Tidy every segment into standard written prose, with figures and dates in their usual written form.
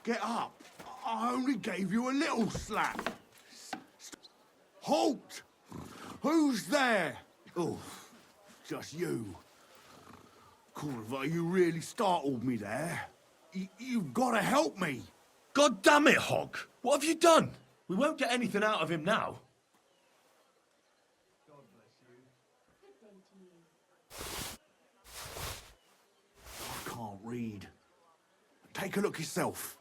Get up. I only gave you a little slap. Halt! Who's there? Oh, just you. Corva, you really startled me there. You've got to help me. God damn it, Hog! What have you done? We won't get anything out of him now. God bless you. Good day to you. I can't read. Take a look yourself.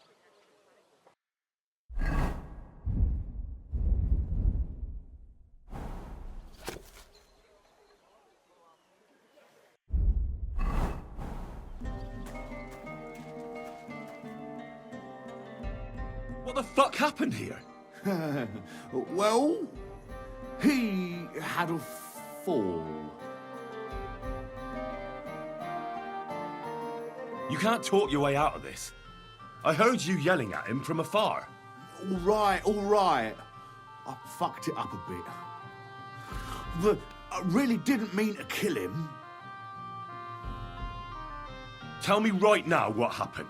What the fuck happened here? Well, he had a fall. You can't talk your way out of this. I heard you yelling at him from afar. All right. I fucked it up a bit. But I really didn't mean to kill him. Tell me right now what happened.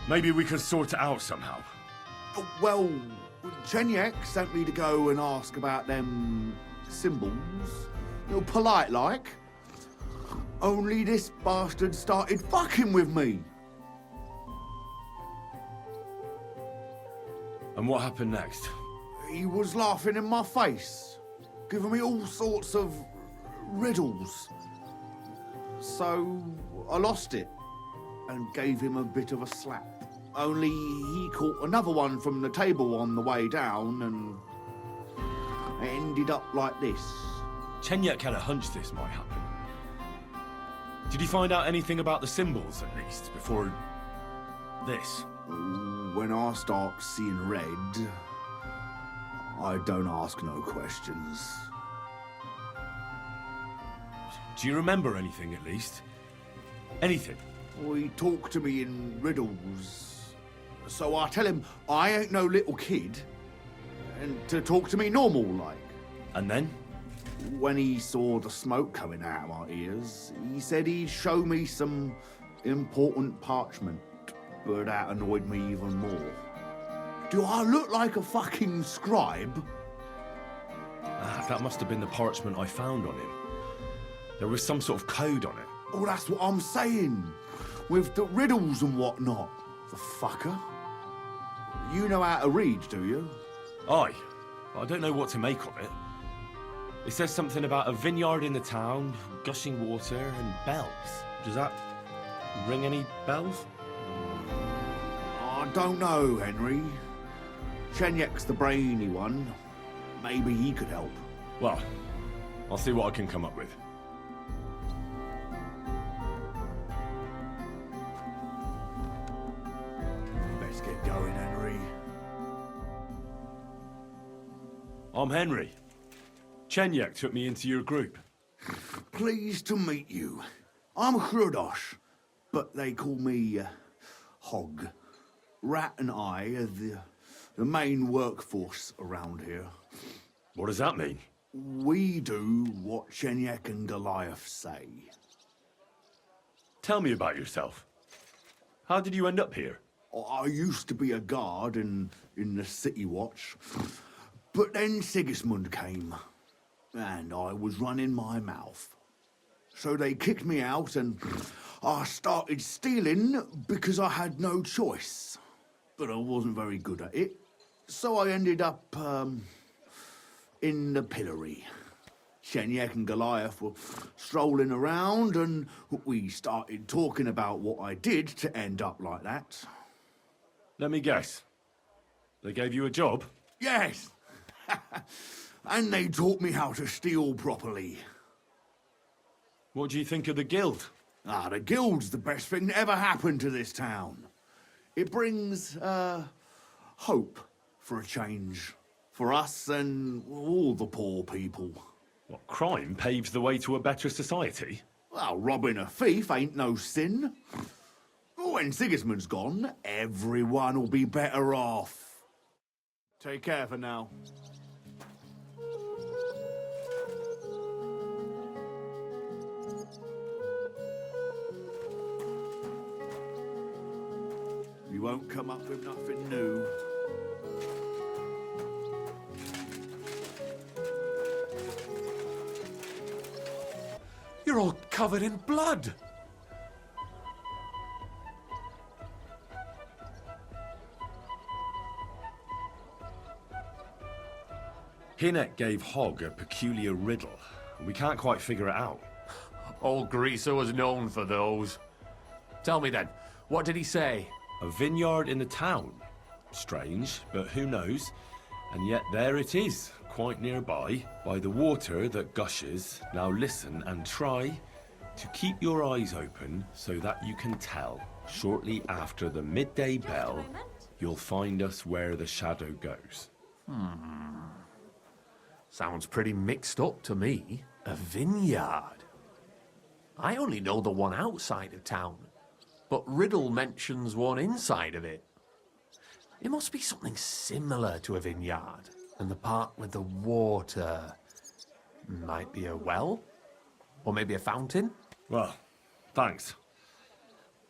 Maybe we can sort it out somehow. Well, Chenyek sent me to go and ask about them symbols. Polite like. Only this bastard started fucking with me. And what happened next? He was laughing in my face, giving me all sorts of riddles. So I lost it and gave him a bit of a slap. Only he caught another one from the table on the way down and it ended up like this. Chenyek had a hunch this might happen. Did you find out anything about the symbols, at least, before this? When I start seeing red, I don't ask no questions. Do you remember anything, at least? Anything? He talked to me in riddles. So I tell him I ain't no little kid, and to talk to me normal like. And then? When he saw the smoke coming out of my ears, he said he'd show me some important parchment, but that annoyed me even more. Do I look like a fucking scribe? That must have been the parchment I found on him. There was some sort of code on it. Oh, that's what I'm saying. With the riddles and whatnot. The fucker. You know how to read, do you? Aye. I don't know what to make of it. It says something about a vineyard in the town, gushing water, and bells. Does that ring any bells? I don't know, Henry. Chenyek's the brainy one. Maybe he could help. Well, I'll see what I can come up with. Let's get going, Henry. I'm Henry. Chenyek took me into your group. Pleased to meet you. I'm Hrudosh, but they call me Hog. Rat and I are the main workforce around here. What does that mean? We do what Chenyek and Goliath say. Tell me about yourself. How did you end up here? I used to be a guard in the City Watch, but then Sigismund came, and I was running my mouth. So they kicked me out, and I started stealing because I had no choice. But I wasn't very good at it, so I ended up, in the pillory. Chenyek and Goliath were strolling around, and we started talking about what I did to end up like that. Let me guess. They gave you a job? Yes! And they taught me how to steal properly. What do you think of the guild? The guild's the best thing that ever happened to this town. It brings, hope for a change. For us and all the poor people. What, crime paves the way to a better society? Well, robbing a thief ain't no sin. When Sigismund's gone, everyone will be better off. Take care for now. You won't come up with nothing new. You're all covered in blood. Hinnet gave Hogg a peculiar riddle, and we can't quite figure it out. Old Greaser was known for those. Tell me then, what did he say? A vineyard in the town. Strange, but who knows? And yet there it is, quite nearby, by the water that gushes. Now listen and try to keep your eyes open so that you can tell. Shortly after the midday bell, you'll find us where the shadow goes. Sounds pretty mixed up to me. A vineyard. I only know the one outside of town, but Riddle mentions one inside of it. It must be something similar to a vineyard, and the part with the water might be a well, or maybe a fountain. Well, thanks.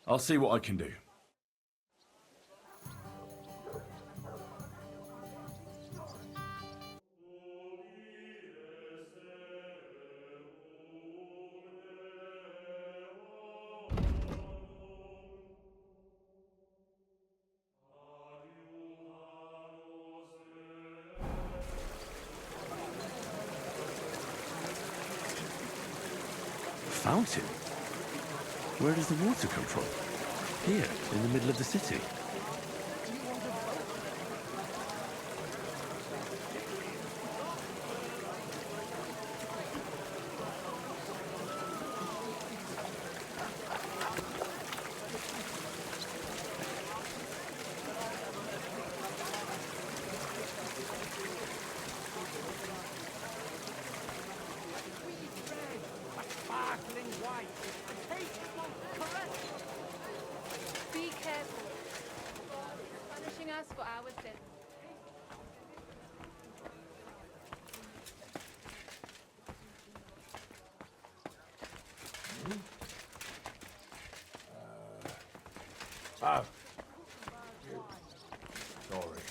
I'll see what I can do. Fountain? Where does the water come from? Here, in the middle of the city. Be careful. Punishing us for our sins. Oh. Sorry.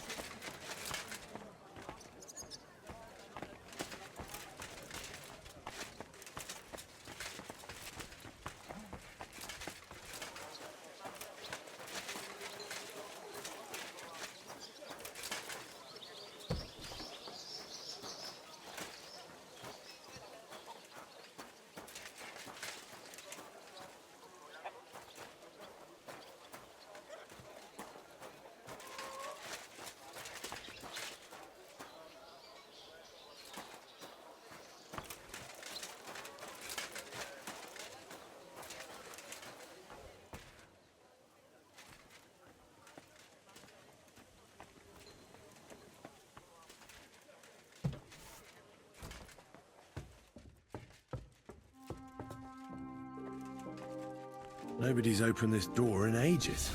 Nobody's opened this door in ages.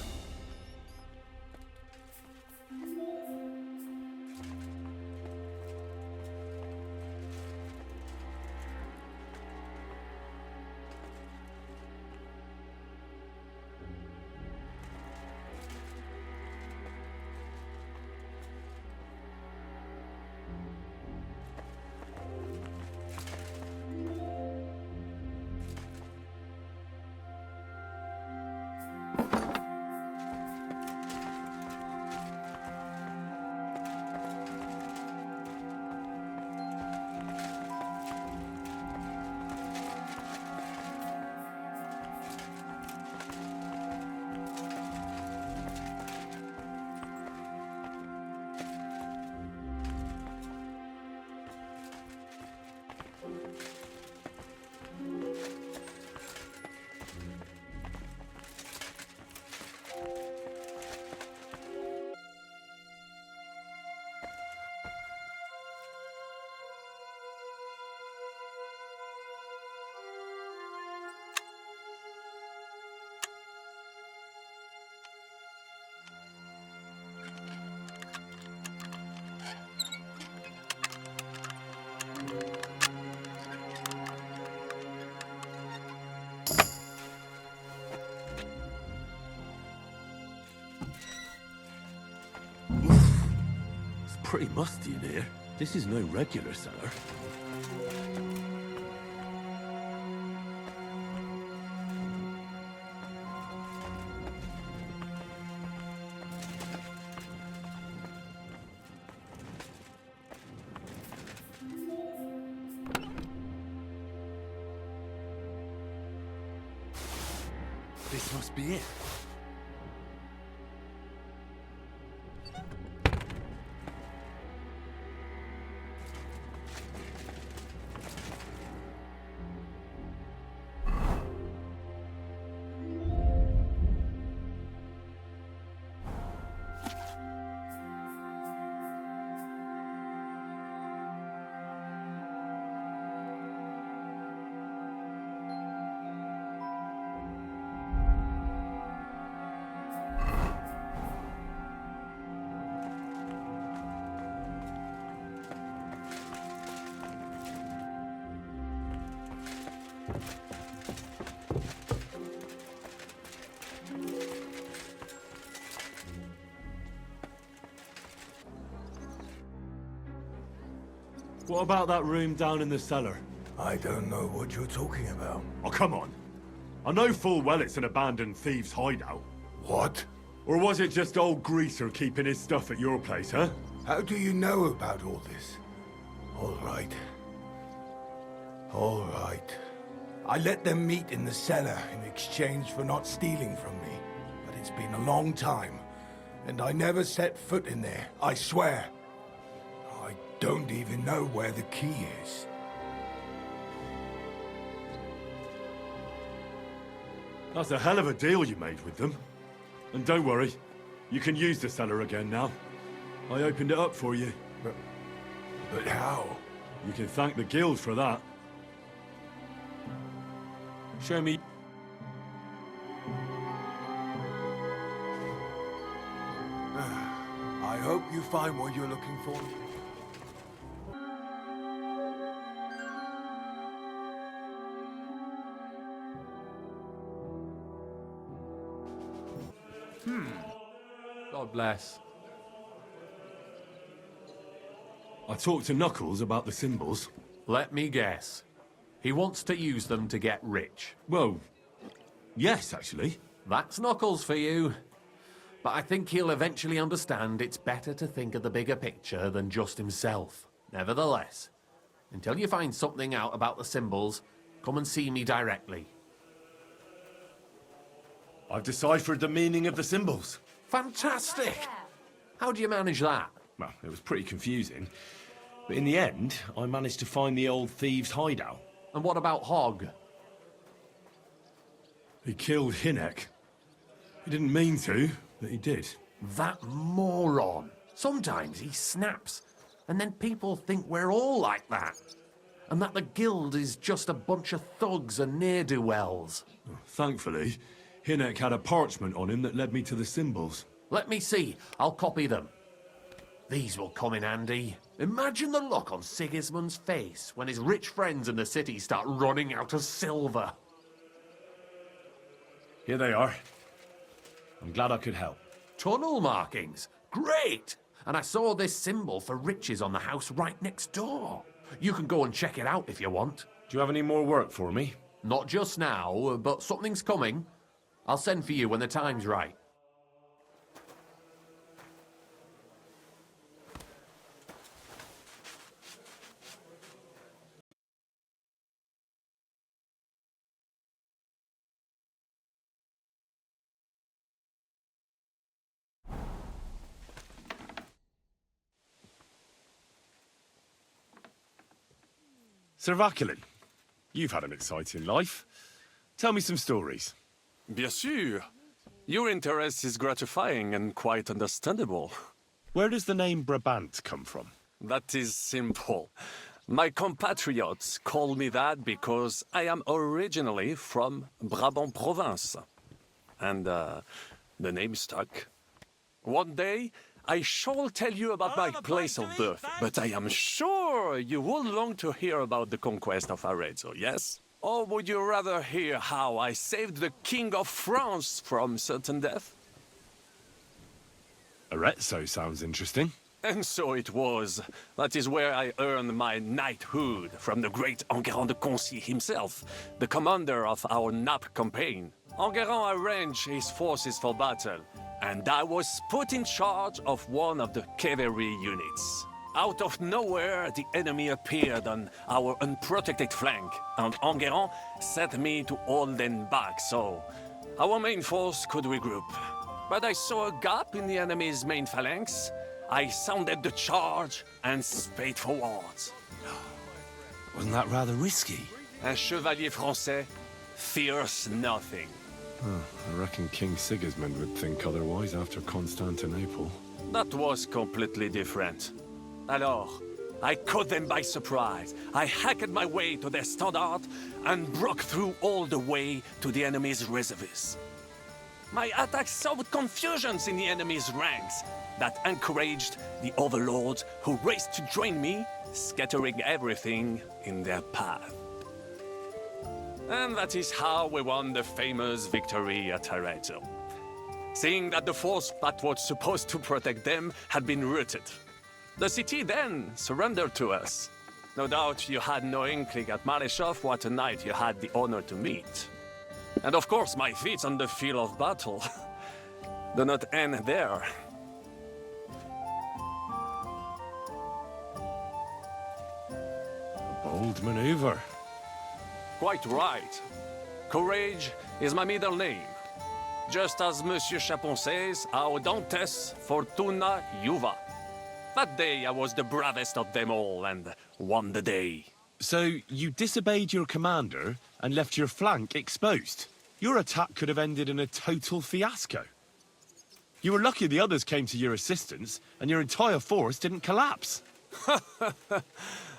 pretty musty in here. This is no regular cellar. This must be it. What about that room down in the cellar? I don't know what you're talking about. Oh, come on. I know full well it's an abandoned thieves' hideout. What? Or was it just old Greaser keeping his stuff at your place, huh? How do you know about all this? All right. All right. I let them meet in the cellar in exchange for not stealing from me. But it's been a long time, and I never set foot in there, I swear. I don't even know where the key is. That's a hell of a deal you made with them. And don't worry, you can use the cellar again now. I opened it up for you. But how? You can thank the guild for that. Show me. I hope you find what you're looking for. God bless. I talked to Knuckles about the symbols. Let me guess. He wants to use them to get rich. Well, yes, actually. That's Knuckles for you. But I think he'll eventually understand it's better to think of the bigger picture than just himself. Nevertheless, until you find something out about the symbols, come and see me directly. I've deciphered the meaning of the symbols. Fantastic! How do you manage that? Well, it was pretty confusing. But in the end, I managed to find the old thieves' hideout. And what about Hogg? He killed Hinek. He didn't mean to, but he did. That moron. Sometimes he snaps, and then people think we're all like that. And that the guild is just a bunch of thugs and ne'er-do-wells. Thankfully, Hinek had a parchment on him that led me to the symbols. Let me see. I'll copy them. These will come in handy. Imagine the look on Sigismund's face when his rich friends in the city start running out of silver. Here they are. I'm glad I could help. Tunnel markings. Great! And I saw this symbol for riches on the house right next door. You can go and check it out if you want. Do you have any more work for me? Not just now, but something's coming. I'll send for you when the time's right. Sir Vaculin, you've had an exciting life. Tell me some stories. Bien sûr. Your interest is gratifying and quite understandable. Where does the name Brabant come from? That is simple. My compatriots call me that because I am originally from Brabant province. And, the name stuck. One day, I shall tell you about my place of birth, but I am sure you will long to hear about the conquest of Arezzo, yes? Or would you rather hear how I saved the King of France from certain death? Arezzo sounds interesting. And so it was. That is where I earned my knighthood from the great Enguerrand de Concy himself, the commander of our Nap campaign. Enguerrand arranged his forces for battle, and I was put in charge of one of the cavalry units. Out of nowhere, the enemy appeared on our unprotected flank, and Enguerrand set me to hold them back so our main force could regroup. But I saw a gap in the enemy's main phalanx. I sounded the charge and sped forwards. Wasn't that rather risky? Un chevalier français fears nothing. I reckon King Sigismund would think otherwise after Constantinople. That was completely different. Alors, I caught them by surprise. I hacked my way to their standard and broke through all the way to the enemy's reserves. My attack sowed confusions in the enemy's ranks that encouraged the overlords who raced to join me, scattering everything in their path. And that is how we won the famous victory at Arezzo. Seeing that the force that was supposed to protect them had been routed. The city then surrendered to us. No doubt you had no inkling at Maréchal what a knight you had the honor to meet. And of course my feats on the field of battle do not end there. Bold maneuver. Quite right. Courage is my middle name. Just as Monsieur Chapon says, Audantes Fortuna Juva. That day I was the bravest of them all and won the day. So you disobeyed your commander and left your flank exposed. Your attack could have ended in a total fiasco. You were lucky the others came to your assistance and your entire force didn't collapse.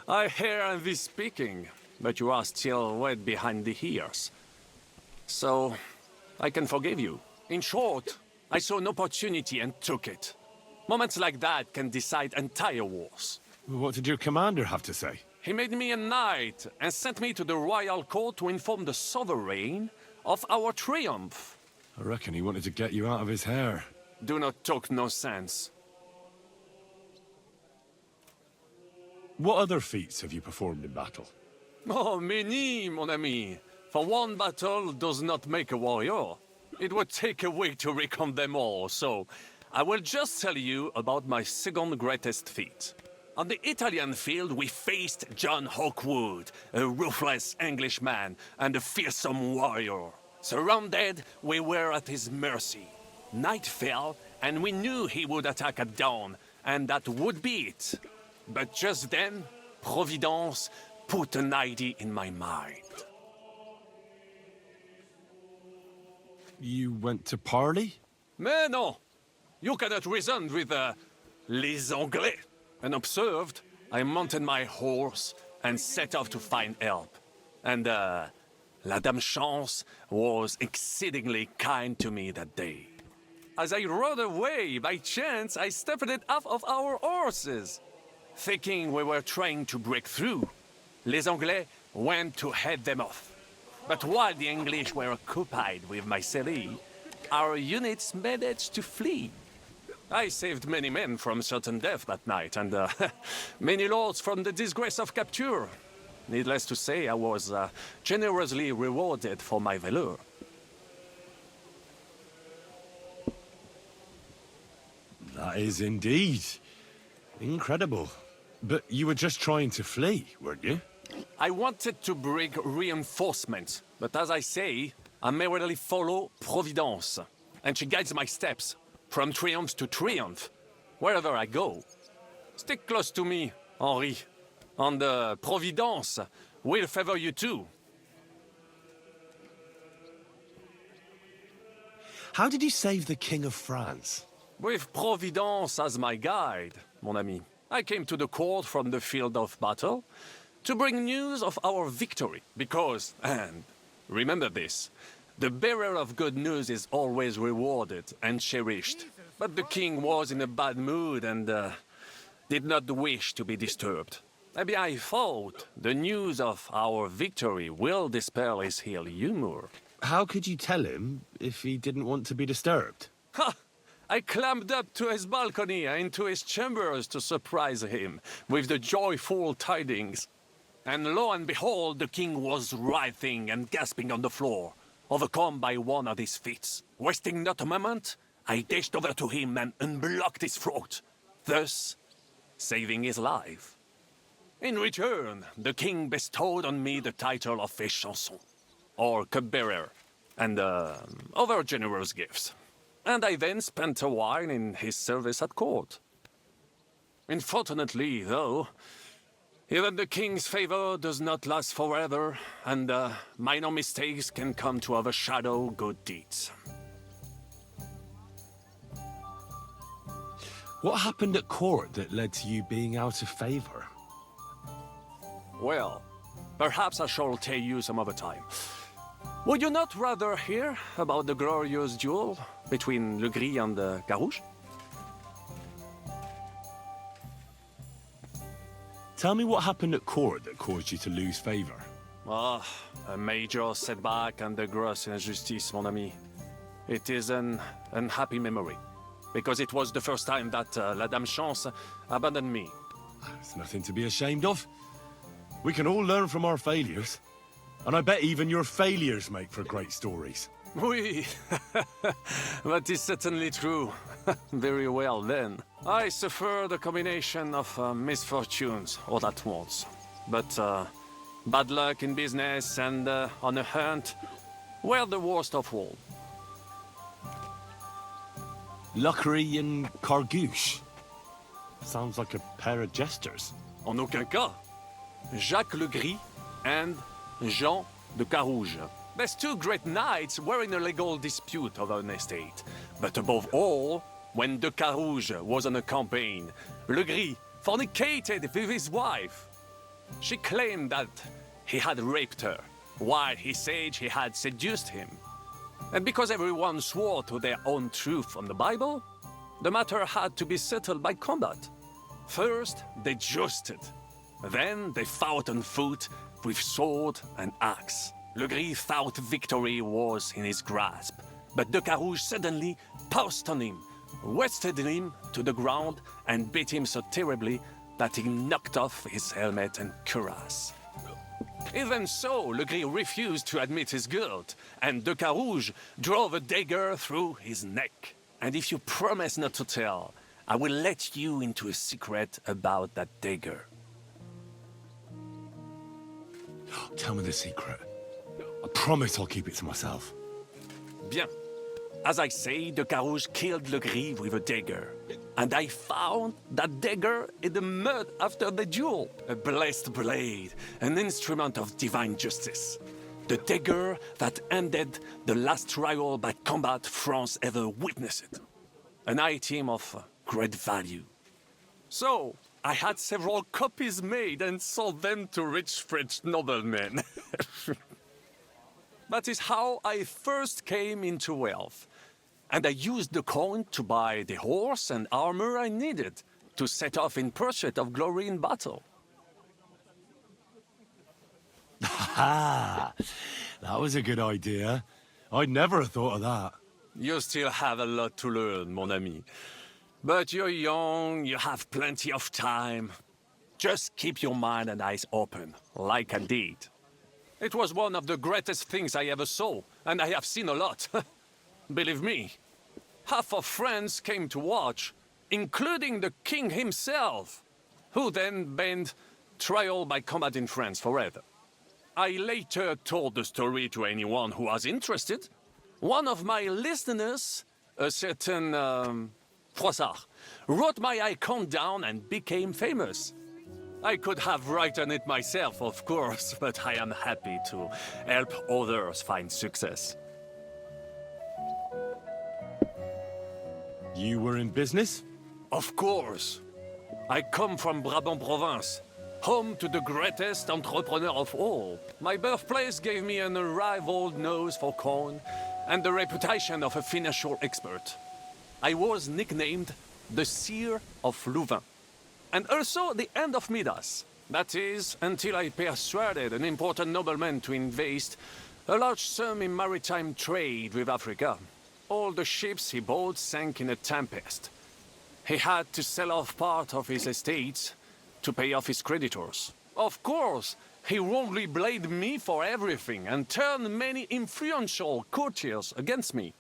I hear thee speaking, but you are still wet behind the ears. So, I can forgive you. In short, I saw an opportunity and took it. Moments like that can decide entire wars. What did your commander have to say? He made me a knight and sent me to the royal court to inform the sovereign of our triumph. I reckon he wanted to get you out of his hair. Do not talk nonsense. What other feats have you performed in battle? Oh, many, mon ami. For one battle does not make a warrior. It would take a week to recount them all, so I will just tell you about my second greatest feat. On the Italian field, we faced John Hawkwood, a ruthless Englishman and a fearsome warrior. Surrounded, we were at his mercy. Night fell, and we knew he would attack at dawn, and that would be it. But just then, Providence put an idea in my mind. You went to parley? Mais non! You cannot reason with les Anglais. Unobserved, I mounted my horse and set off to find help. And La Dame Chance was exceedingly kind to me that day. As I rode away, by chance, I stepped it off of our horses. Thinking we were trying to break through, les Anglais went to head them off. But while the English were occupied with my city, our units managed to flee. I saved many men from certain death that night, and many lords from the disgrace of capture. Needless to say, I was generously rewarded for my valor. That is indeed incredible. But you were just trying to flee, weren't you? I wanted to bring reinforcements, but as I say, I merely follow Providence, and she guides my steps, from triumph to triumph, wherever I go. Stick close to me, Henri, and Providence will favor you too. How did you save the King of France? With Providence as my guide, mon ami, I came to the court from the field of battle to bring news of our victory, because, and remember this, the bearer of good news is always rewarded and cherished. But the king was in a bad mood and did not wish to be disturbed. Maybe I thought the news of our victory will dispel his ill humor. How could you tell him if he didn't want to be disturbed? Ha! I climbed up to his balcony and into his chambers to surprise him with the joyful tidings. And lo and behold, the king was writhing and gasping on the floor, overcome by one of his fits. Wasting not a moment, I dashed over to him and unblocked his throat, thus saving his life. In return, the king bestowed on me the title of a chanson, or cupbearer, and other generous gifts. And I then spent a while in his service at court. Unfortunately, though, even the king's favor does not last forever, and minor mistakes can come to overshadow good deeds. What happened at court that led to you being out of favor? Well, perhaps I shall tell you some other time. Would you not rather hear about the glorious duel between Le Gris and Carouge? Tell me what happened at court that caused you to lose favor. Ah, a major setback and a gross injustice, mon ami. It is an unhappy memory, because it was the first time that La Dame Chance abandoned me. It's nothing to be ashamed of. We can all learn from our failures. And I bet even your failures make for great stories. Oui, that is certainly true. Very well, then. I suffered a combination of misfortunes all at once. But bad luck in business and on a hunt were the worst of all. Luckery and Cargouche. Sounds like a pair of jesters. En aucun cas. Jacques Le Gris and Jean de Carouge. These two great knights were in a legal dispute over an estate. But above all, when de Carouge was on a campaign, Le Gris fornicated with his wife. She claimed that he had raped her, while he said he had seduced him. And because everyone swore to their own truth on the Bible, the matter had to be settled by combat. First, they jousted. Then they fought on foot with sword and axe. Le Gris thought victory was in his grasp, but de Carouge suddenly pounced on him, wrested him to the ground, and beat him so terribly that he knocked off his helmet and cuirass. Even so, Le Gris refused to admit his guilt, and de Carouge drove a dagger through his neck. And if you promise not to tell, I will let you into a secret about that dagger. Tell me the secret. I promise I'll keep it to myself. Bien. As I say, de Carouge killed Le Gris with a dagger. And I found that dagger in the mud after the duel. A blessed blade, an instrument of divine justice. The dagger that ended the last trial by combat France ever witnessed. An item of great value. So, I had several copies made and sold them to rich French noblemen. That is how I first came into wealth. And I used the coin to buy the horse and armor I needed to set off in pursuit of glory in battle. Ha! That was a good idea. I'd never have thought of that. You still have a lot to learn, mon ami. But you're young, you have plenty of time. Just keep your mind and eyes open, like I did. It was one of the greatest things I ever saw, and I have seen a lot. Believe me, half of France came to watch, including the king himself, who then banned trial by combat in France forever. I later told the story to anyone who was interested. One of my listeners, a certain Froissart, wrote my icon down and became famous. I could have written it myself, of course, but I am happy to help others find success. You were in business? Of course. I come from Brabant province, home to the greatest entrepreneur of all. My birthplace gave me an unrivaled nose for coin and the reputation of a financial expert. I was nicknamed the Seer of Louvain, and also the End of Midas. That is, until I persuaded an important nobleman to invest a large sum in maritime trade with Africa. all the ships he bought sank in a tempest. He had to sell off part of his estates to pay off his creditors. Of course, he wrongly blamed me for everything and turned many influential courtiers against me.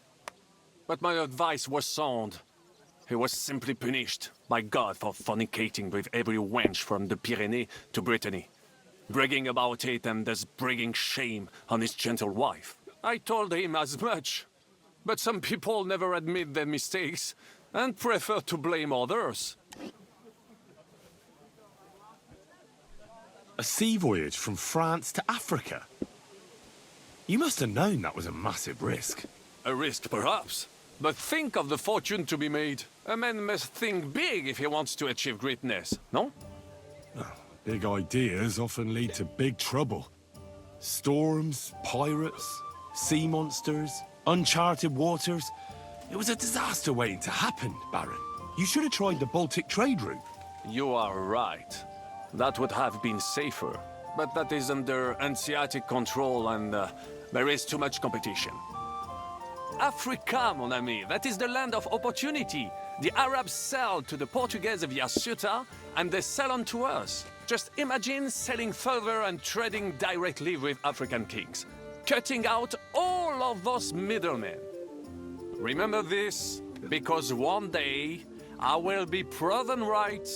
But my advice was sound. He was simply punished by God for fornicating with every wench from the Pyrenees to Brittany, bragging about it and thus bringing shame on his gentle wife. I told him as much, but some people never admit their mistakes and prefer to blame others. A sea voyage from France to Africa? You must have known that was a massive risk. A risk, perhaps. But think of the fortune to be made. A man must think big if he wants to achieve greatness, no? Big ideas often lead to big trouble. Storms, pirates, sea monsters, uncharted waters. It was a disaster waiting to happen, Baron. You should have tried the Baltic trade route. You are right. That would have been safer. But that is under Hanseatic control and there is too much competition. Africa, mon ami, that is the land of opportunity. The Arabs sell to the Portuguese via Ceuta, and they sell on to us. Just imagine selling further and trading directly with African kings, cutting out all of those middlemen. Remember this, because one day I will be proven right.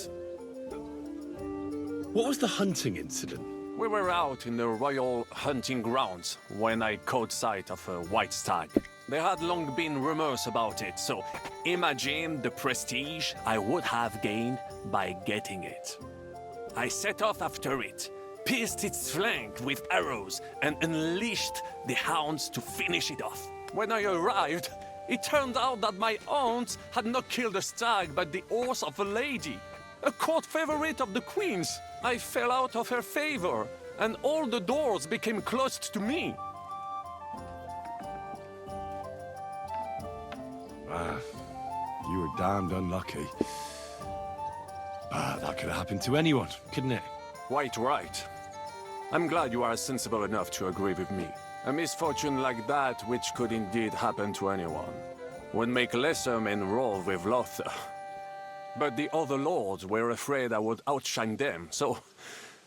What was the hunting incident? We were out in the royal hunting grounds when I caught sight of a white stag. There had long been rumors about it, so imagine the prestige I would have gained by getting it. I set off after it, pierced its flank with arrows, and unleashed the hounds to finish it off. When I arrived, it turned out that my hounds had not killed a stag, but the horse of a lady, a court favorite of the queen's. I fell out of her favor, and all the doors became closed to me. You were damned unlucky. That could have happened to anyone, couldn't it? Quite right. I'm glad you are sensible enough to agree with me. A misfortune like that, which could indeed happen to anyone, would make lesser men roll with laughter. But the other lords were afraid I would outshine them, so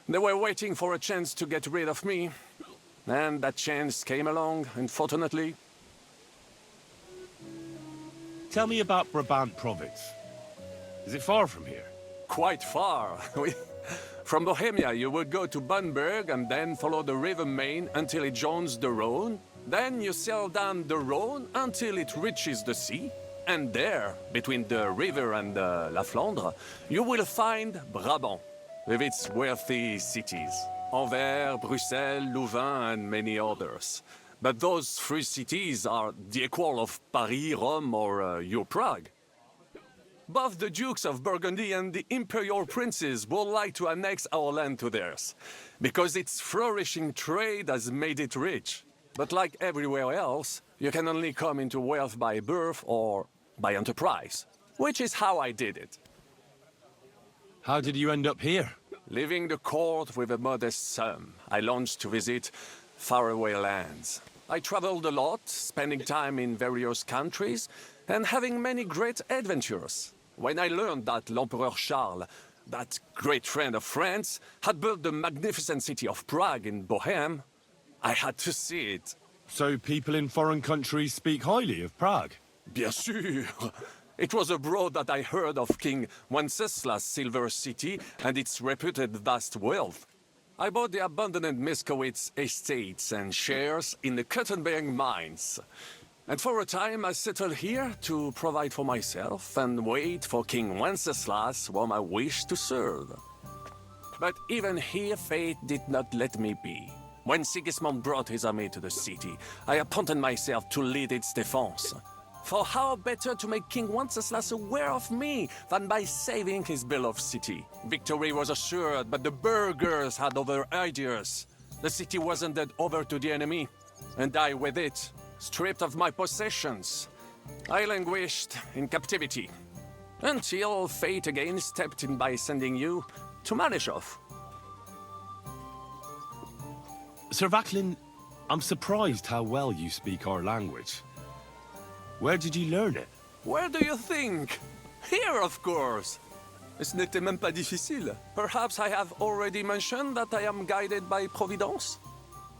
they were waiting for a chance to get rid of me. And that chance came along, unfortunately. Tell me about Brabant province. Is it far from here? Quite far. From Bohemia, you would go to Bamberg and then follow the river Main until it joins the Rhone. Then you sail down the Rhone until it reaches the sea. And there, between the river and La Flandre, you will find Brabant, with its wealthy cities. Anvers, Bruxelles, Louvain, and many others. But those three cities are the equal of Paris, Rome, or your Prague. Both the Dukes of Burgundy and the Imperial Princes would like to annex our land to theirs, because its flourishing trade has made it rich. But like everywhere else, you can only come into wealth by birth or by enterprise, which is how I did it. How did you end up here? Leaving the court with a modest sum, I launched to visit faraway lands. I traveled a lot, spending time in various countries, and having many great adventures. When I learned that l'Empereur Charles, that great friend of France, had built the magnificent city of Prague in Bohème, I had to see it. So people in foreign countries speak highly of Prague? Bien sûr. It was abroad that I heard of King Wenceslas' silver city and its reputed vast wealth. I bought the abandoned Miskowitz estates and shares in the Kuttenberg mines. And for a time I settled here to provide for myself and wait for King Wenceslas, whom I wished to serve. But even here fate did not let me be. When Sigismund brought his army to the city, I appointed myself to lead its defense. For how better to make King Wenceslas aware of me than by saving his beloved city? Victory was assured, but the burghers had other ideas. The city was handed over to the enemy, and I with it, stripped of my possessions. I languished in captivity, until fate again stepped in by sending you to Malishov. Sir Vaclin, I'm surprised how well you speak our language. Where did you learn it? Where do you think? Here, of course. Ce n'était même pas difficile. Perhaps I have already mentioned that I am guided by Providence?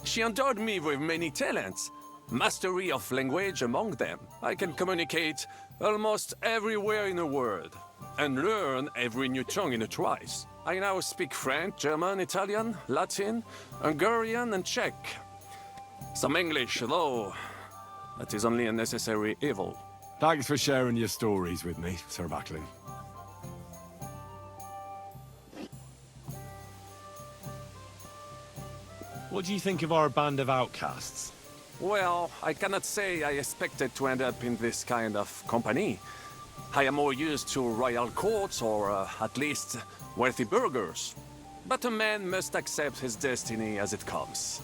She endowed me with many talents. Mastery of language among them. I can communicate almost everywhere in the world. And learn every new tongue in a trice. I now speak French, German, Italian, Latin, Hungarian, and Czech. Some English, though. That is only a necessary evil. Thanks for sharing your stories with me, Sir Macklin. What do you think of our band of outcasts? Well, I cannot say I expected to end up in this kind of company. I am more used to royal courts or at least wealthy burghers. But a man must accept his destiny as it comes.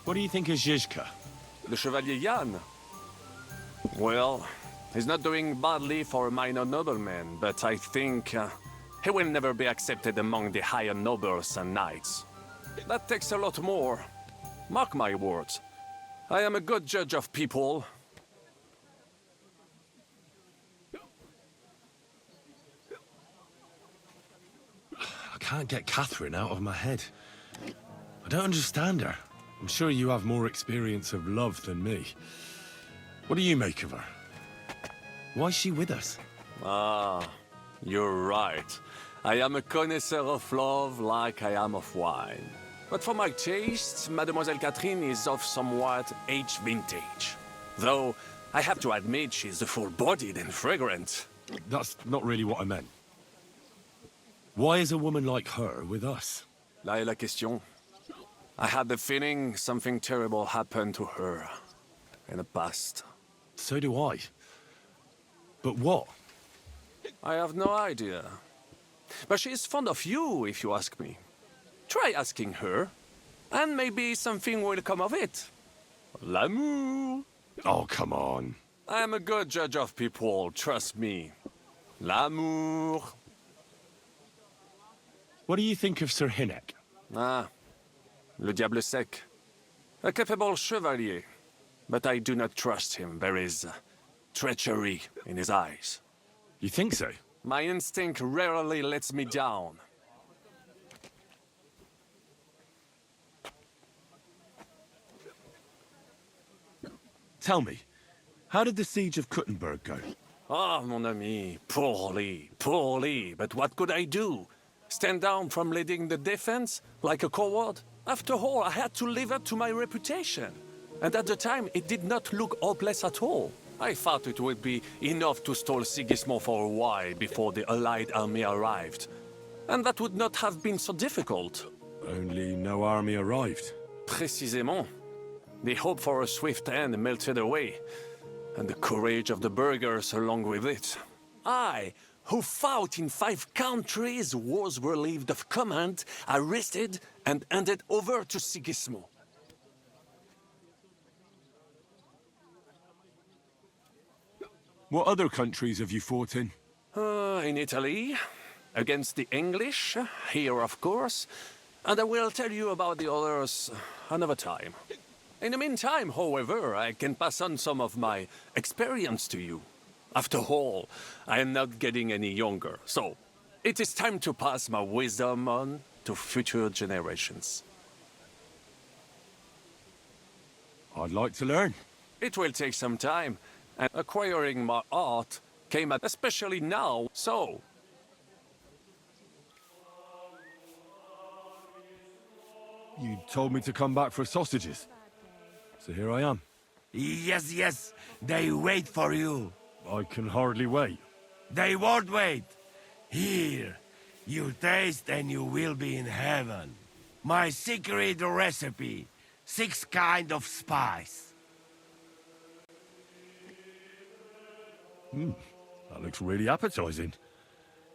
What do you think of Zizka? The Chevalier Jan? Well, he's not doing badly for a minor nobleman, but I think he will never be accepted among the higher nobles and knights. That takes a lot more. Mark my words. I am a good judge of people. I can't get Catherine out of my head. I don't understand her. I'm sure you have more experience of love than me. What do you make of her? Why is she with us? Ah, you're right. I am a connoisseur of love like I am of wine. But for my taste, Mademoiselle Catherine is of somewhat age vintage. Though, I have to admit she's full-bodied and fragrant. That's not really what I meant. Why is a woman like her with us? Là est la question. I had the feeling something terrible happened to her in the past. So do I. But what? I have no idea. But she's fond of you, if you ask me. Try asking her, and maybe something will come of it. L'amour. Oh, come on. I am a good judge of people, trust me. L'amour. What do you think of Sir Hynek? Ah, le diable sec. A capable chevalier. But I do not trust him. There is treachery in his eyes. You think so? My instinct rarely lets me down. Tell me, how did the siege of Kuttenberg go? Ah, mon ami, poorly, poorly. But what could I do? Stand down from leading the defense like a coward? After all, I had to live up to my reputation. And at the time, it did not look hopeless at all. I thought it would be enough to stall Sigismund for a while before the Allied army arrived. And that would not have been so difficult. Only no army arrived. Précisément. The hope for a swift end melted away, and the courage of the burghers along with it. I, who fought in 5 countries, was relieved of command, arrested, and handed over to Sigismund. What other countries have you fought in? In Italy, against the English, here of course, and I will tell you about the others another time. In the meantime, however, I can pass on some of my experience to you. After all, I am not getting any younger, so it is time to pass my wisdom on to future generations. I'd like to learn. It will take some time, and acquiring my art came at especially now, so... You told me to come back for sausages. So here I am. Yes, yes, they wait for you. I can hardly wait. They won't wait. Here, you taste and you will be in heaven. My secret recipe, 6 kind of spice. That looks really appetizing.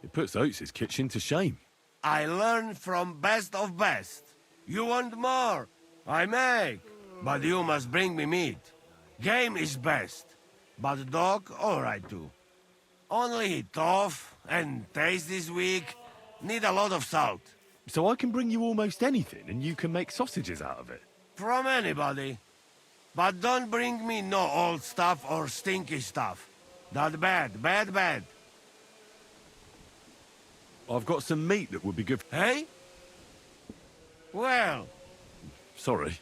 It puts Oates' kitchen to shame. I learn from best of best. You want more? I make. But you must bring me meat. Game is best. But dog, alright too. Only tough and taste this weak. Need a lot of salt. So I can bring you almost anything and you can make sausages out of it. From anybody. But don't bring me no old stuff or stinky stuff. That bad, bad, bad. I've got some meat that would be good. Hey? Well, Sorry.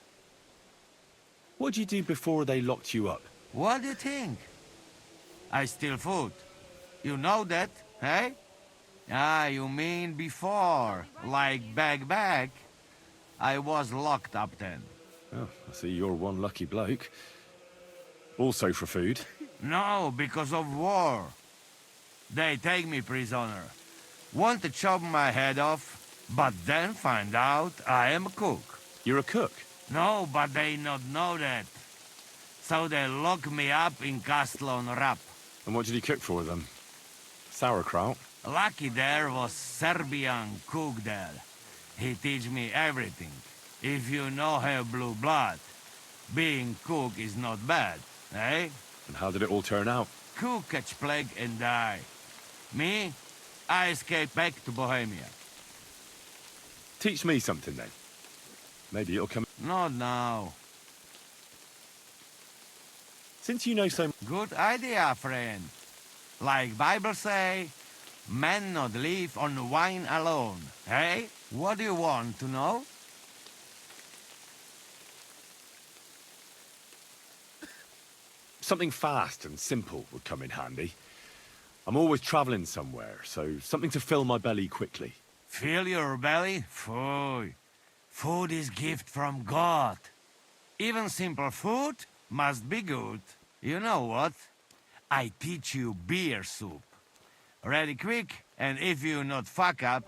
What did you do before they locked you up? what do you think? I steal food. You know that, hey? Ah, you mean before, like back. I was locked up then. Oh, I see you're one lucky bloke. Also for food. No, because of war. They take me prisoner. Want to chop my head off, but then find out I am a cook. You're a cook? No, but they not know that. So they lock me up in Castle on Rap. And what did you cook for them? Sauerkraut? Lucky there was Serbian cook there. He teach me everything. If you no have blue blood, being cook is not bad, eh? And how did it all turn out? Cook catch plague and die. Me, I escape back to Bohemia. Teach me something then. Maybe it'll come... Not now. Since you know so... Good idea, friend. Like Bible say, man not live on wine alone. Hey, what do you want to know? Something fast and simple would come in handy. I'm always traveling somewhere, so something to fill my belly quickly. Fill your belly? Food. Food is gift from God. Even simple food must be good. You know what? I teach you beer soup. Ready quick, and if you not fuck up,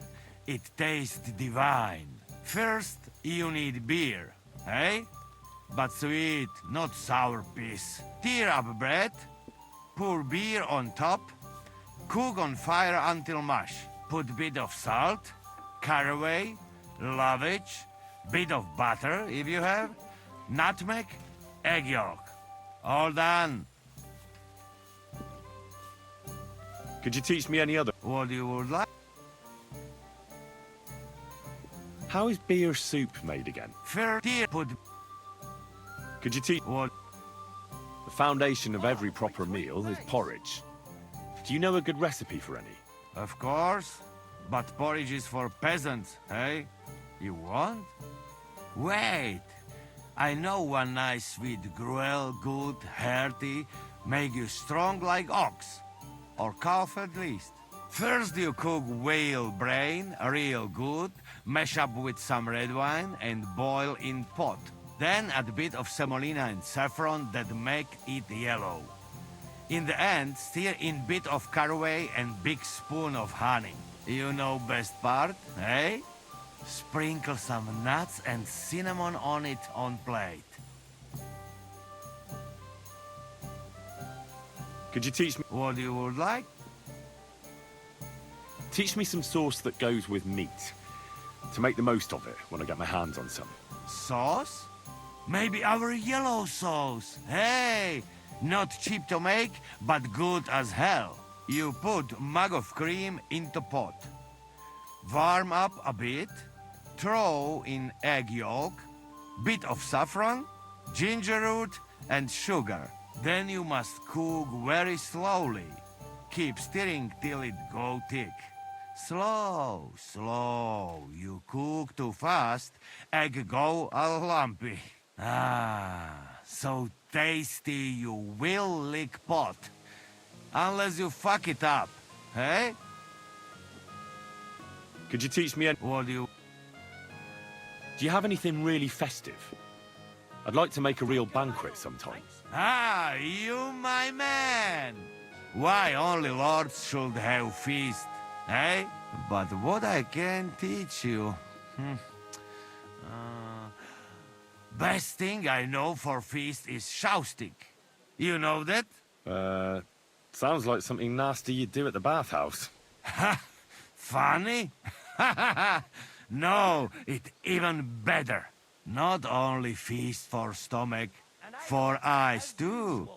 it tastes divine. First, you need beer, eh? But sweet, not sour piece. Tear up bread, pour beer on top, cook on fire until mush. Put bit of salt, caraway, lovage, bit of butter if you have, nutmeg, egg yolk. All done. Could you teach me any other... What you would like? How is beer soup made again? First, tear put Could you teach... what? The foundation of every proper meal is porridge. Do you know a good recipe for any? Of course, but porridge is for peasants, eh? You want? Wait, I know one nice sweet gruel, good, hearty, make you strong like ox, or calf at least. First you cook whale brain, real good, mash up with some red wine and boil in pot. Then add a bit of semolina and saffron that make it yellow. In the end, stir in bit of caraway and big spoon of honey. You know best part, eh? Sprinkle some nuts and cinnamon on it on plate. Could you teach me... What you would like? Teach me some sauce that goes with meat. To make the most of it when I get my hands on some. Sauce? Maybe our yellow sauce. Hey, not cheap to make, but good as hell. You put mug of cream into pot. Warm up a bit. Throw in egg yolk, bit of saffron, ginger root, and sugar. Then you must cook very slowly. Keep stirring till it go thick. Slow, slow. You cook too fast, egg go all lumpy. Ah, so tasty you will lick pot. Unless you fuck it up, eh? Could you teach me any... What do you... Do you have anything really festive? I'd like to make a real banquet sometime. Ah, you my man! Why only lords should have feast, eh? But what I can teach you... best thing I know for feast is showstick. You know that? Sounds like something nasty you'd do at the bathhouse. Funny? No, it even better. Not only feast for stomach, for eyes too.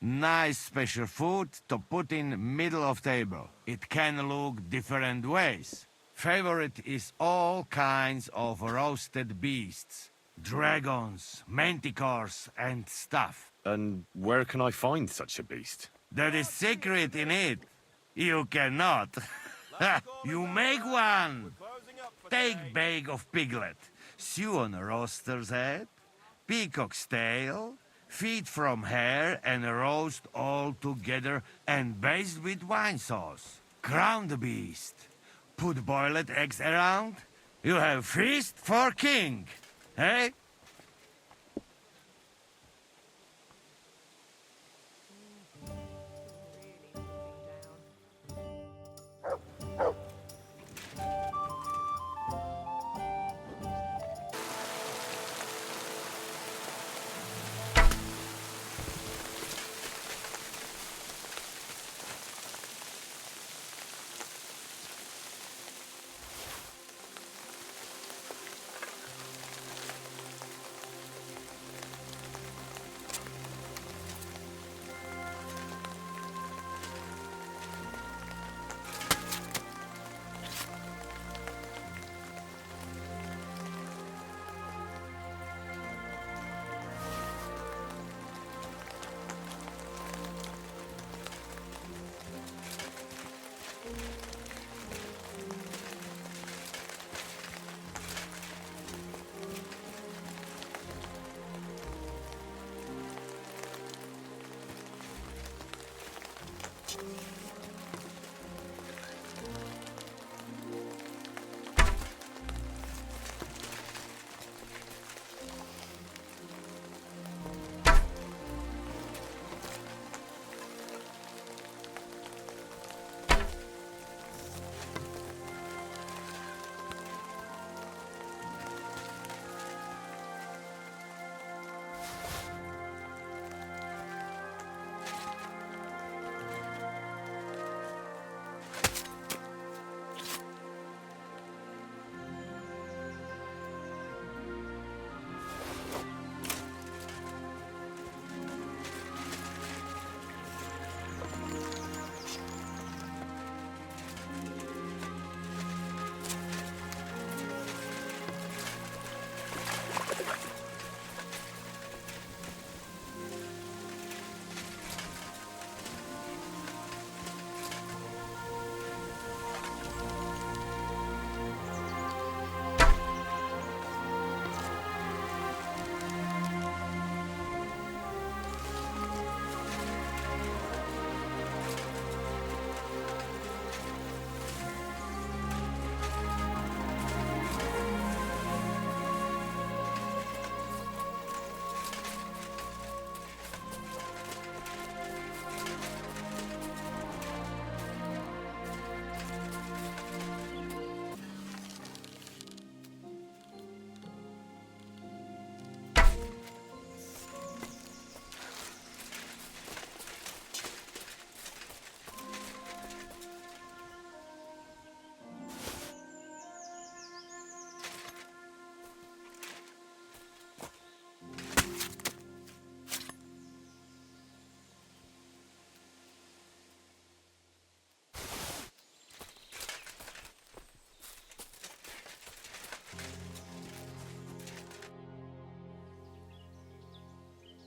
Nice special food to put in middle of table. It can look different ways. Favorite is all kinds of roasted beasts. dragons, manticores, and stuff. And where can I find such a beast? There is secret in it. You cannot. You make one. Take bag of piglet, sew on a roaster's head, peacock's tail, feet from hair, and roast all together and baste with wine sauce. Crown the beast. Put boiled eggs around. You have feast for king. Eh?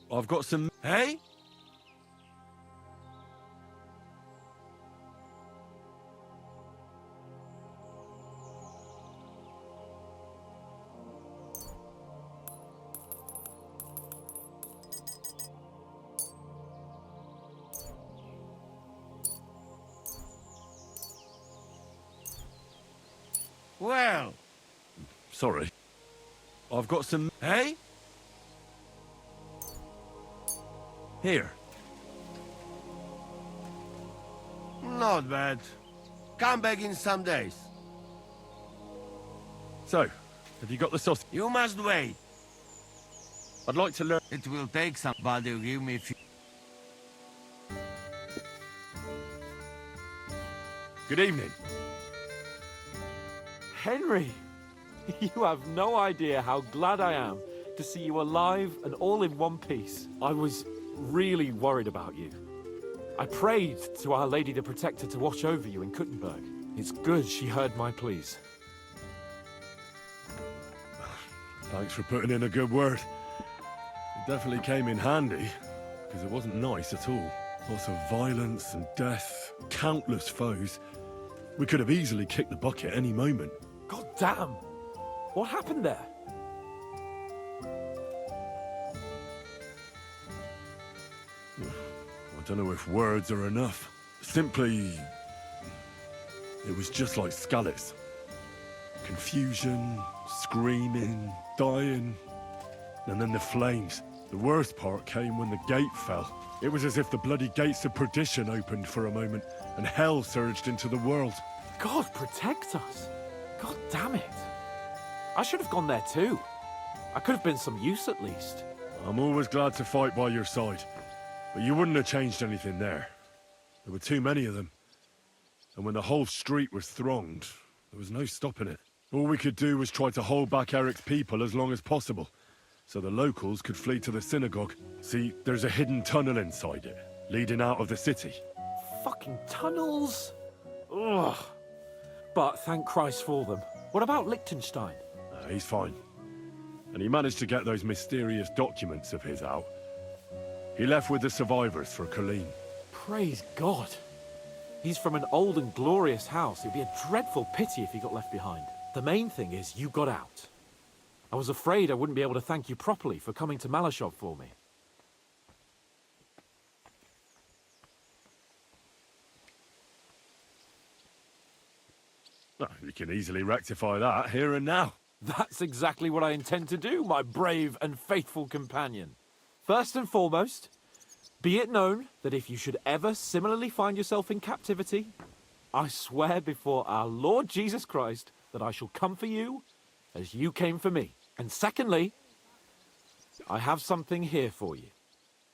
I've got some... Hey? Well, Sorry. I've got some... hey? Here. Not bad. Come back in some days. So, have you got the sausage? You must wait. I'd like to learn... It will take somebody to give me a few... Good evening. Henry, you have no idea how glad I am to see you alive and all in one piece. I was really worried about you. I prayed to Our Lady the Protector to watch over you in Kuttenberg. It's good she heard my pleas. Thanks for putting in a good word. It definitely came in handy, because it wasn't nice at all. Lots of violence and death, countless foes. We could have easily kicked the bucket any moment. God damn! What happened there? I don't know if words are enough. Simply... it was just like Skalitz. Confusion, screaming, dying, and then the flames. The worst part came when the gate fell. It was as if the bloody gates of perdition opened for a moment, and hell surged into the world. God protect us! God damn it! I should have gone there too. I could have been some use at least. I'm always glad to fight by your side, but you wouldn't have changed anything there. There were too many of them. And when the whole street was thronged, there was no stopping it. All we could do was try to hold back Eric's people as long as possible, so the locals could flee to the synagogue. See, there's a hidden tunnel inside it, leading out of the city. Fucking tunnels! Ugh. But thank Christ for them. What about Liechtenstein? He's fine. And he managed to get those mysterious documents of his out. He left with the survivors for Colleen. Praise God. He's from an old and glorious house. It'd be a dreadful pity if he got left behind. The main thing is you got out. I was afraid I wouldn't be able to thank you properly for coming to Malashov for me. Well, you can easily rectify that here and now. That's exactly what I intend to do, my brave and faithful companion. First and foremost, be it known that if you should ever similarly find yourself in captivity, I swear before our Lord Jesus Christ that I shall come for you as you came for me. And secondly, I have something here for you.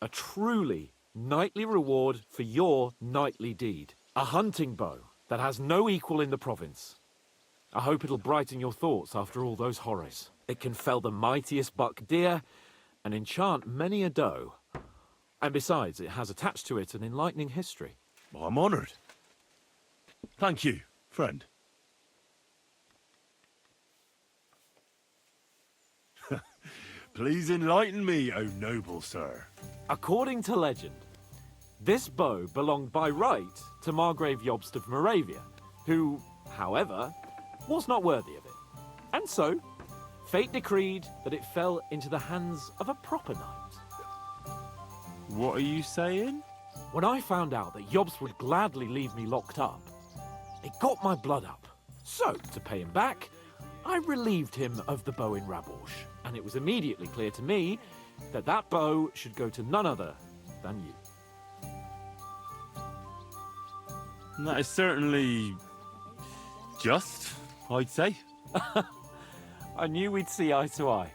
A truly knightly reward for your knightly deed. A hunting bow that has no equal in the province. I hope it'll brighten your thoughts after all those horrors. It can fell the mightiest buck deer and enchant many a doe. And besides, it has attached to it an enlightening history. Well, I'm honored. Thank you, friend. Please enlighten me, O noble sir. According to legend, this bow belonged by right to Margrave Jobst of Moravia, who, however, was not worthy of it. And so, fate decreed that it fell into the hands of a proper knight. What are you saying? When I found out that Jobst would gladly leave me locked up, it got my blood up. So, to pay him back, I relieved him of the bow in Raborsh, and it was immediately clear to me that that bow should go to none other than you. That is certainly just, I'd say. I knew we'd see eye to eye.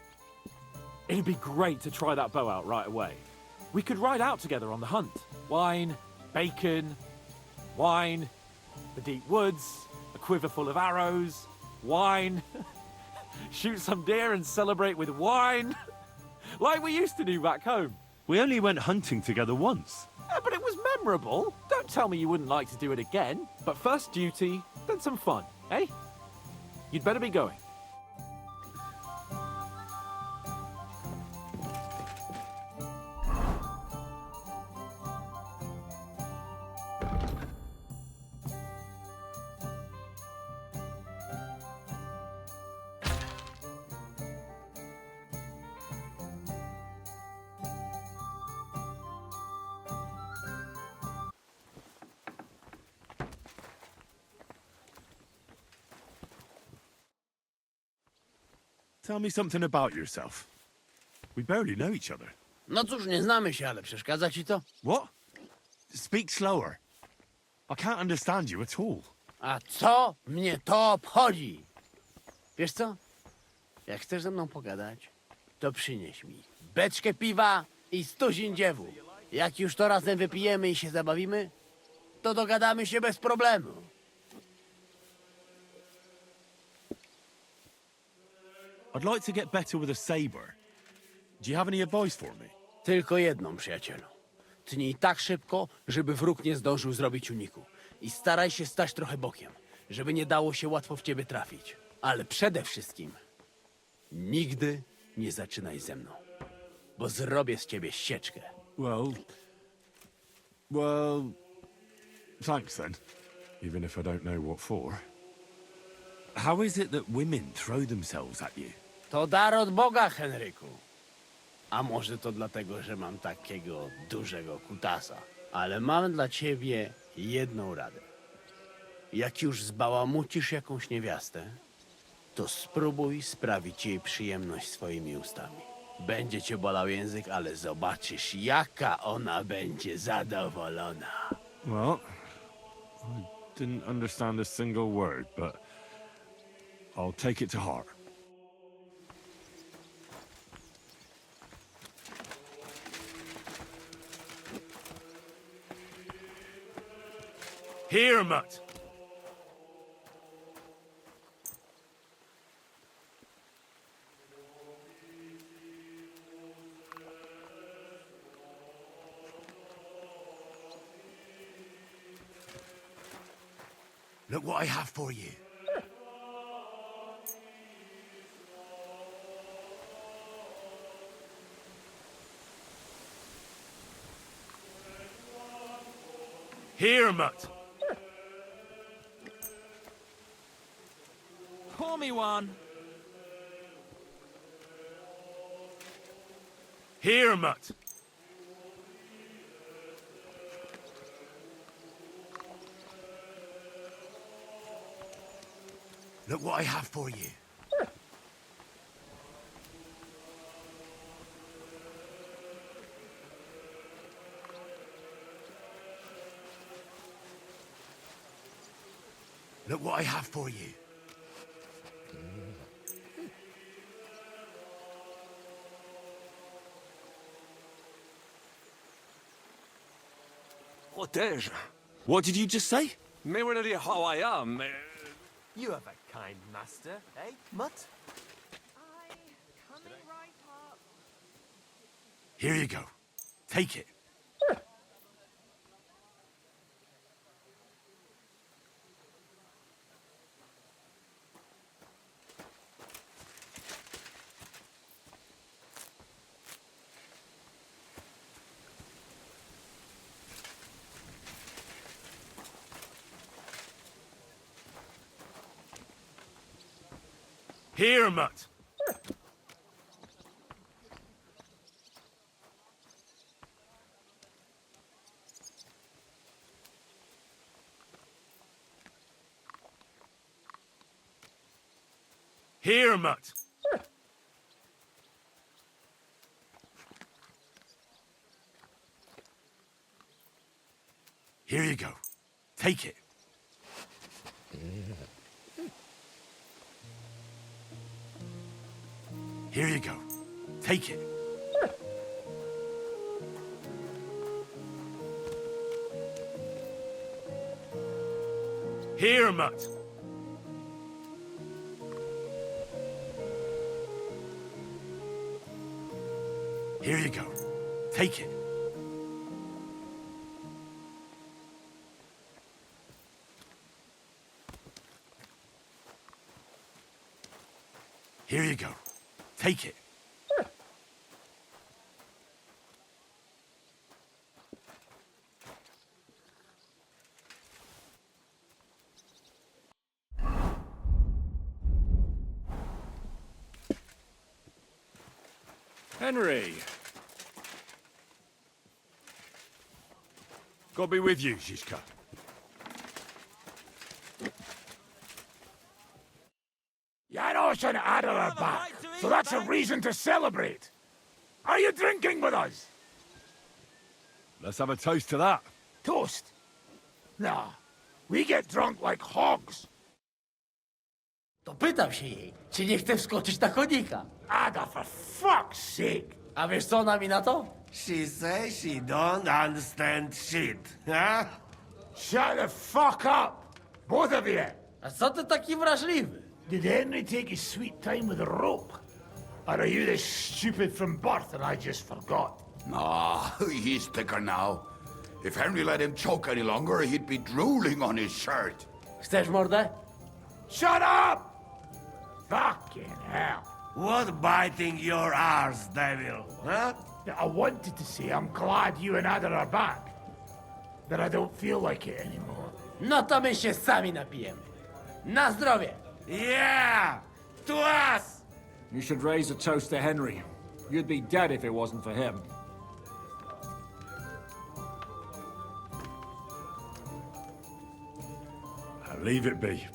It'd be great to try that bow out right away. We could ride out together on the hunt. Wine, bacon, wine, the deep woods, a quiver full of arrows, wine, shoot some deer and celebrate with wine, like we used to do back home. We only went hunting together once. But it was memorable. Don't tell me you wouldn't like to do it again. But first duty, then some fun, eh? You'd better be going. Tell me something about yourself. We barely know each other. No cóż, nie znamy się, ale przeszkadza ci to? What? Speak slower. I can't understand you at all. A co mnie to obchodzi? Wiesz co? Jak chcesz ze mną pogadać, to przynieś mi beczkę piwa i 100 dziewów. Jak już to razem wypijemy i się zabawimy, to dogadamy się bez problemu. I'd like to get better with a saber. Do you have any advice for me? Tylko jedną, przyjacielu. Tnij tak szybko, żeby wróg nie zdążył zrobić uniku. I staraj się stać trochę bokiem, żeby nie dało się łatwo w ciebie trafić. Ale przede wszystkim Nigdy nie zaczynaj ze mną, bo zrobię z ciebie sieczkę. Well, thanks then. Even if I don't know what for. How is it that women throw themselves at you? To dar od Boga, Henryku. A może to dlatego, że mam takiego dużego kutasa. Ale mam dla ciebie jedną radę. Jak już zbałamucisz jakąś niewiastę, to spróbuj sprawić jej przyjemność swoimi ustami. Będzie cię bolał język, ale zobaczysz, jaka ona będzie zadowolona. Well, I didn't understand a single word, but I'll take it to heart. Here, Mutt! Look what I have for you. Here, Mutt! Pour me one. Here, Mutt! Look what I have for you. Look what I have for you. Protège. What did you just say? Me really how I am. You have a kind master, eh, Mutt? Coming right up. Here you go. Take it. Here, Mutt! Here, Mutt! Here you go. Take it. Here you go. Take it. Here, Mutt! Here you go. Take it. Here you go. Take it. Henry! God be with you, Zizka. Janos and Ada are back, so that's a reason to celebrate. Are you drinking with us? Let's have a toast to that. Toast? Nah, we get drunk like hogs. To pytam się jej, czy nie chce wskoczyć na konika. Ada, for fuck's sake. A wiesz co ona mi na to? She says she don't understand shit, huh? Shut the fuck up, both of you. A co ty taki wrażliwy? Did Henry take his sweet time with a rope? Or are you this stupid from birth and I just forgot? Nah, he's thicker now. If Henry let him choke any longer, he'd be drooling on his shirt. Chcesz mordę? Shut up! Fucking hell. What biting your arse, devil, huh? I wanted to say I'm glad you and Ada are back, but I don't feel like it anymore. No to my się sami napijemy. Na zdrowie! Yeah! To us! You should raise a toast to Henry. You'd be dead if it wasn't for him. Leave it be.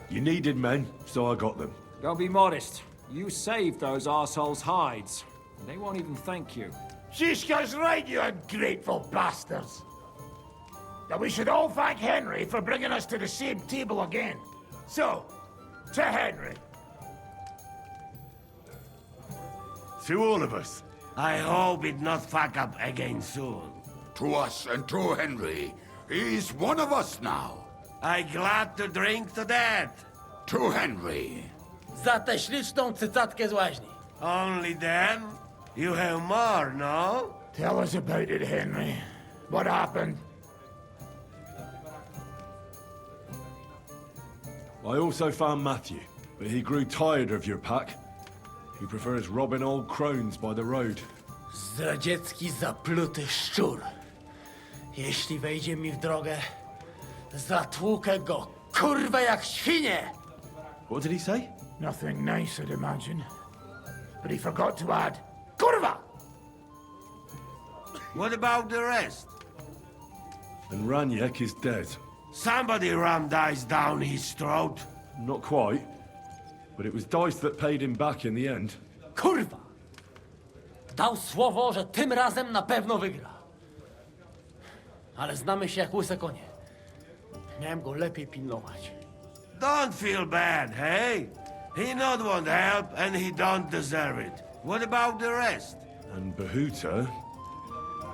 You needed men, so I got them. Don't be modest. You saved those arseholes' hides. They won't even thank you. Shishka's right, you ungrateful bastards. That we should all thank Henry for bringing us to the same table again. So, to Henry. To all of us. I hope it not fuck up again soon. To us and to Henry. He's one of us now. I glad to drink to that. To Henry. Za tę śliczną cycatkę z łaźni. Only then? You have more, no? Tell us about it, Henry. What happened? I also found Matthew, but he grew tired of your pack. He prefers robbing old crones by the road. Zdradziecki, zapluty szczur. Jeśli wejdzie mi w drogę, zatłukę go, kurwa, jak świnie! What did he say? Nothing nice, I'd imagine. But he forgot to add, Kurva! What about the rest? And Raniek is dead. Somebody rammed dice down his throat. Not quite. But it was Dice that paid him back in the end. Kurwa! Dał słowo, że tym razem na pewno wygra. Ale znamy się jak łyse konie. Miałem go lepiej pilnować. Don't feel bad, hey? He not want help and he don't deserve it. What about the rest? And Bahuta,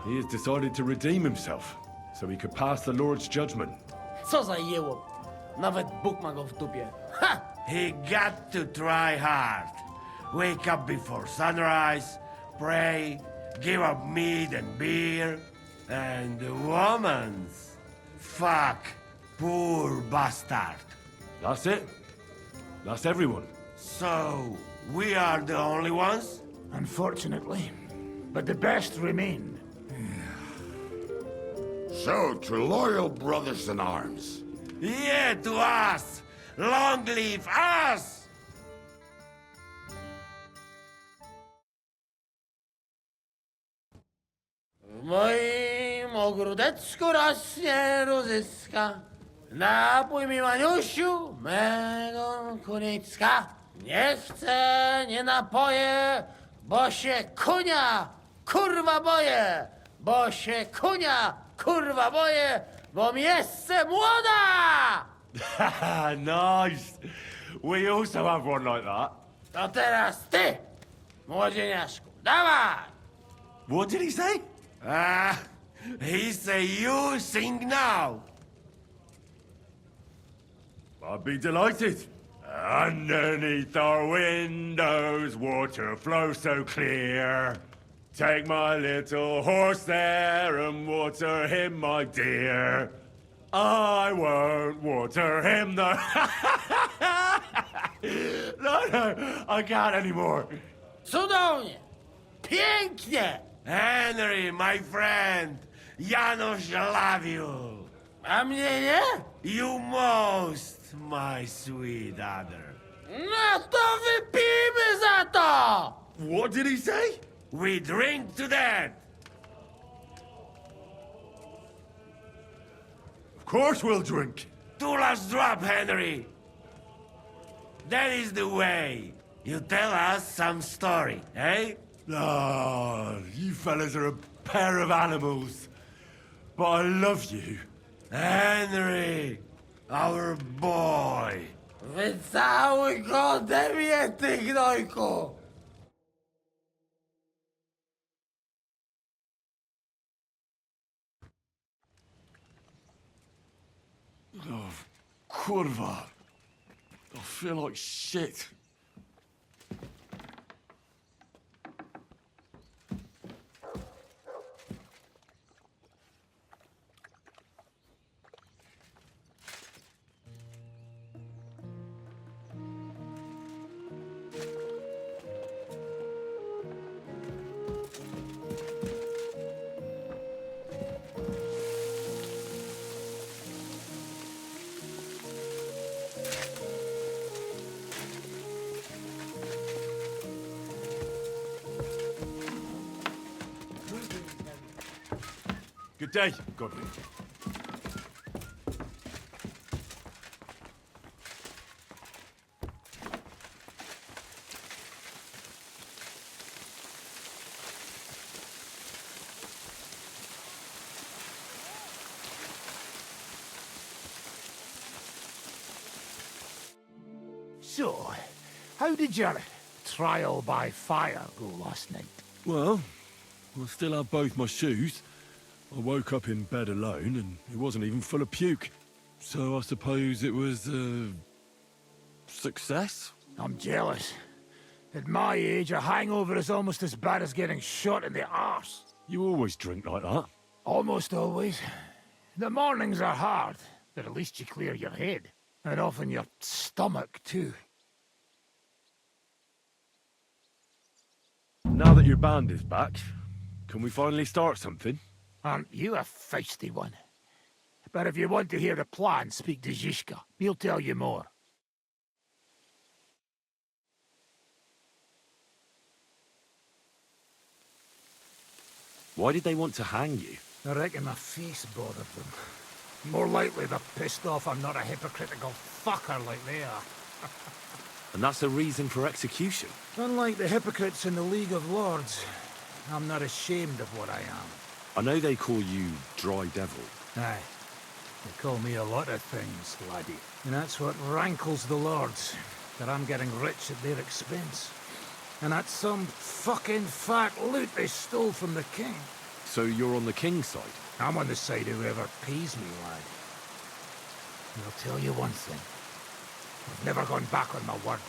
he has decided to redeem himself, so he could pass the Lord's judgment. Co za jełop. Nawet Bóg ma go w dupie. Ha! He got to try hard. Wake up before sunrise, pray, give up meat and beer, and the woman's. Fuck, poor bastard. That's it. That's everyone. So, we are the only ones? Unfortunately. But the best remain. So, to loyal brothers in arms. Yeah, to us! Long live us! W moim ogródeczku rośnie różyska. Napój mi, Maniusiu, mego kunicka. Nie chcę, nie napoję, bo się kunia, kurwa boję. Bo się kunia, kurwa boję, bo miejsce młoda! Nice. We also have one like that. To teraz ty, młodzieniaszku, dawaj! What did he say? He say you sing now. I'd be delighted. Underneath our windows, water flows so clear. Take my little horse there and water him, my dear. I won't water him, though. No, I can't anymore. Cudownie! Pięknie! Henry, my friend, Janusz love you. A mnie nie? You most, my sweet other. No to wypijmy za to! What did he say? We drink to that. Of course we'll drink. Two last drop, Henry. That is the way. You tell us some story, eh? Ah, you fellas are a pair of animals. But I love you. Henry, our boy. Wycałuj go ode mnie, ty gnojku! Oh, kurwa. I feel like shit. Good day, Godwin. So, how did your trial by fire go last night? Well, I still have both my shoes. I woke up in bed alone, and it wasn't even full of puke. So I suppose it was a success? I'm jealous. At my age, a hangover is almost as bad as getting shot in the arse. You always drink like that. Almost always. The mornings are hard, but at least you clear your head. And often your stomach, too. Now that your band is back, can we finally start something? Aren't you a feisty one? But if you want to hear the plan, speak to Zizka. He'll tell you more. Why did they want to hang you? I reckon my face bothered them. More likely they're pissed off I'm not a hypocritical fucker like they are. And that's a reason for execution? Unlike the hypocrites in the League of Lords, I'm not ashamed of what I am. I know they call you Dry Devil. Aye. They call me a lot of things, laddie. And that's what rankles the Lords, that I'm getting rich at their expense. And that's some fucking fat loot they stole from the king. So you're on the king's side? I'm on the side of whoever pays me, lad. And I'll tell you one thing. I've never gone back on my word.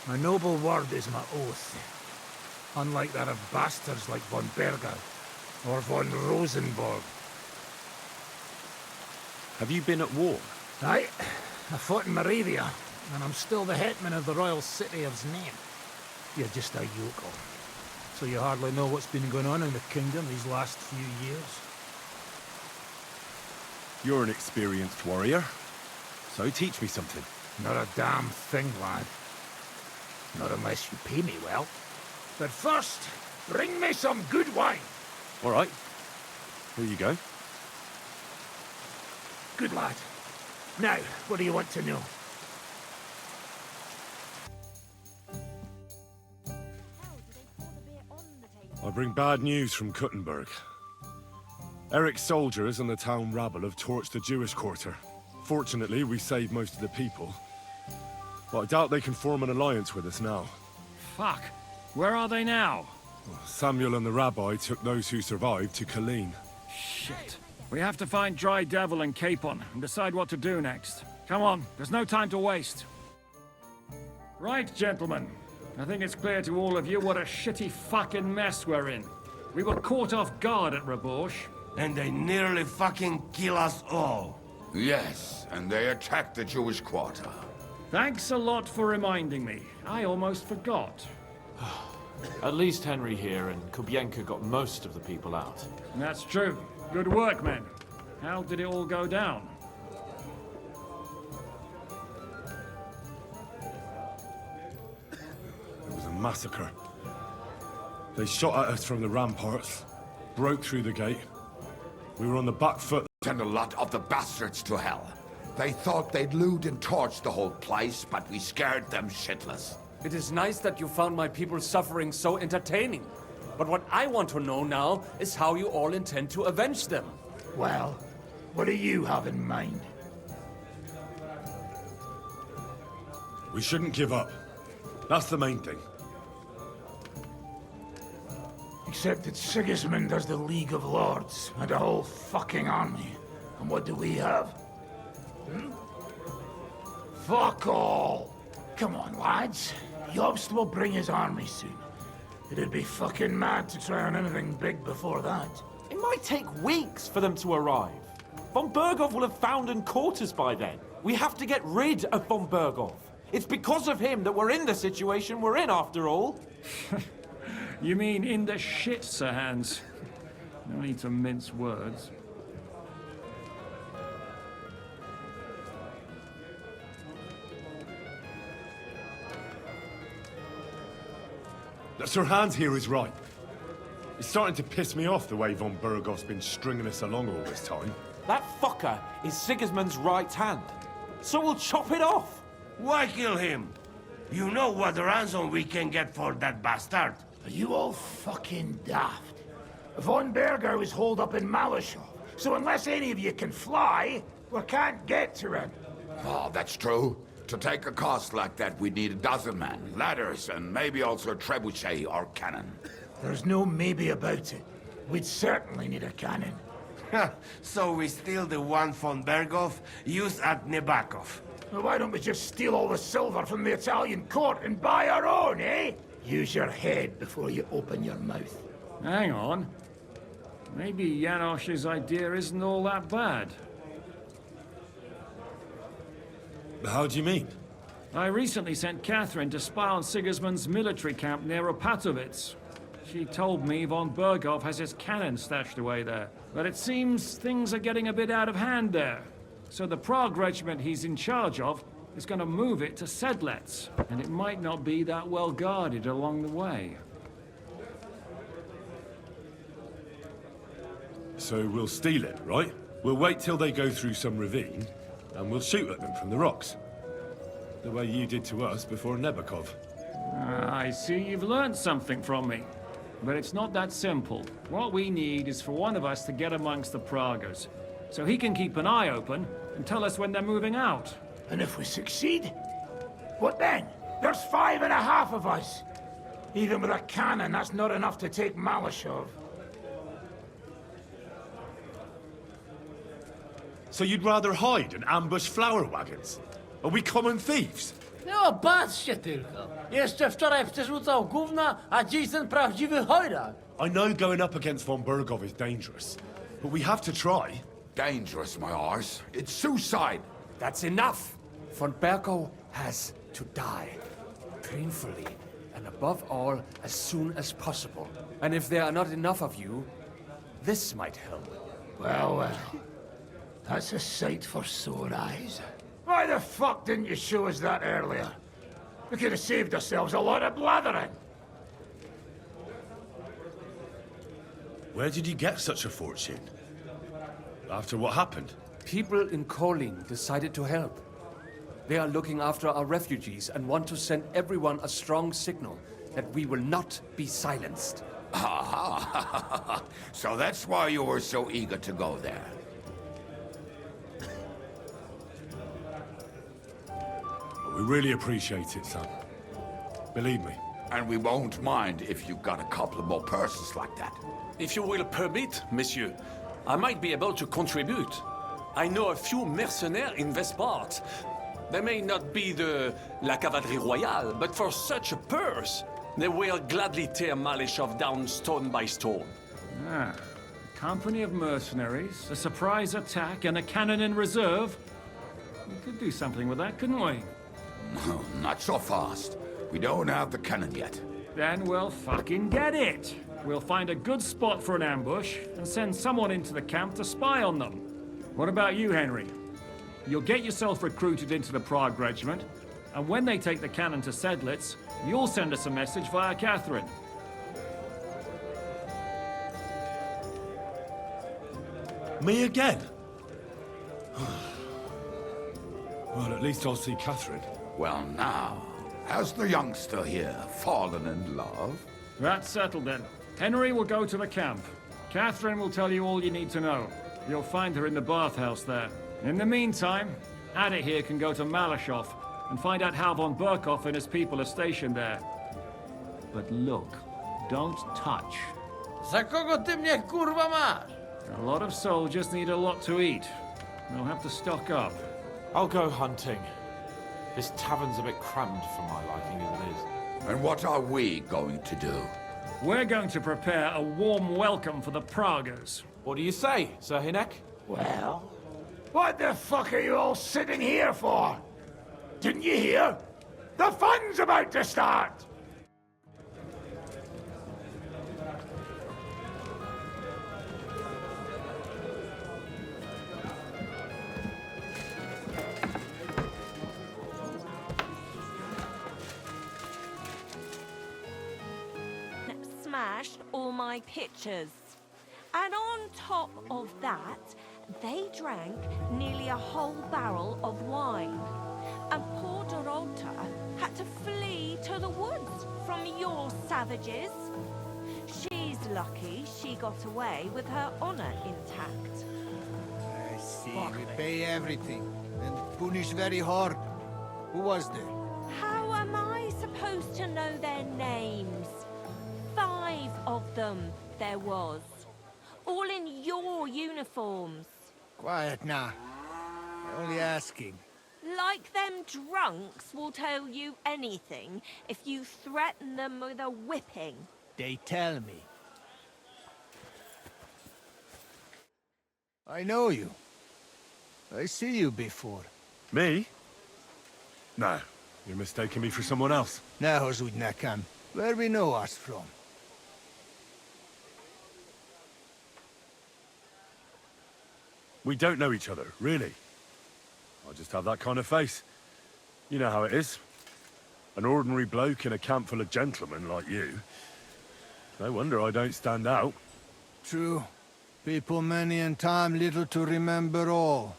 My noble word is my oath. Unlike that of bastards like von Berger or von Rosenborg. Have you been at war? Aye. I fought in Moravia, and I'm still the hetman of the royal city of Znaim. You're just a yokel. So you hardly know what's been going on in the kingdom these last few years. You're an experienced warrior, so teach me something. Not a damn thing, lad. Not unless you pay me well. But first, bring me some good wine. All right. Here you go. Good lad. Now, what do you want to know? I bring bad news from Kuttenberg. Eric's soldiers and the town rabble have torched the Jewish quarter. Fortunately, we saved most of the people. But I doubt they can form an alliance with us now. Fuck. Where are they now? Samuel and the rabbi took those who survived to Colleen. Shit. We have to find Dry Devil and Capon and decide what to do next. Come on, there's no time to waste. Right, gentlemen. I think it's clear to all of you what a shitty fucking mess we're in. We were caught off guard at Rabosh. And they nearly fucking kill us all. Yes, and they attacked the Jewish quarter. Thanks a lot for reminding me. I almost forgot. At least Henry here and Kubienka got most of the people out. That's true. Good work, men. How did it all go down? It was a massacre. They shot at us from the ramparts, broke through the gate. We were on the back foot. Sent a lot of the bastards to hell. They thought they'd loot and torch the whole place, but we scared them shitless. It is nice that you found my people's suffering so entertaining. But what I want to know now is how you all intend to avenge them. Well, what do you have in mind? We shouldn't give up. That's the main thing. Except that Sigismund has the League of Lords and a whole fucking army. And what do we have? Hmm? Fuck all! Come on, lads. Jobst will bring his army soon. It'd be fucking mad to try on anything big before that. It might take weeks for them to arrive. Von Bergov will have found and caught us by then. We have to get rid of Von Bergov. It's because of him that we're in the situation we're in, after all. You mean in the shit, Sir Hans? No need to mince words. Sir Hans here is right. It's starting to piss me off the way von Burgoff's been stringing us along all this time. That fucker is Sigismund's right hand. So we'll chop it off. Why kill him? You know what ransom we can get for that bastard. Are you all fucking daft? Von Berger was holed up in Malashov, so unless any of you can fly, we can't get to him. Oh, that's true. To take a cost like that, we'd need a dozen men, ladders, and maybe also a trebuchet or cannon. There's no maybe about it. We'd certainly need a cannon. So we steal the one von Berghoff used at Nebakov. Well, why don't we just steal all the silver from the Italian court and buy our own, eh? Use your head before you open your mouth. Hang on. Maybe Janosch's idea isn't all that bad. How do you mean? I recently sent Catherine to spy on Sigismund's military camp near Opatovitz. She told me von Berghoff has his cannon stashed away there. But it seems things are getting a bit out of hand there. So the Prague regiment he's in charge of is going to move it to Sedlec. And it might not be that well guarded along the way. So we'll steal it, right? We'll wait till they go through some ravine, and we'll shoot at them from the rocks. The way you did to us before Nebakov. I see you've learned something from me. But it's not that simple. What we need is for one of us to get amongst the Praguers, so he can keep an eye open and tell us when they're moving out. And if we succeed? What then? There's 5.5 of us. Even with a cannon, that's not enough to take Malashov. So you'd rather hide and ambush flower wagons? Are we common thieves? No, patrzcie tylko. Jeszcze wczoraj przerzucał gówna, a dziś ten prawdziwy chojrak. I know going up against von Berghoff is dangerous, but we have to try. Dangerous, my arse. It's suicide. That's enough. Von Berghoff has to die. Painfully. And above all, as soon as possible. And if there are not enough of you, this might help. Well, well. That's a sight for sore eyes. Why the fuck didn't you show us that earlier? We could have saved ourselves a lot of blathering. Where did you get such a fortune? After what happened? People in Kolin decided to help. They are looking after our refugees and want to send everyone a strong signal that we will not be silenced. Aha! So that's why you were so eager to go there. We really appreciate it, son. Believe me. And we won't mind if you got a couple of more purses like that. If you will permit, monsieur, I might be able to contribute. I know a few mercenaires in this part. They may not be la cavalerie royale, but for such a purse, they will gladly tear Malashov down stone by stone. Ah, a company of mercenaries, a surprise attack, and a cannon in reserve. We could do something with that, couldn't we? No, not so fast. We don't have the cannon yet. Then we'll fucking get it. We'll find a good spot for an ambush and send someone into the camp to spy on them. What about you, Henry? You'll get yourself recruited into the Prague regiment, and when they take the cannon to Sedlec, you'll send us a message via Catherine. Me again? Well, at least I'll see Catherine. Well, now, has the youngster here fallen in love? That's settled then. Henry will go to the camp. Catherine will tell you all you need to know. You'll find her in the bathhouse there. In the meantime, Adit here can go to Malashov and find out how von Berghoff and his people are stationed there. But look, don't touch. Za kogo ty mnie kurwa masz? A lot of soldiers need a lot to eat. They'll have to stock up. I'll go hunting. This tavern's a bit crammed for my liking as it is. And what are we going to do? We're going to prepare a warm welcome for the Praguers. What do you say, Sir Hinek? Well, what the fuck are you all sitting here for? Didn't you hear? The fun's about to start! Smashed all my pictures. And on top of that, they drank nearly a whole barrel of wine. And poor Dorota had to flee to the woods from your savages. She's lucky she got away with her honor intact. I see. We pay everything and punish very hard. Who was there? How am I supposed to know their names? 5 of them there was. All in your uniforms. Quiet now. Only asking. Like them drunks will tell you anything if you threaten them with a whipping. They tell me. I know you. I see you before. Me? No, you're mistaking me for someone else. Now, Zudnakan, where we know us from? We don't know each other, really. I just have that kind of face. You know how it is. An ordinary bloke in a camp full of gentlemen like you. No wonder I don't stand out. True. People many and time little to remember all.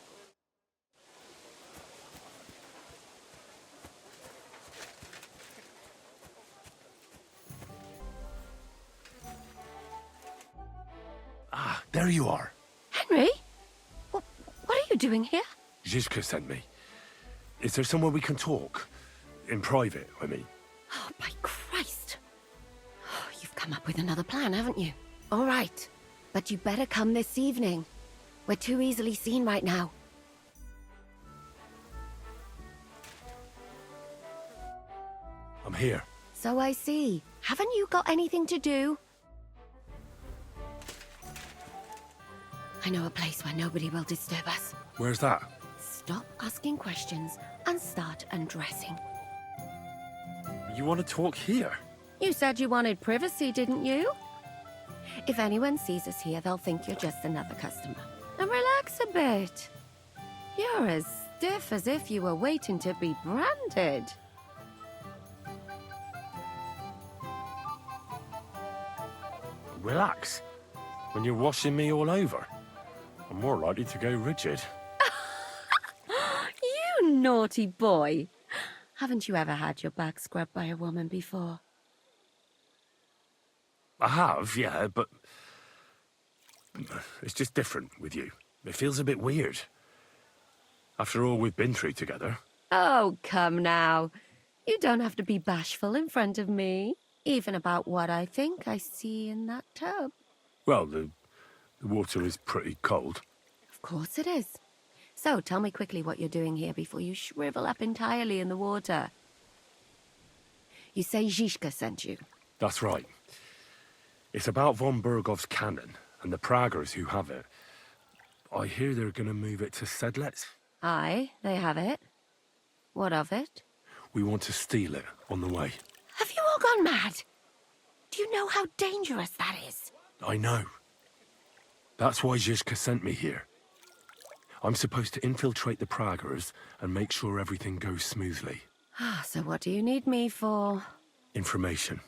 Ah, there you are. Henry? What are you doing here? Zizka sent me. Is there somewhere we can talk? In private, I mean. Oh, by Christ. Oh, you've come up with another plan, haven't you? All right. But you better come this evening. We're too easily seen right now. I'm here. So I see. Haven't you got anything to do? I know a place where nobody will disturb us. Where's that? Stop asking questions and start undressing. You want to talk here? You said you wanted privacy, didn't you? If anyone sees us here, they'll think you're just another customer. Now relax a bit. You're as stiff as if you were waiting to be branded. Relax. When you're washing me all over, I'm more likely to go rigid. You naughty boy. Haven't you ever had your back scrubbed by a woman before? I have, yeah, but it's just different with you. It feels a bit weird. After all we've been through together. Oh, come now. You don't have to be bashful in front of me, even about what I think I see in that tub. Well, the water is pretty cold. Of course it is. So tell me quickly what you're doing here before you shrivel up entirely in the water. You say Zizka sent you? That's right. It's about von Bergov's cannon and the Praggers who have it. I hear they're going to move it to Sedlets. Aye, they have it. What of it? We want to steal it on the way. Have you all gone mad? Do you know how dangerous that is? I know. That's why Zizka sent me here. I'm supposed to infiltrate the Praggers and make sure everything goes smoothly. So what do you need me for? Information.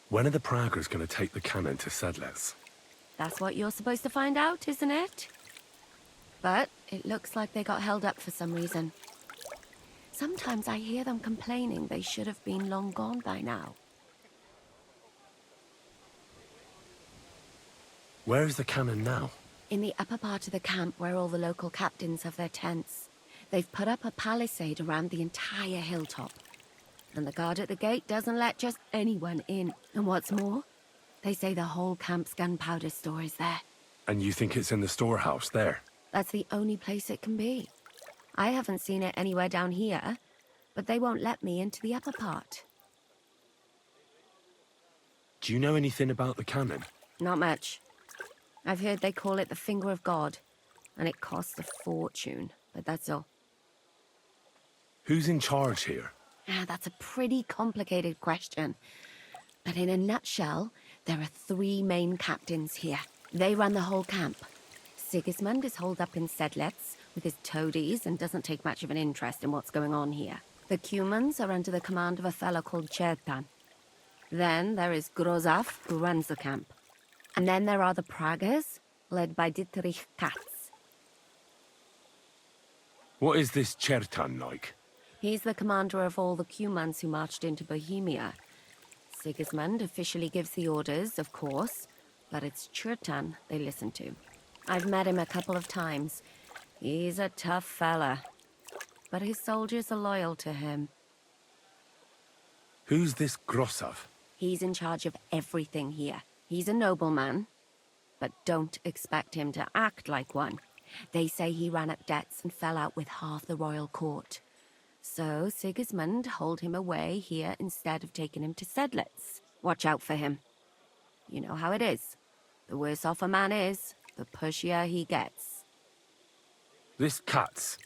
When are the Praggers going to take the cannon to Sedlets? That's what you're supposed to find out, isn't it? But it looks like they got held up for some reason. Sometimes I hear them complaining they should have been long gone by now. Where is the cannon now? In the upper part of the camp where all the local captains have their tents. They've put up a palisade around the entire hilltop. And the guard at the gate doesn't let just anyone in. And what's more, they say the whole camp's gunpowder store is there. And you think it's in the storehouse there? That's the only place it can be. I haven't seen it anywhere down here, but they won't let me into the upper part. Do you know anything about the cannon? Not much. I've heard they call it the Finger of God, and it costs a fortune, but that's all. Who's in charge here? That's a pretty complicated question. But in a nutshell, there are 3 main captains here. They run the whole camp. Sigismund is holed up in Sedlets with his toadies and doesn't take much of an interest in what's going on here. The Cumans are under the command of a fellow called Chertan. Then there is Grozaf, who runs the camp. And then there are the Pragas, led by Dietrich Katz. What is this Chertan like? He's the commander of all the Cumans who marched into Bohemia. Sigismund officially gives the orders, of course, but it's Chertan they listen to. I've met him a couple of times. He's a tough fella, but his soldiers are loyal to him. Who's this Grosov? He's in charge of everything here. He's a nobleman, but don't expect him to act like one. They say he ran up debts and fell out with half the royal court. So Sigismund holed him away here instead of taking him to Sedlitz. Watch out for him. You know how it is. The worse off a man is, the pushier he gets. This Katz.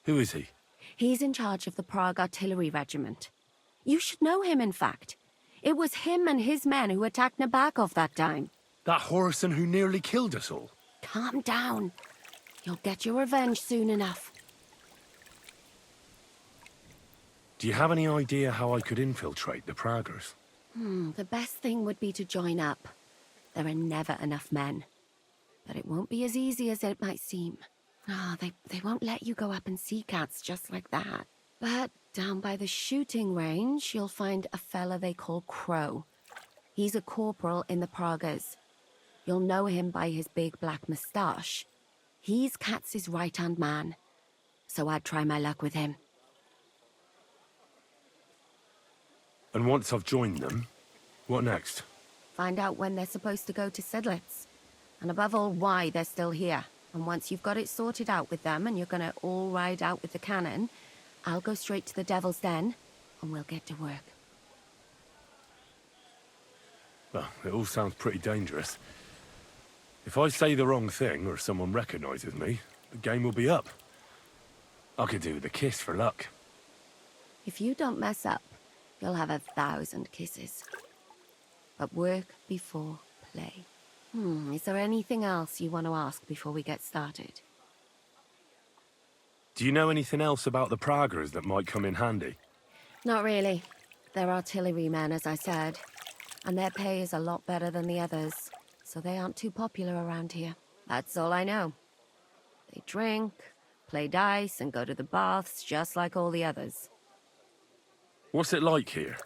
Who is he? He's in charge of the Prague Artillery Regiment. You should know him, in fact. It was him and his men who attacked Nabokov that time. That Horison who nearly killed us all. Calm down. You'll get your revenge soon enough. Do you have any idea how I could infiltrate the Praggers? The best thing would be to join up. There are never enough men. But it won't be as easy as it might seem. They won't let you go up and see cats just like that. But down by the shooting range, you'll find a fella they call Crow. He's a corporal in the Praggers. You'll know him by his big black moustache. He's Katz's right-hand man. So I'd try my luck with him. And once I've joined them, what next? Find out when they're supposed to go to Sedlitz. And above all, why they're still here. And once you've got it sorted out with them and you're gonna all ride out with the cannon, I'll go straight to the Devil's Den and we'll get to work. Well, it all sounds pretty dangerous. If I say the wrong thing or someone recognizes me, the game will be up. I could do with a kiss for luck. If you don't mess up, you'll have 1,000 kisses. But work before play. Is there anything else you want to ask before we get started? Do you know anything else about the Praggers that might come in handy? Not really. They're artillerymen, as I said. And their pay is a lot better than the others, so they aren't too popular around here. That's all I know. They drink, play dice, and go to the baths just like all the others. What's it like here?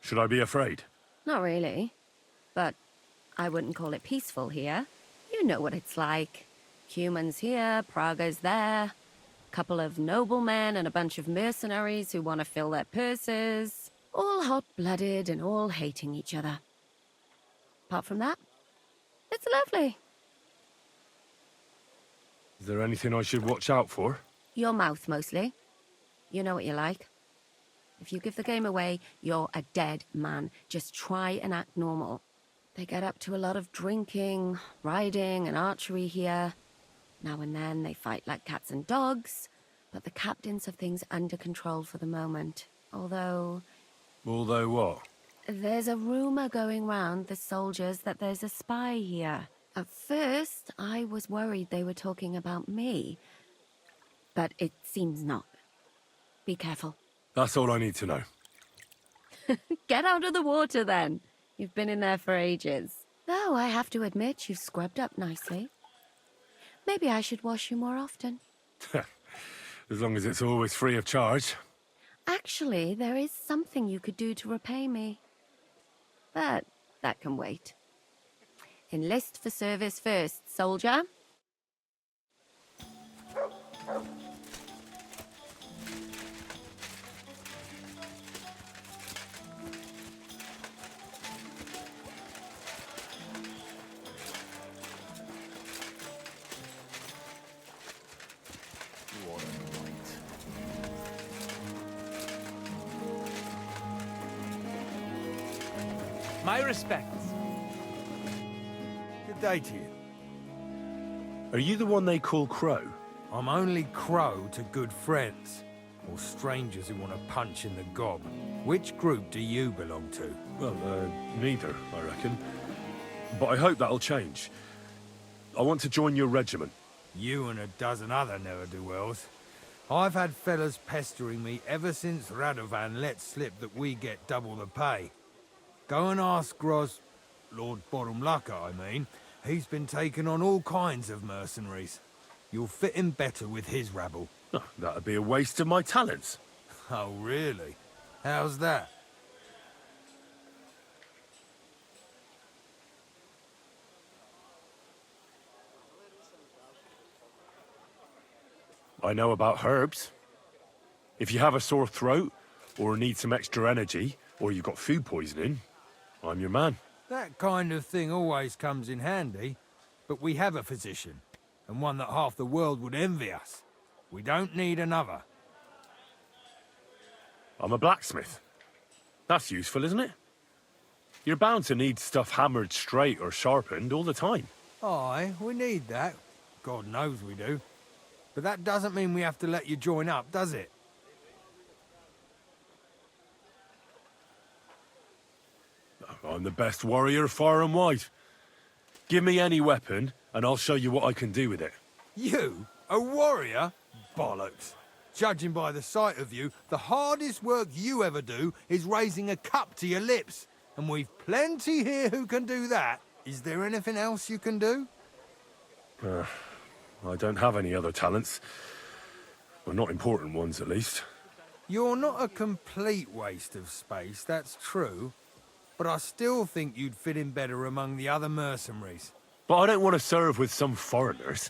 Should I be afraid? Not really. But I wouldn't call it peaceful here. You know what it's like. Humans here, Prague's there. Couple of noblemen and a bunch of mercenaries who want to fill their purses. All hot-blooded and all hating each other. Apart from that, it's lovely. Is there anything I should watch out for? Your mouth, mostly. You know what you like. If you give the game away, you're a dead man. Just try and act normal. They get up to a lot of drinking, riding, and archery here. Now and then they fight like cats and dogs, but the captains have things under control for the moment. Although what? There's a rumor going round the soldiers that there's a spy here. At first, I was worried they were talking about me. But it seems not. Be careful. That's all I need to know. Get out of the water, then. You've been in there for ages. Though I have to admit, you've scrubbed up nicely. Maybe I should wash you more often. As long as it's always free of charge. Actually, there is something you could do to repay me. But that can wait. Enlist for service first, soldier. My respects. Good day to you. Are you the one they call Crow? I'm only Crow to good friends, or strangers who want to punch in the gob. Which group do you belong to? Well, neither, I reckon. But I hope that'll change. I want to join your regiment. You and a dozen other ne'er-do-wells. I've had fellas pestering me ever since Radovan let slip that we get double the pay. Go and ask Lord Borumlaka, I mean. He's been taking on all kinds of mercenaries. You'll fit in better with his rabble. Oh, that'd be a waste of my talents. Oh, really? How's that? I know about herbs. If you have a sore throat, or need some extra energy, or you've got food poisoning, I'm your man. That kind of thing always comes in handy, but we have a physician, and one that half the world would envy us. We don't need another. I'm a blacksmith. That's useful, isn't it? You're bound to need stuff hammered straight or sharpened all the time. Aye, we need that. God knows we do. But that doesn't mean we have to let you join up, does it? I'm the best warrior far and wide. Give me any weapon, and I'll show you what I can do with it. You? A warrior? Bollocks. Judging by the sight of you, the hardest work you ever do is raising a cup to your lips. And we've plenty here who can do that. Is there anything else you can do? I don't have any other talents. Well, not important ones, at least. You're not a complete waste of space, that's true. But I still think you'd fit in better among the other mercenaries. But I don't want to serve with some foreigners.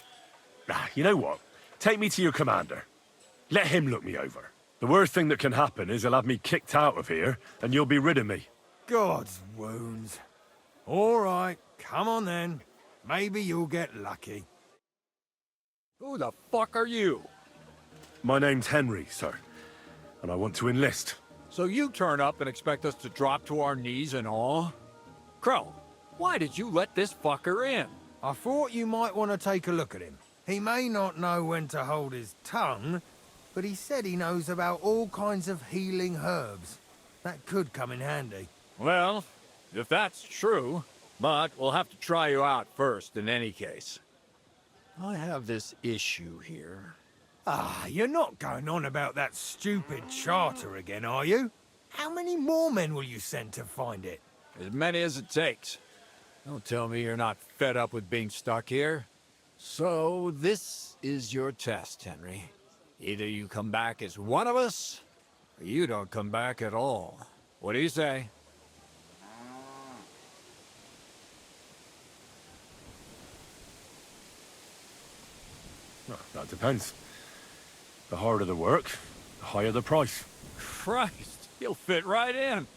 You know what? Take me to your commander. Let him look me over. The worst thing that can happen is he'll have me kicked out of here, and you'll be rid of me. God's wounds. All right, come on then. Maybe you'll get lucky. Who the fuck are you? My name's Henry, sir, and I want to enlist. So you turn up and expect us to drop to our knees and awe? Crow, why did you let this fucker in? I thought you might want to take a look at him. He may not know when to hold his tongue, but he said he knows about all kinds of healing herbs. That could come in handy. Well, if that's true, but we'll have to try you out first in any case. I have this issue here. Ah, you're not going on about that stupid charter again, are you? How many more men will you send to find it? As many as it takes. Don't tell me you're not fed up with being stuck here. So, this is your test, Henry. Either you come back as one of us, or you don't come back at all. What do you say? Well, that depends. The harder the work, the higher the price. Christ, he'll fit right in.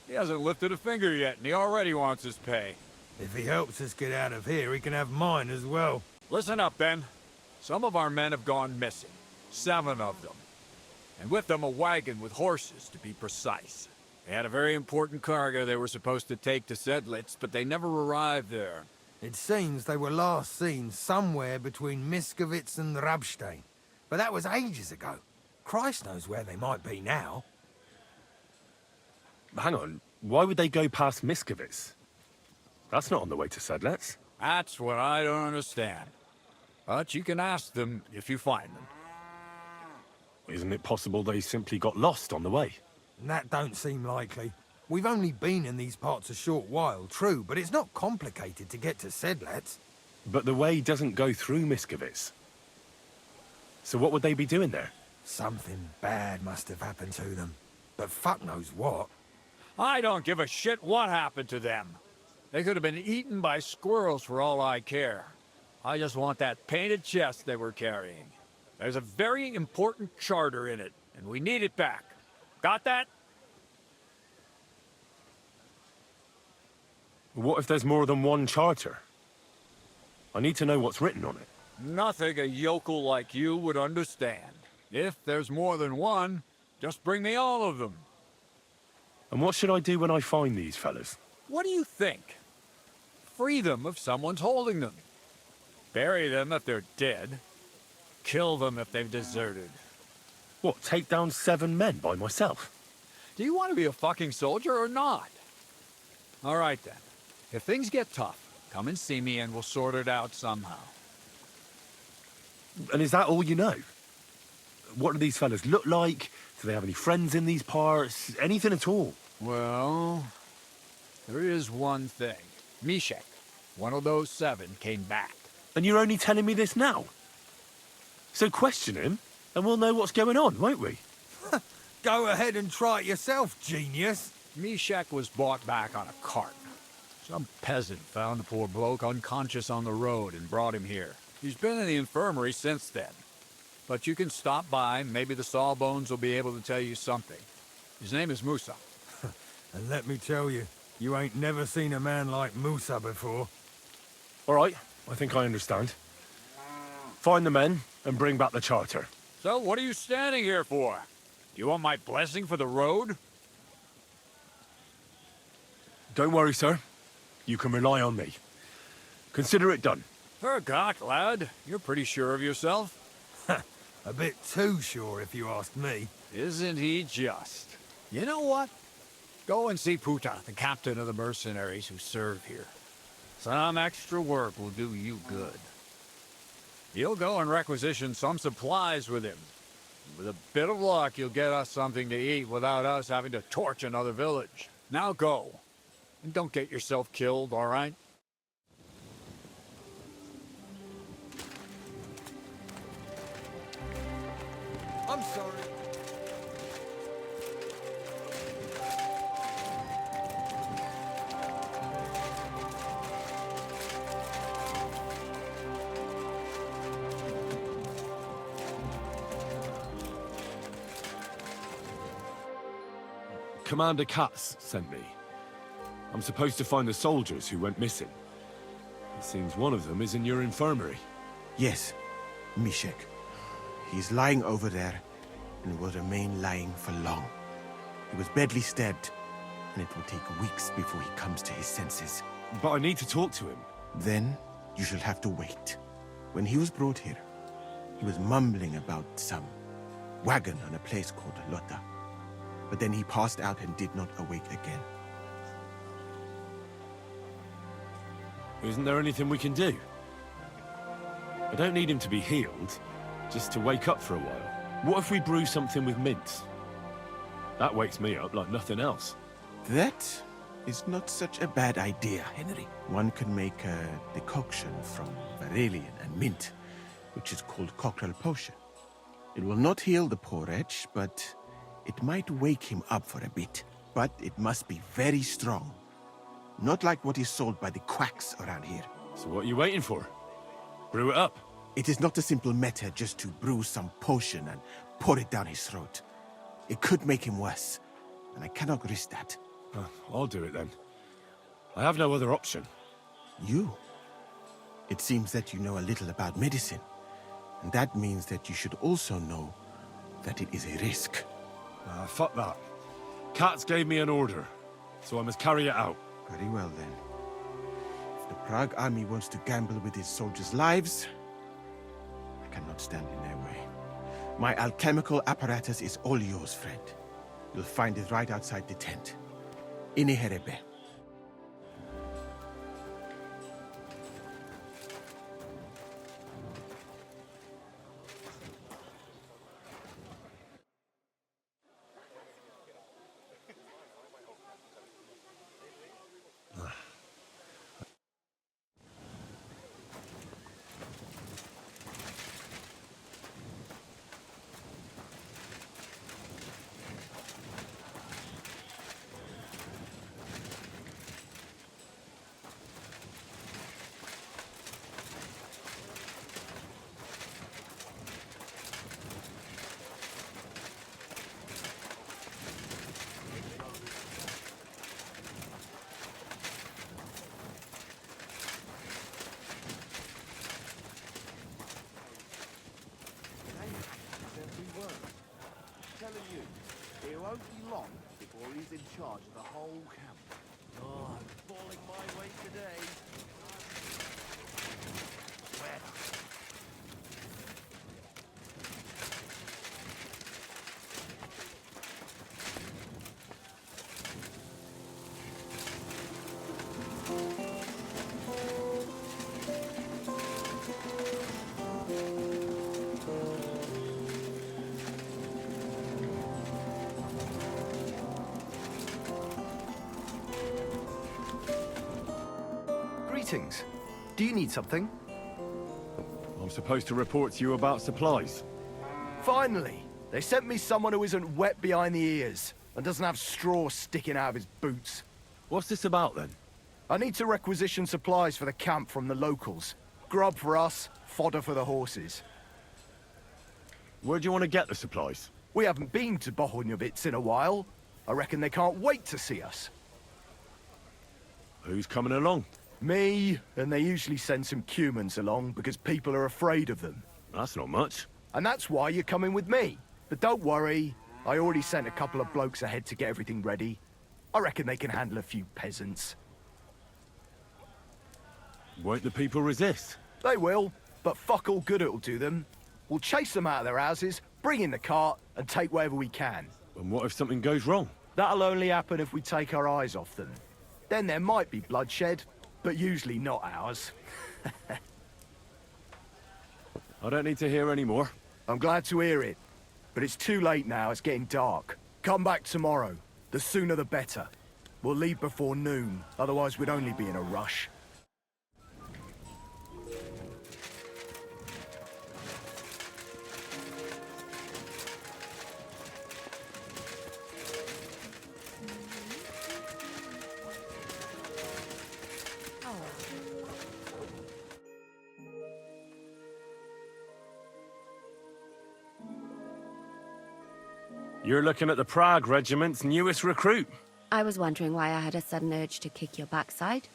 He hasn't lifted a finger yet, and he already wants his pay. If he helps us get out of here, he can have mine as well. Listen up, then. Some of our men have gone missing. 7 of them. And with them a wagon with horses, to be precise. They had a very important cargo they were supposed to take to Sedlitz, but they never arrived there. It seems they were last seen somewhere between Miskovitz and Rabstein. But that was ages ago. Christ knows where they might be now. Hang on, why would they go past Miskovitz? That's not on the way to Sedlitz. That's what I don't understand. But you can ask them if you find them. Isn't it possible they simply got lost on the way? That don't seem likely. We've only been in these parts a short while, true, but it's not complicated to get to Sedlitz. But the way doesn't go through Miskovitz. So what would they be doing there? Something bad must have happened to them. But fuck knows what. I don't give a shit what happened to them. They could have been eaten by squirrels for all I care. I just want that painted chest they were carrying. There's a very important charter in it, and we need it back. Got that? What if there's more than one charter? I need to know what's written on it. Nothing a yokel like you would understand. If there's more than one, just bring me all of them. And what should I do when I find these fellas? What do you think? Free them if someone's holding them. Bury them if they're dead. Kill them if they've deserted. What, take down 7 men by myself? Do you want to be a fucking soldier or not? All right then. If things get tough, come and see me and we'll sort it out somehow. And is that all you know? what do these fellas look like? Do they have any friends in these parts? Anything at all? Well, there is one thing. Mishek, one of those 7, came back. And you're only telling me this now? So question him, and we'll know what's going on, won't we? Go ahead and try it yourself, genius. Mishek was brought back on a cart. Some peasant found the poor bloke unconscious on the road and brought him here. He's been in the infirmary since then. But you can stop by, maybe the Sawbones will be able to tell you something. His name is Musa. And let me tell you, you ain't never seen a man like Musa before. All right, I think I understand. Find the men and bring back the charter. So what are you standing here for? Do you want my blessing for the road? Don't worry, sir. You can rely on me. Consider it done. Forgot, lad. You're pretty sure of yourself. A bit too sure, if you ask me. Isn't he just? You know what? Go and see Puta, the captain of the mercenaries who serve here. Some extra work will do you good. You'll go and requisition some supplies with him. With a bit of luck, you'll get us something to eat without us having to torch another village. Now go. And don't get yourself killed, all right? I'm sorry. Commander Katz sent me. I'm supposed to find the soldiers who went missing. It seems one of them is in your infirmary. Yes, Mishek. He's lying over there, and will remain lying for long. He was badly stabbed, and it will take weeks before he comes to his senses. But I need to talk to him. Then you shall have to wait. When he was brought here, he was mumbling about some wagon on a place called Lota. But then he passed out and did not awake again. Isn't there anything we can do? I don't need him to be healed, just to wake up for a while. What if we brew something with mint? That wakes me up like nothing else. That is not such a bad idea, Henry. One can make a decoction from Varelian and mint, which is called Cockrell Potion. It will not heal the poor wretch, but it might wake him up for a bit. But it must be very strong. Not like what is sold by the quacks around here. So what are you waiting for? Brew it up. It is not a simple matter just to brew some potion and pour it down his throat. It could make him worse, and I cannot risk that. I'll do it then. I have no other option. You? It seems that you know a little about medicine, and that means that you should also know that it is a risk. Fuck that. Katz gave me an order, so I must carry it out. Very well then. If the Prague army wants to gamble with its soldiers' lives, I cannot stand in their way. My alchemical apparatus is all yours, friend. You'll find it right outside the tent. Ini herebe. It won't be long before he's in charge of the whole camp. Oh, I'm falling my way today. Greetings. Do you need something? I'm supposed to report to you about supplies. Finally! They sent me someone who isn't wet behind the ears and doesn't have straw sticking out of his boots. What's this about, then? I need to requisition supplies for the camp from the locals. Grub for us, fodder for the horses. Where do you want to get the supplies? We haven't been to Bohunjovitz in a while. I reckon they can't wait to see us. Who's coming along? Me, and they usually send some humans along because people are afraid of them. That's not much. And that's why you're coming with me. But don't worry, I already sent a couple of blokes ahead to get everything ready. I reckon they can handle a few peasants. Won't the people resist? They will, but fuck all good it'll do them. We'll chase them out of their houses, bring in the cart, and take whatever we can. And what if something goes wrong? That'll only happen if we take our eyes off them. Then there might be bloodshed, but usually not ours. I don't need to hear any more. I'm glad to hear it. But it's too late now, it's getting dark. Come back tomorrow. The sooner the better. We'll leave before noon, otherwise we'd only be in a rush. You're looking at the Prague Regiment's newest recruit. I was wondering why I had a sudden urge to kick your backside.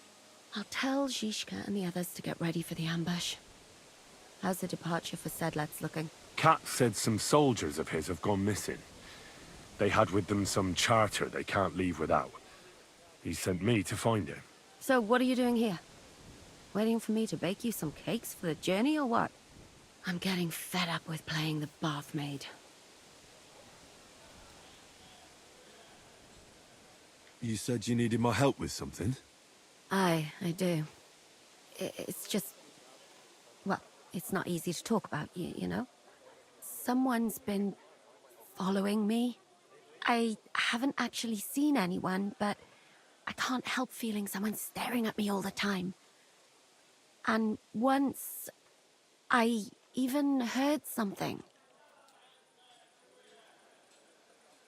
I'll tell Zizka and the others to get ready for the ambush. How's the departure for Sedlets looking? Kat said some soldiers of his have gone missing. They had with them some charter they can't leave without. He sent me to find it. So what are you doing here? Waiting for me to bake you some cakes for the journey or what? I'm getting fed up with playing the bath maid. You said you needed my help with something? I do. It's just... well, it's not easy to talk about, you know? Someone's been following me. I haven't actually seen anyone, but I can't help feeling someone staring at me all the time. And once, I even heard something.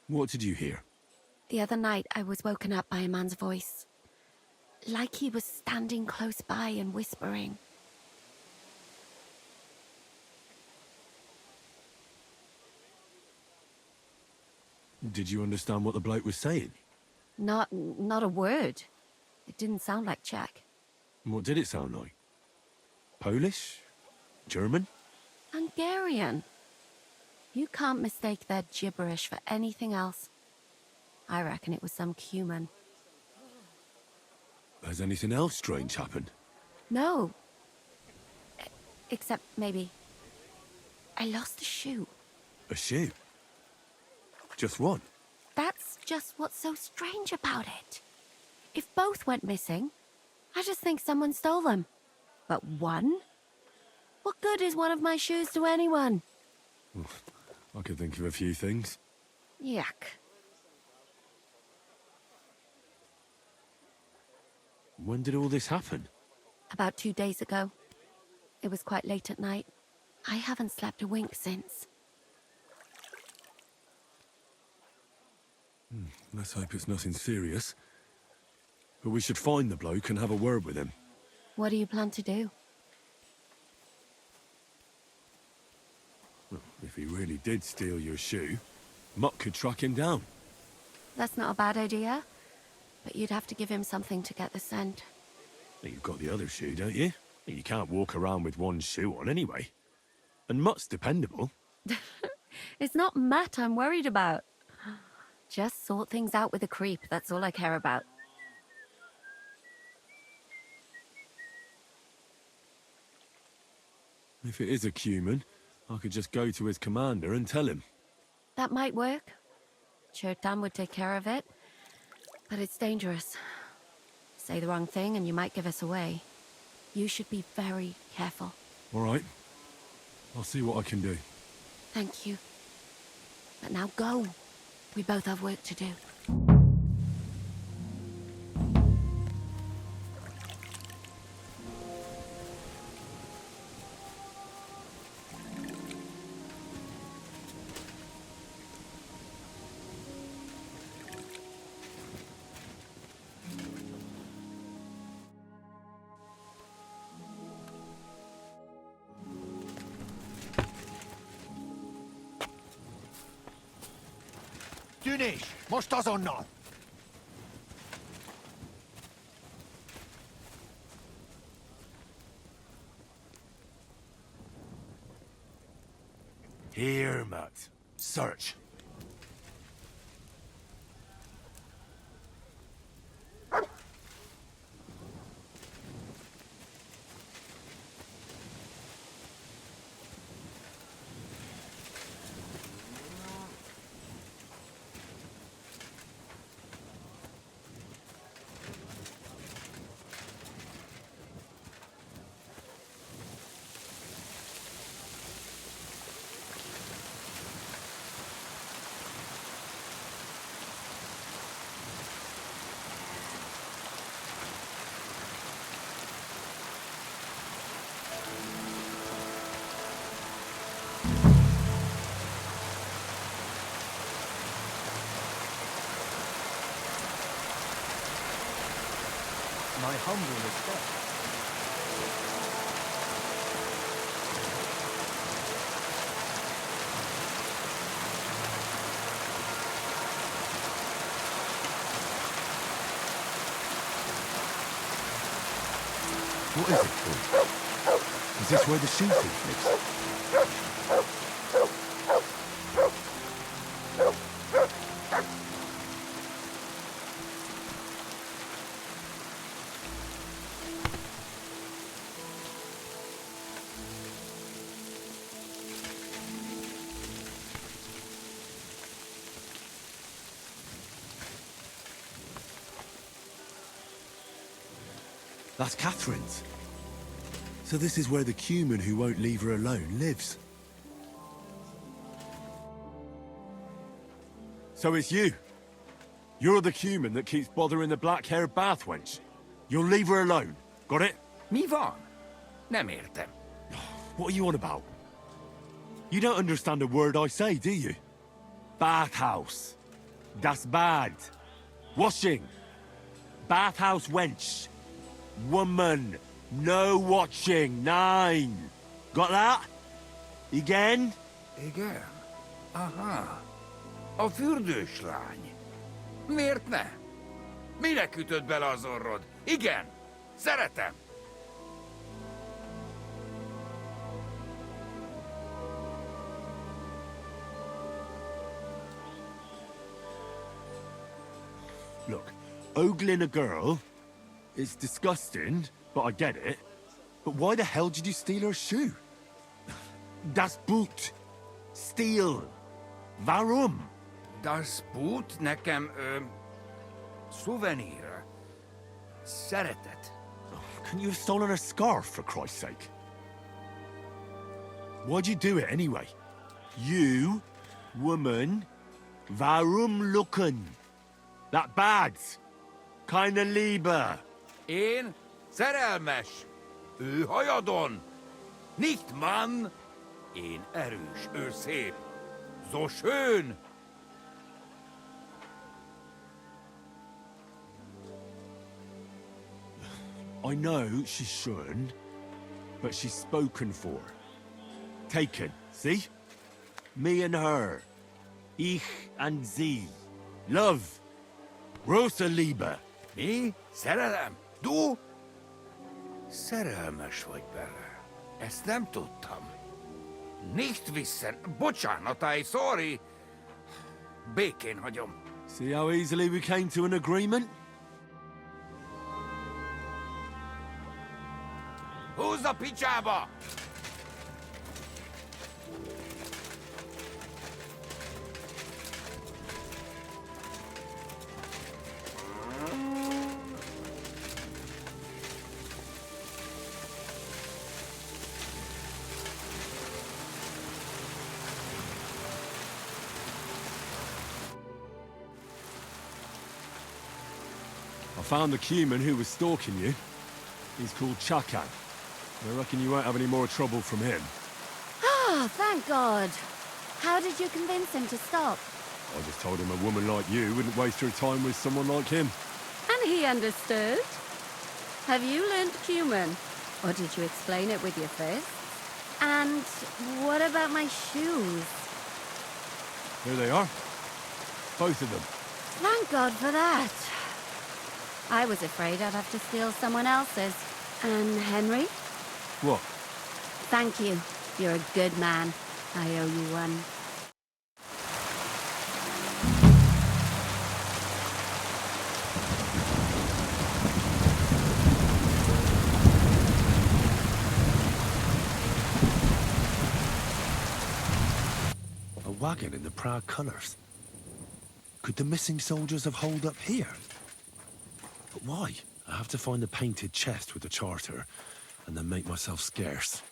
What did you hear? The other night, I was woken up by a man's voice. Like he was standing close by and whispering. Did you understand what the bloke was saying? Not a word. It didn't sound like Czech. What did it sound like? Polish? German? Hungarian. You can't mistake their gibberish for anything else. I reckon it was some Cuman. Has anything else strange happened? No. Except maybe... I lost a shoe. A shoe? Just one? That's just what's so strange about it. If both went missing, I just think someone stole them. But one? What good is one of my shoes to anyone? I could think of a few things. Yuck. When did all this happen? About 2 days ago. It was quite late at night. I haven't slept a wink since. Let's hope it's nothing serious. But we should find the bloke and have a word with him. What do you plan to do? Well, if he really did steal your shoe, Mutt could track him down. That's not a bad idea. But you'd have to give him something to get the scent. You've got the other shoe, don't you? You can't walk around with one shoe on anyway. And Mutt's dependable. It's not Matt I'm worried about. Just sort things out with a creep, that's all I care about. If it is a Cuman, I could just go to his commander and tell him. That might work. Chertan would take care of it. But it's dangerous. Say the wrong thing and you might give us away. You should be very careful. All right. I'll see what I can do. Thank you. But now go. We both have work to do. bűn is! Most azonnal! Here, Matt. Search. My humble respect. What is it, Paul? Is this where the shoe thief lives? That's Catherine's. So this is where the Cuman who won't leave her alone lives. So it's you. You're the Cuman that keeps bothering the black-haired bath wench. You'll leave her alone. Got it? Mi van? Nem értem. What are you on about? You don't understand a word I say, do you? Bathhouse. Das Bad. Washing. Bathhouse wench. Woman. No watching. 9. Got that? Igen? Igen? Aha. A fürdős lány. Miért ne? Minek ütött bele az orrod? Igen. Szeretem. Look, ogling a girl is disgusting, but I get it. But why the hell did you steal her shoe? Das Boot. Steal. Warum? Das Boot nekem, szuvenír. Szeretet. Couldn't you have stolen her scarf, for Christ's sake? Why'd you do it anyway? You, woman, warum looken? That bad. Keine Liebe. Én szerelmes. Ő hajadon. Nicht Mann. Én erős, ő szép. So schön. I know she's schön, but she's spoken for. Taken, see? Me and her. Ich and sie. Love. Große Liebe. Mi? Szerelem? Du? Szerelmes vagy bele. Ezt nem tudtam. Nicht wissen. Bocsánat, I sorry. Békén hagyom. See how easily we came to an agreement? Húzz a picsába! I found the Cuman who was stalking you. He's called Chakan. I reckon you won't have any more trouble from him. Ah, thank God. How did you convince him to stop? I just told him a woman like you wouldn't waste her time with someone like him. And he understood? Have you learned Cuman? Or did you explain it with your fists? And what about my shoes? Here they are. Both of them. Thank God for that. I was afraid I'd have to steal someone else's. And Henry? What? Thank you. You're a good man. I owe you one. A wagon in the Prague colours. Could the missing soldiers have holed up here? But why? I have to find the painted chest with the charter, and then make myself scarce.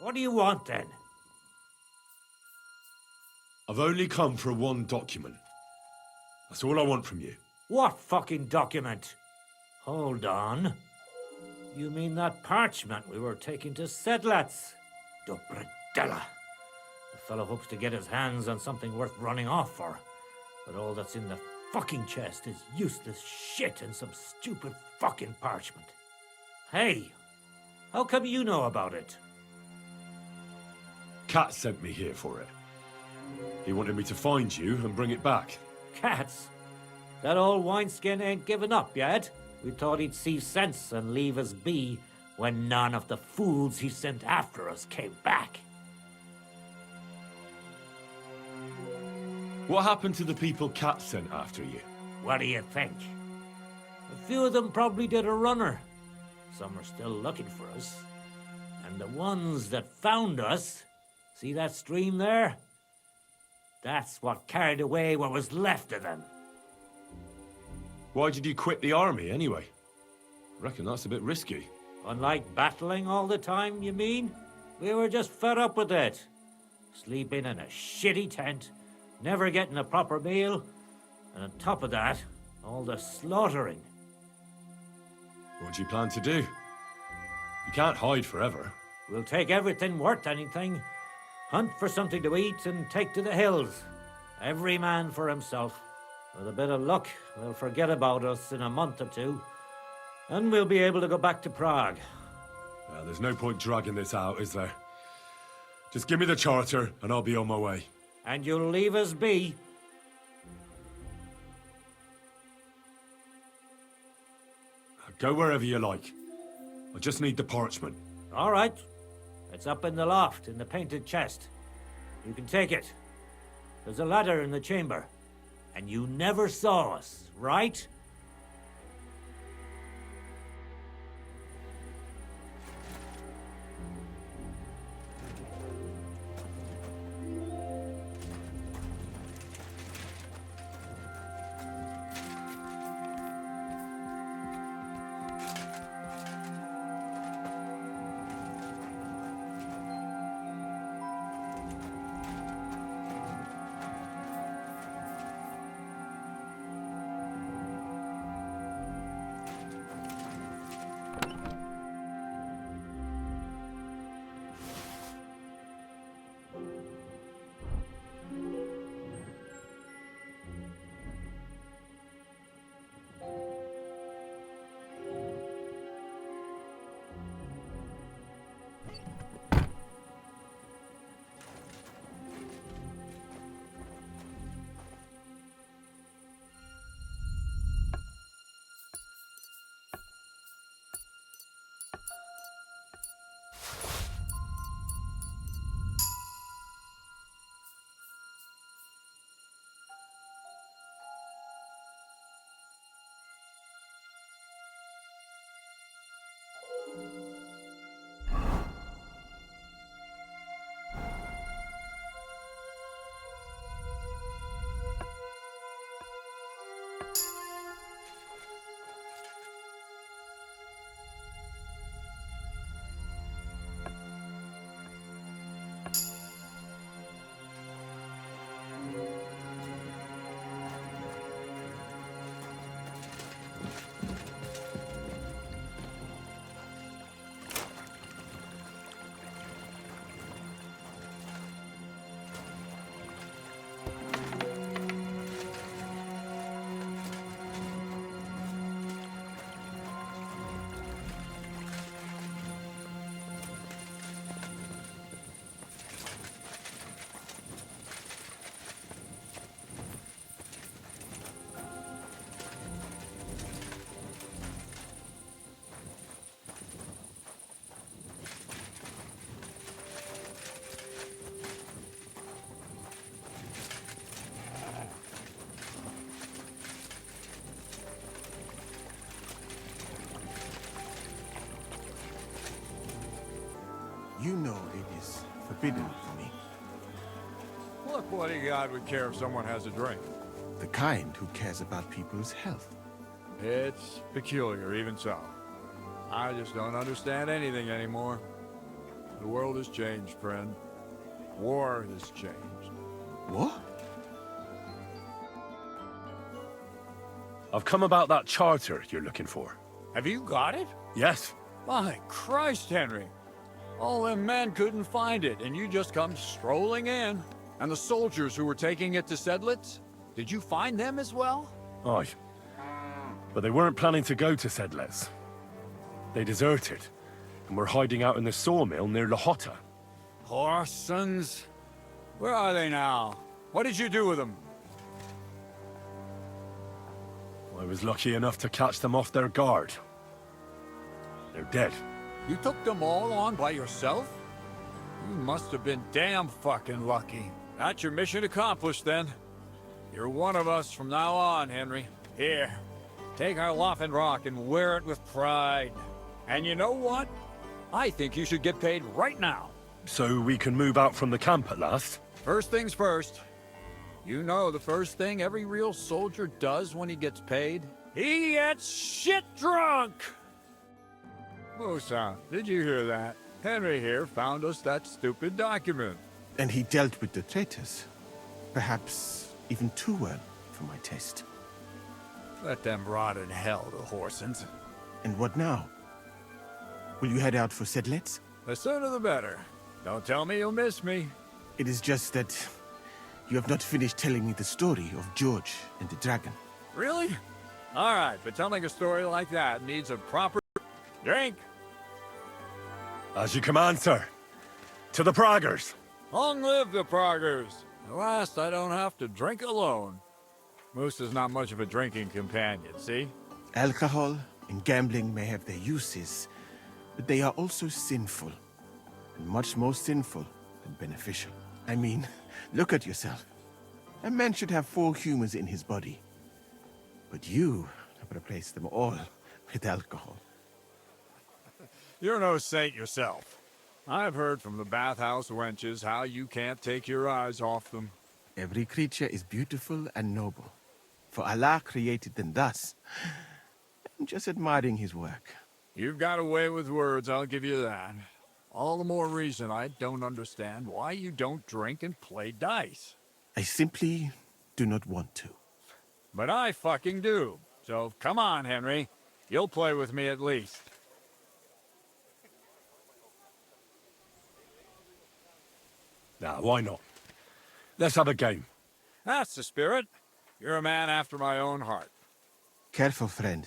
What do you want, then? I've only come for one document. That's all I want from you. What fucking document? Hold on. You mean that parchment we were taking to Sedlats? Dobredella. The fellow hopes to get his hands on something worth running off for. But all that's in the fucking chest is useless shit and some stupid fucking parchment. Hey, how come you know about it? Cat sent me here for it. He wanted me to find you and bring it back. Cats? That old wineskin ain't given up yet. We thought he'd see sense and leave us be when none of the fools he sent after us came back. What happened to the people Cat sent after you? What do you think? A few of them probably did a runner. Some are still looking for us. And the ones that found us, see that stream there? That's what carried away what was left of them. Why did you quit the army, anyway? I reckon that's a bit risky. Unlike battling all the time, you mean? We were just fed up with it. Sleeping in a shitty tent, never getting a proper meal, and on top of that, all the slaughtering. What do you plan to do? You can't hide forever. We'll take everything worth anything, hunt for something to eat, and take to the hills. Every man for himself. With a bit of luck, they'll forget about us in a month or two, and we'll be able to go back to Prague. Well, there's no point dragging this out, is there? Just give me the charter, and I'll be on my way. And you'll leave us be? Go wherever you like. I just need the parchment. All right. It's up in the loft, in the painted chest. You can take it. There's a ladder in the chamber. And you never saw us, right? forbidden for me. Look what he got would care if someone has a drink. The kind who cares about people's health. It's peculiar, even so. I just don't understand anything anymore. The world has changed, friend. War has changed. What? I've come about that charter you're looking for. Have you got it? Yes. My Christ, Henry. All them men couldn't find it, and you just come strolling in. And the soldiers who were taking it to Sedlitz? Did you find them as well? Aye. But they weren't planning to go to Sedlitz. They deserted, and were hiding out in the sawmill near Lahota. Horsons? Where are they now? What did you do with them? I was lucky enough to catch them off their guard. They're dead. You took them all on by yourself? You must have been damn fucking lucky. That's your mission accomplished, then. You're one of us from now on, Henry. Here, take our Laughing Rock and wear it with pride. And you know what? I think you should get paid right now. So we can move out from the camp at last? First things first. You know the first thing every real soldier does when he gets paid? He gets shit drunk! Musa, did you hear that? Henry here found us that stupid document. And he dealt with the traitors. Perhaps even too well for my taste. Let them rot in hell, the Horsons. And what now? Will you head out for Sedlitz? The sooner the better. Don't tell me you'll miss me. It is just that you have not finished telling me the story of George and the dragon. Really? All right, but telling a story like that needs a proper drink. As you command, sir. To the Praggers. Long live the Praggers. At last, I don't have to drink alone. Moose is not much of a drinking companion, see? Alcohol and gambling may have their uses, but they are also sinful. And much more sinful than beneficial. I mean, look at yourself. A man should have 4 humors in his body. But you have replaced them all with alcohol. You're no saint yourself. I've heard from the bathhouse wenches how you can't take your eyes off them. Every creature is beautiful and noble. For Allah created them thus. I'm just admiring his work. You've got a way with words, I'll give you that. All the more reason I don't understand why you don't drink and play dice. I simply do not want to. But I fucking do. So come on, Henry. You'll play with me at least. Nah, why not? Let's have a game. That's the spirit. You're a man after my own heart. Careful, friend.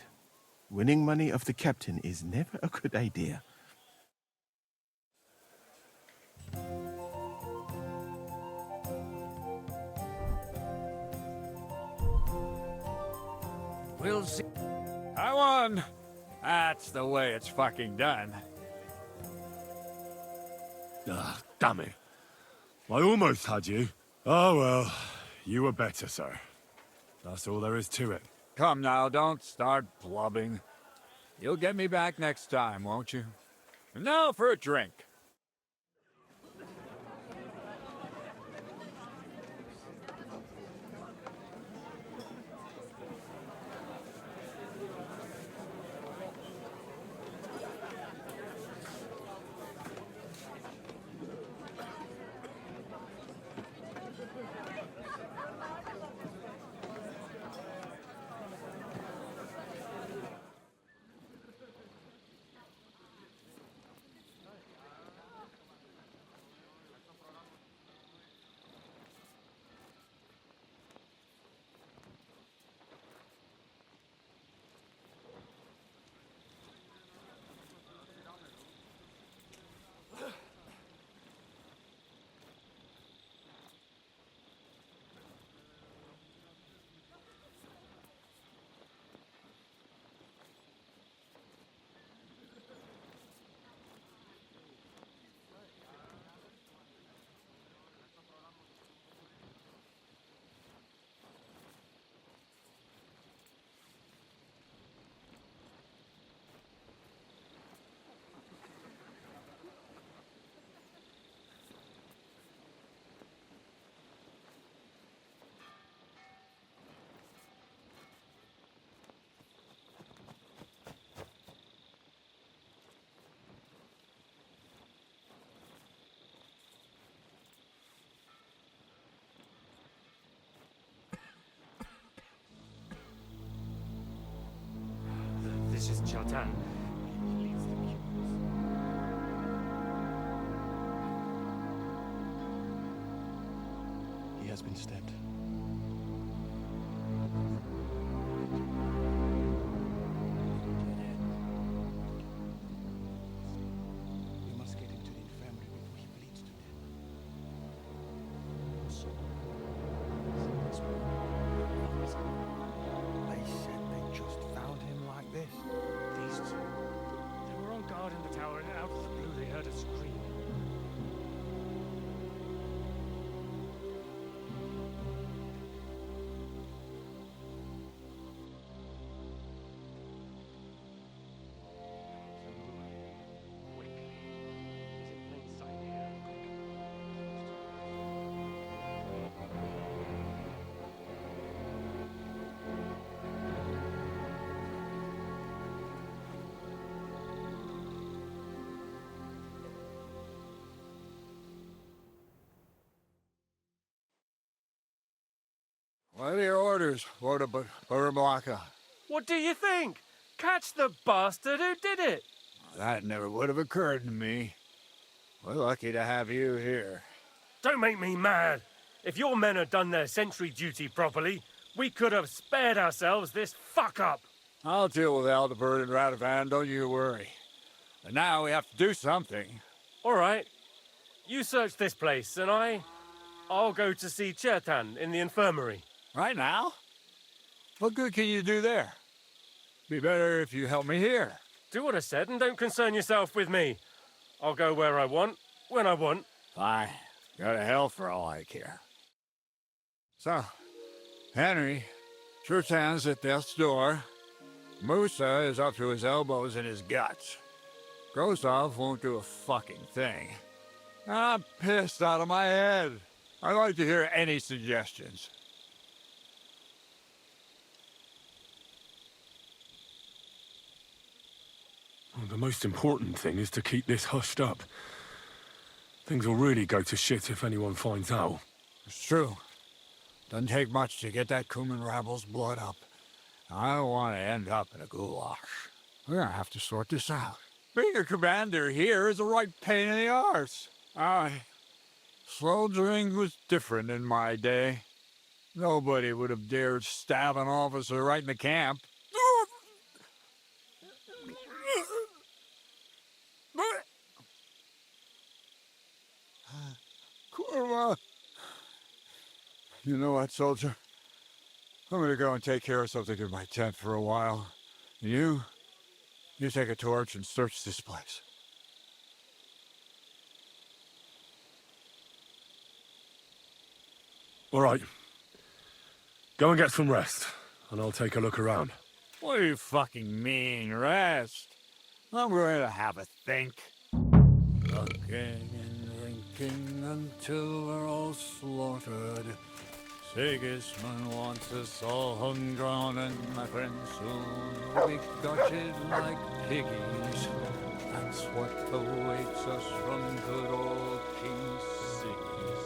Winning money off the captain is never a good idea. We'll see. I won. That's the way it's fucking done. Ah, damn it. I almost had you. Oh well, you were better, sir. That's all there is to it. Come now, don't start blubbing. You'll get me back next time, won't you? And now for a drink. Lotan. He has been stabbed. We must get him to the infirmary before he bleeds to death. They said they just found him like this. These two. They were on guard in the tower, and out of the blue they heard a scream. What are your orders, Borblaka? What do you think? Catch the bastard who did it! That never would have occurred to me. We're lucky to have you here. Don't make me mad. If your men had done their sentry duty properly, we could have spared ourselves this fuck-up. I'll deal with Aldebert and Radovan, don't you worry. But now we have to do something. All right. You search this place, and I'll go to see Chertan in the infirmary. Right now? What good can you do there? Be better if you help me here. Do what I said and don't concern yourself with me. I'll go where I want, when I want. Fine. Go to hell for all I care. So, Henry, Chertan's at death's door. Musa is up to his elbows in his guts. Grozov won't do a fucking thing. I'm pissed out of my head. I'd like to hear any suggestions. Well, the most important thing is to keep this hushed up. Things will really go to shit if anyone finds out. It's true. Doesn't take much to get that Kuman rabble's blood up. I don't want to end up in a goulash. We're gonna have to sort this out. Being a commander here is a right pain in the arse. Soldiering was different in my day. Nobody would have dared stab an officer right in the camp. Kurva! You know what, soldier? I'm gonna go and take care of something in my tent for a while. And you take a torch and search this place. All right. Go and get some rest, and I'll take a look around. What do you fucking mean, rest? I'm going to have a think. Looking and drinking until we're all slaughtered. Sigismund wants us all hung, drawn, and my friends soon will be gutted like piggies. That's what awaits us from good old King Sigis.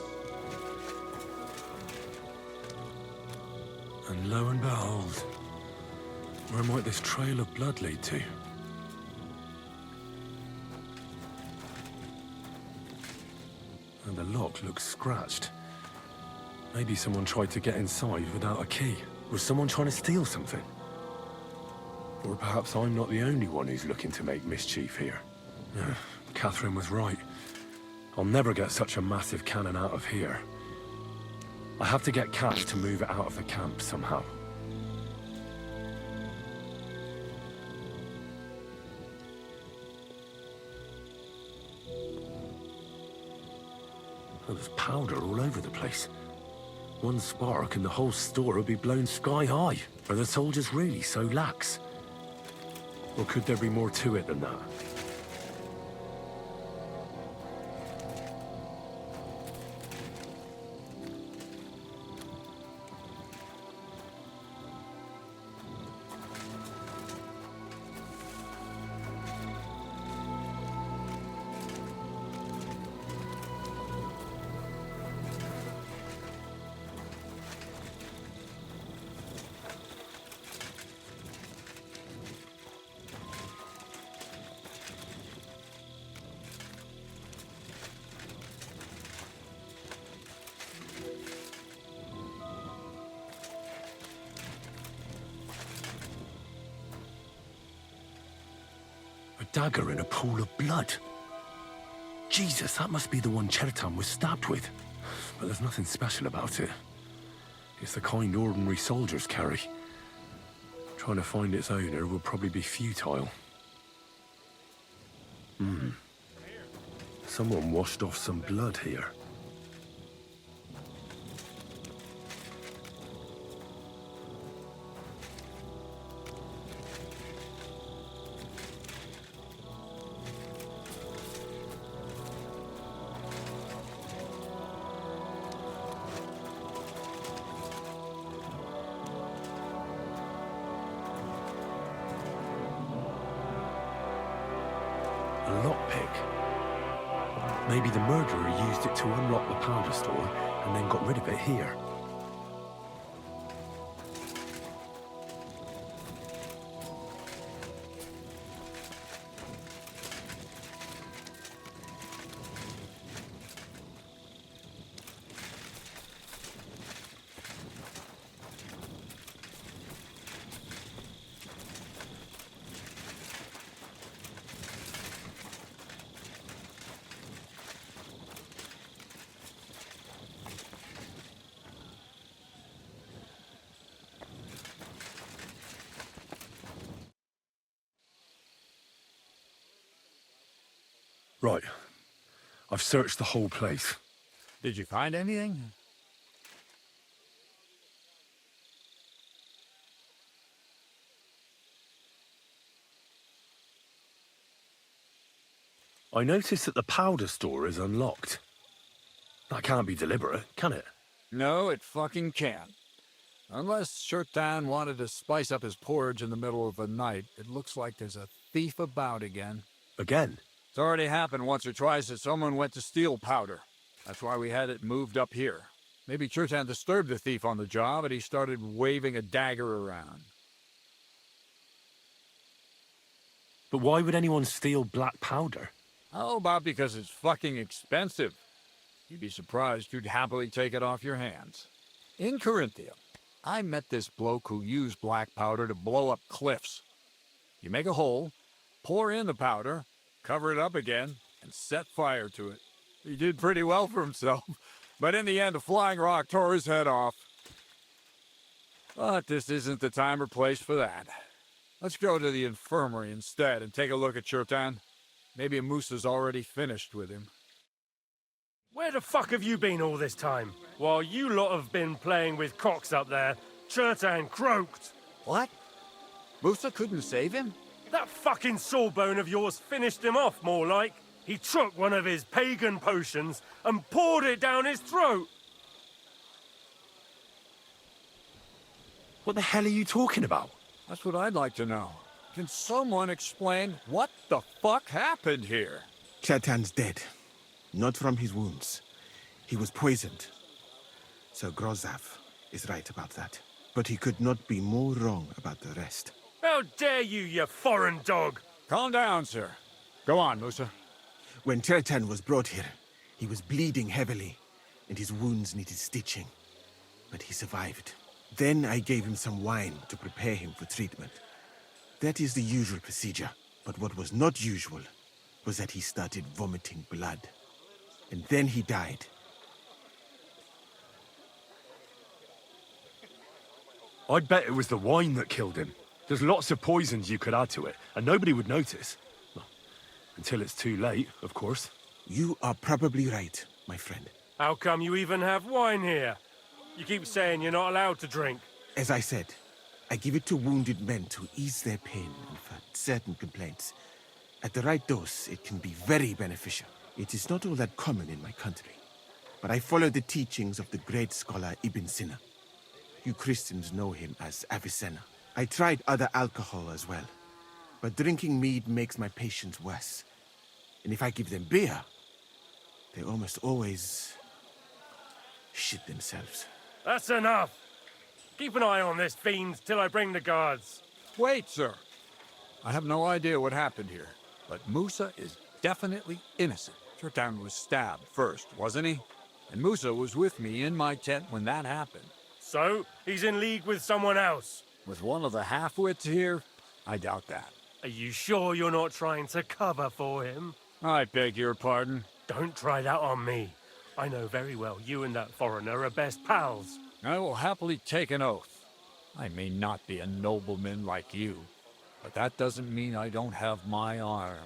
And lo and behold, where might this trail of blood lead to? And the lock looks scratched. Maybe someone tried to get inside without a key. Was someone trying to steal something? Or perhaps I'm not the only one who's looking to make mischief here. Catherine was right. I'll never get such a massive cannon out of here. I have to get Cash to move it out of the camp somehow. Oh, there's powder all over the place. One spark and the whole store will be blown sky high. Are the soldiers really so lax? Or could there be more to it than that? dagger in a pool of blood. Jesus, that must be the one Chertan was stabbed with. But there's nothing special about it. It's the kind ordinary soldiers carry. Trying to find its owner will probably be futile. Someone washed off some blood here. A lockpick. Maybe the murderer used it to unlock the powder store and then got rid of it here. Right. I've searched the whole place. Did you find anything? I noticed that the powder store is unlocked. That can't be deliberate, can it? No, it fucking can't. Unless Chertan wanted to spice up his porridge in the middle of the night, it looks like there's a thief about again. Again? It's already happened once or twice that someone went to steal powder. That's why we had it moved up here. Maybe Chertan disturbed the thief on the job and he started waving a dagger around. But why would anyone steal black powder? How about because it's fucking expensive? You'd be surprised you'd happily take it off your hands. In Corinthia, I met this bloke who used black powder to blow up cliffs. You make a hole, pour in the powder, cover it up again, and set fire to it. He did pretty well for himself, but in the end, a flying rock tore his head off. But this isn't the time or place for that. Let's go to the infirmary instead and take a look at Chertan. Maybe Musa's already finished with him. Where the fuck have you been all this time? While you lot have been playing with cocks up there, Chertan croaked. What? Musa couldn't save him? That fucking sawbone of yours finished him off, more like. He took one of his pagan potions and poured it down his throat. What the hell are you talking about? That's what I'd like to know. Can someone explain what the fuck happened here? Chertan's dead. Not from his wounds. He was poisoned. So Grozav is right about that. But he could not be more wrong about the rest. How dare you, you foreign dog! Calm down, sir. Go on, Musa. When Chertan was brought here, he was bleeding heavily, and his wounds needed stitching. But he survived. Then I gave him some wine to prepare him for treatment. That is the usual procedure. But what was not usual was that he started vomiting blood. And then he died. I'd bet it was the wine that killed him. There's lots of poisons you could add to it, and nobody would notice. Well, until it's too late, of course. You are probably right, my friend. How come you even have wine here? You keep saying you're not allowed to drink. As I said, I give it to wounded men to ease their pain and for certain complaints. At the right dose, it can be very beneficial. It is not all that common in my country, but I follow the teachings of the great scholar Ibn Sina. You Christians know him as Avicenna. I tried other alcohol as well, but drinking mead makes my patients worse. And if I give them beer, they almost always shit themselves. That's enough. Keep an eye on this fiend till I bring the guards. Wait, sir. I have no idea what happened here, but Musa is definitely innocent. Chertan was stabbed first, wasn't he? And Musa was with me in my tent when that happened. So, he's in league with someone else? With one of the half-wits here? I doubt that. Are you sure you're not trying to cover for him? I beg your pardon. Don't try that on me. I know very well you and that foreigner are best pals. I will happily take an oath. I may not be a nobleman like you, but that doesn't mean I don't have my honor.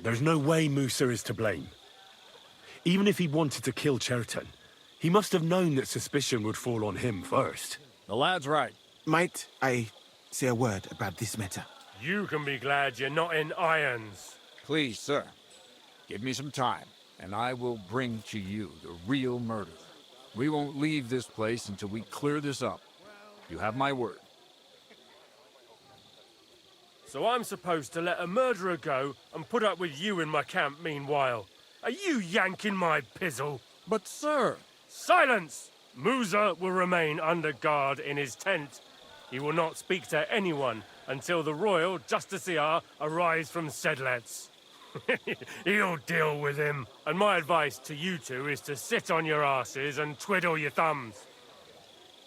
There's no way Musa is to blame. Even if he wanted to kill Cherton, he must have known that suspicion would fall on him first. The lad's right. Might I say a word about this matter? You can be glad you're not in irons. Please, sir, give me some time, and I will bring to you the real murderer. We won't leave this place until we clear this up. You have my word. So I'm supposed to let a murderer go and put up with you in my camp meanwhile. Are you yanking my pizzle? But, sir... Silence! Musa will remain under guard in his tent. He will not speak to anyone until the royal justiciar arrives from Sedlets. He'll deal with him. And my advice to you two is to sit on your asses and twiddle your thumbs.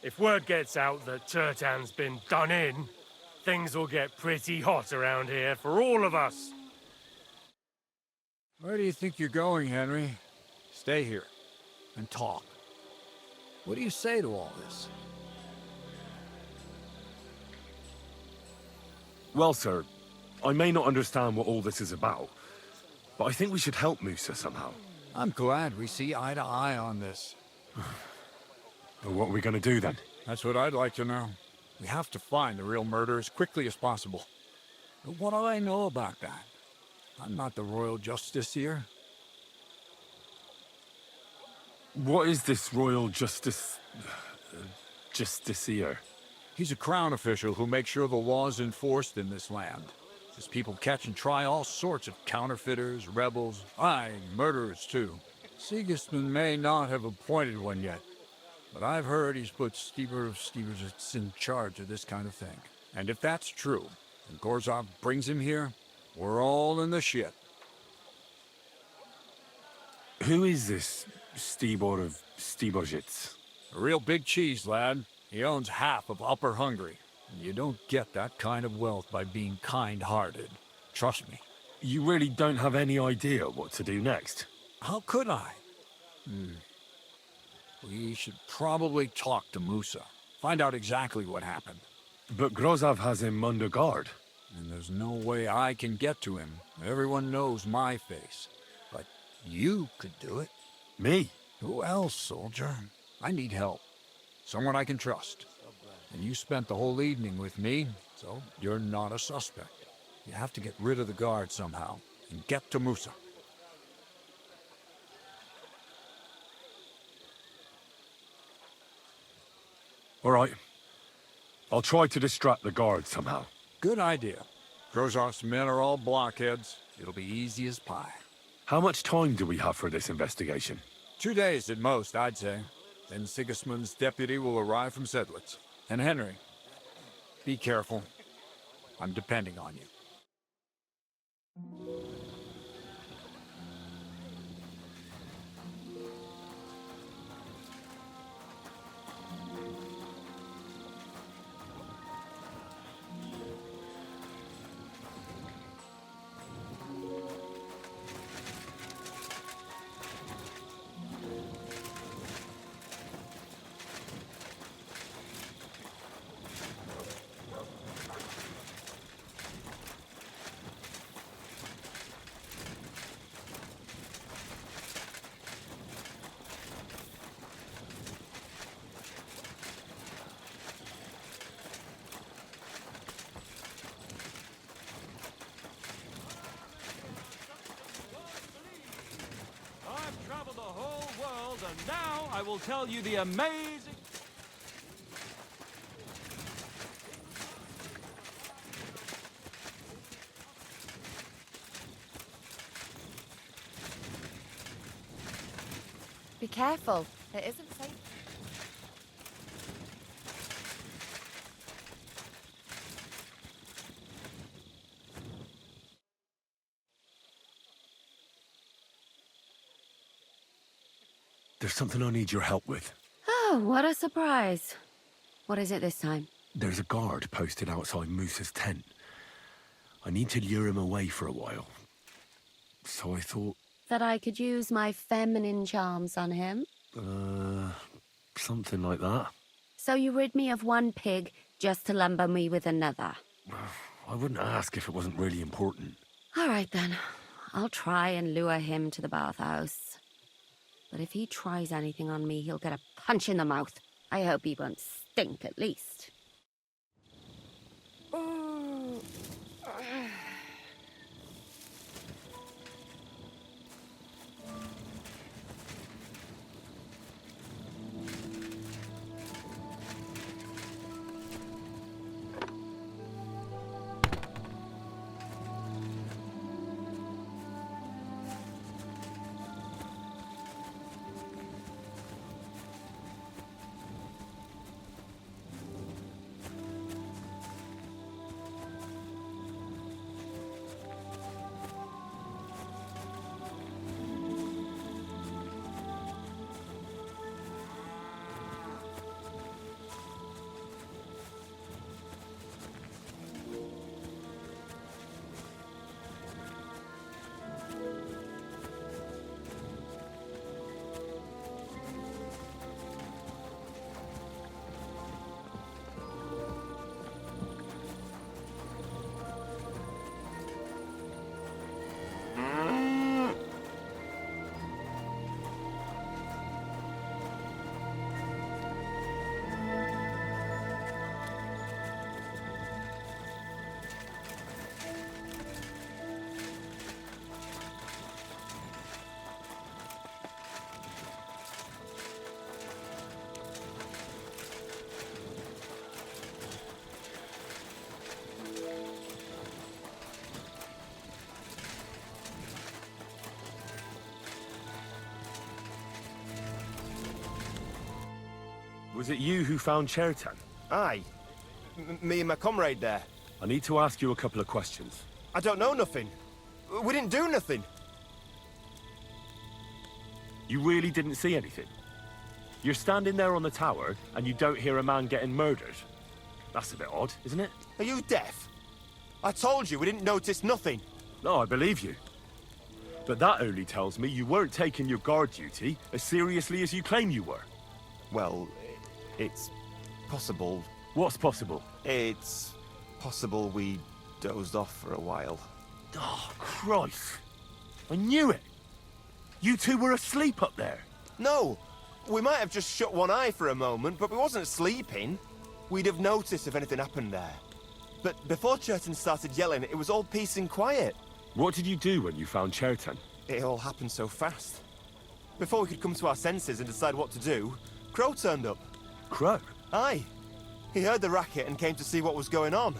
If word gets out that Chertan's been done in, things will get pretty hot around here for all of us. Where do you think you're going, Henry? Stay here and talk. What do you say to all this? Well, sir, I may not understand what all this is about, but I think we should help Musa somehow. I'm glad we see eye to eye on this. Well, what are we going to do then? That's what I'd like to know. We have to find the real murderer as quickly as possible. But what do I know about that? I'm not the royal justiciar. What is this royal justiciar? He's a crown official who makes sure the law is enforced in this land. His people catch and try all sorts of counterfeiters, rebels, aye, murderers too. Sigismund may not have appointed one yet, but I've heard he's put Stevers in charge of this kind of thing. And if that's true, and Gorzov brings him here, we're all in the shit. Who is this Stibor of Stiborzhitz? A real big cheese, lad. He owns half of Upper Hungary. And you don't get that kind of wealth by being kind-hearted. Trust me. You really don't have any idea what to do next? How could I? We should probably talk to Musa. Find out exactly what happened. But Grozov has him under guard. And there's no way I can get to him. Everyone knows my face. But you could do it. Me? Who else, soldier? I need help. Someone I can trust. And you spent the whole evening with me, so you're not a suspect. You have to get rid of the guard somehow, and get to Musa. All right. I'll try to distract the guard somehow. Good idea. Grozov's men are all blockheads. It'll be easy as pie. How much time do we have for this investigation? 2 days at most, I'd say. Then Sigismund's deputy will arrive from Sedlitz. And Henry, be careful. I'm depending on you. And now I will tell you the amazing... Be careful. It isn't safe. There's something I need your help with. Oh, what a surprise. What is it this time? There's a guard posted outside Moose's tent. I need to lure him away for a while. So I thought... That I could use my feminine charms on him? Something like that. So you rid me of one pig just to lumber me with another? I wouldn't ask if it wasn't really important. All right, then. I'll try and lure him to the bathhouse. But if he tries anything on me, he'll get a punch in the mouth. I hope he won't stink, at least. Was it you who found Chertan? Aye. Me and my comrade there. I need to ask you a couple of questions. I don't know nothing. We didn't do nothing. You really didn't see anything? You're standing there on the tower, and you don't hear a man getting murdered? That's a bit odd, isn't it? Are you deaf? I told you we didn't notice nothing. No, I believe you. But that only tells me you weren't taking your guard duty as seriously as you claim you were. Well, it's possible. What's possible? It's possible we dozed off for a while. Oh, Christ. I knew it. You two were asleep up there. No. We might have just shut one eye for a moment, but we wasn't sleeping. We'd have noticed if anything happened there. But before Chertan started yelling, it was all peace and quiet. What did you do when you found Chertan? It all happened so fast. Before we could come to our senses and decide what to do, Crow turned up. Crow? Aye. He heard the racket and came to see what was going on.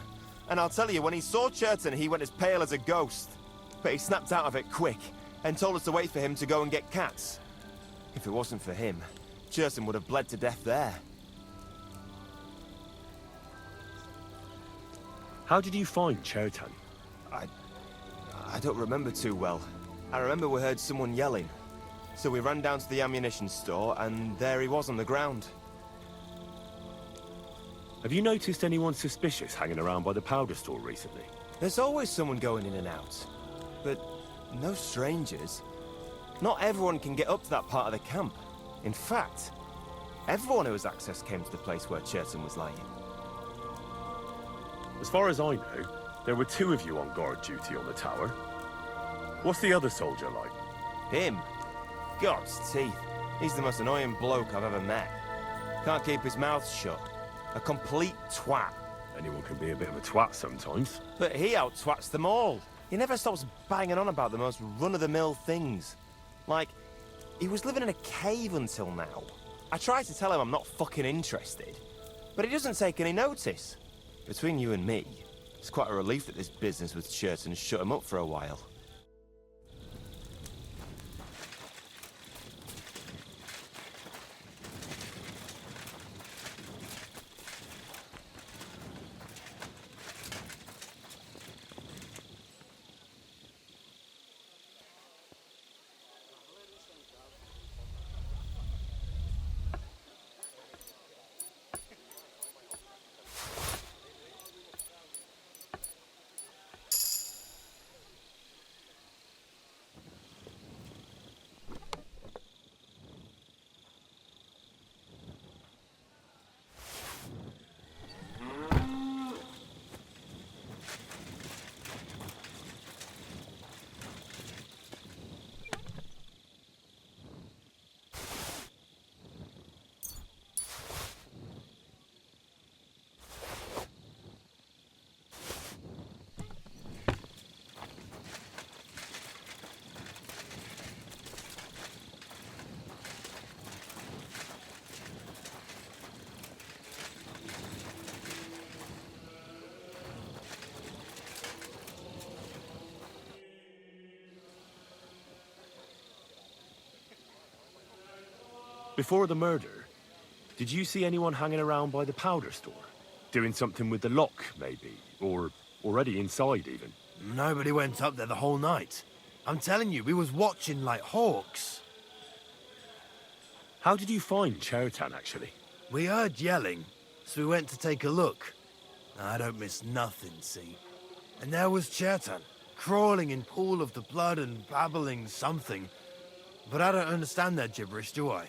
And I'll tell you, when he saw Chertan, he went as pale as a ghost. But he snapped out of it quick, and told us to wait for him to go and get cats. If it wasn't for him, Chertan would have bled to death there. How did you find Chertan? I don't remember too well. I remember we heard someone yelling. So we ran down to the ammunition store, and there he was on the ground. Have you noticed anyone suspicious hanging around by the powder store recently? There's always someone going in and out. But no strangers. Not everyone can get up to that part of the camp. In fact, everyone who has access came to the place where Chertan was lying. As far as I know, there were two of you on guard duty on the tower. What's the other soldier like? Him? God's teeth. He's the most annoying bloke I've ever met. Can't keep his mouth shut. A complete twat. Anyone can be a bit of a twat sometimes. But he out-twats them all. He never stops banging on about the most run-of-the-mill things. Like, he was living in a cave until now. I tried to tell him I'm not fucking interested, but he doesn't take any notice. Between you and me, it's quite a relief that this business with Chertan shut him up for a while. Before the murder, did you see anyone hanging around by the powder store? Doing something with the lock, maybe? Or already inside, even? Nobody went up there the whole night. I'm telling you, we was watching like hawks. How did you find Chertan, actually? We heard yelling, so we went to take a look. I don't miss nothing, see? And there was Chertan, crawling in pool of the blood and babbling something. But I don't understand that gibberish, do I?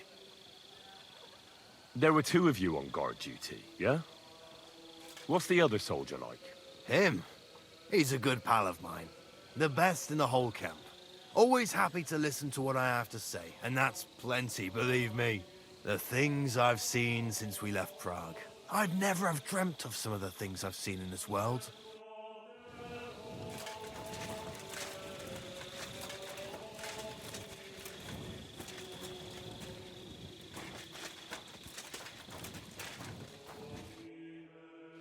There were two of you on guard duty, yeah? What's the other soldier like? Him? He's a good pal of mine. The best in the whole camp. Always happy to listen to what I have to say, and that's plenty, believe me. The things I've seen since we left Prague. I'd never have dreamt of some of the things I've seen in this world.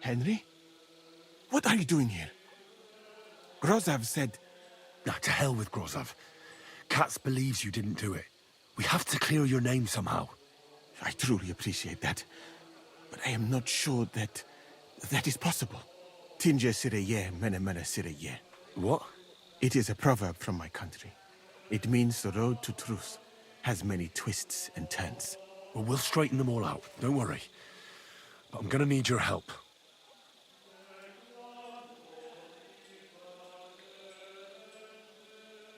Henry? What are you doing here? Grozav said... Nah, to hell with Grozav. Katz believes you didn't do it. We have to clear your name somehow. I truly appreciate that. But I am not sure that is possible. Tinja sireye, mene mene sireye. What? It is a proverb from my country. It means the road to truth has many twists and turns. Well, we'll straighten them all out, don't worry. But I'm gonna need your help.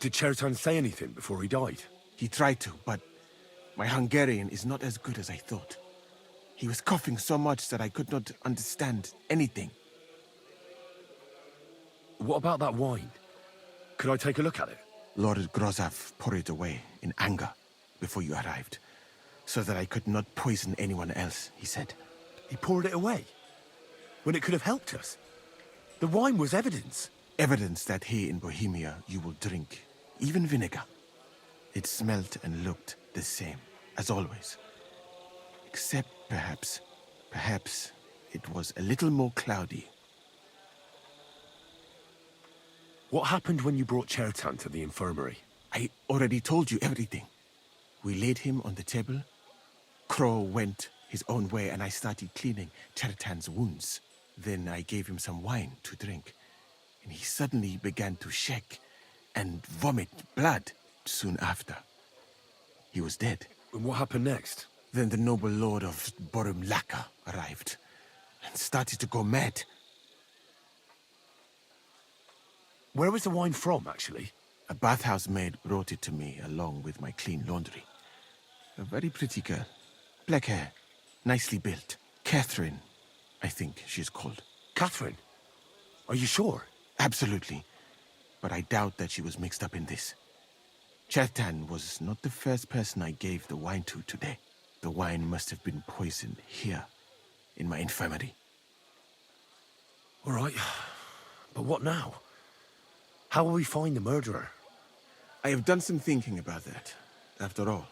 Did Chertan say anything before he died? He tried to, but my Hungarian is not as good as I thought. He was coughing so much that I could not understand anything. What about that wine? Could I take a look at it? Lord Grozav poured it away in anger before you arrived, so that I could not poison anyone else, he said. He poured it away? When it could have helped us? The wine was evidence. Evidence that here in Bohemia you will drink, even vinegar. It smelt and looked the same, as always. Except perhaps it was a little more cloudy. What happened when you brought Chertan to the infirmary? I already told you everything. We laid him on the table. Crow went his own way and I started cleaning Chertan's wounds. Then I gave him some wine to drink. And he suddenly began to shake and vomit blood soon after. He was dead. And what happened next? Then the noble lord of Borumlaka arrived and started to go mad. Where was the wine from, actually? A bathhouse maid brought it to me along with my clean laundry. A very pretty girl. Black hair, nicely built. Catherine, I think she's called. Catherine? Are you sure? Absolutely. But I doubt that she was mixed up in this. Chertan was not the first person I gave the wine to today. The wine must have been poisoned here, in my infirmary. All right. But what now? How will we find the murderer? I have done some thinking about that. After all,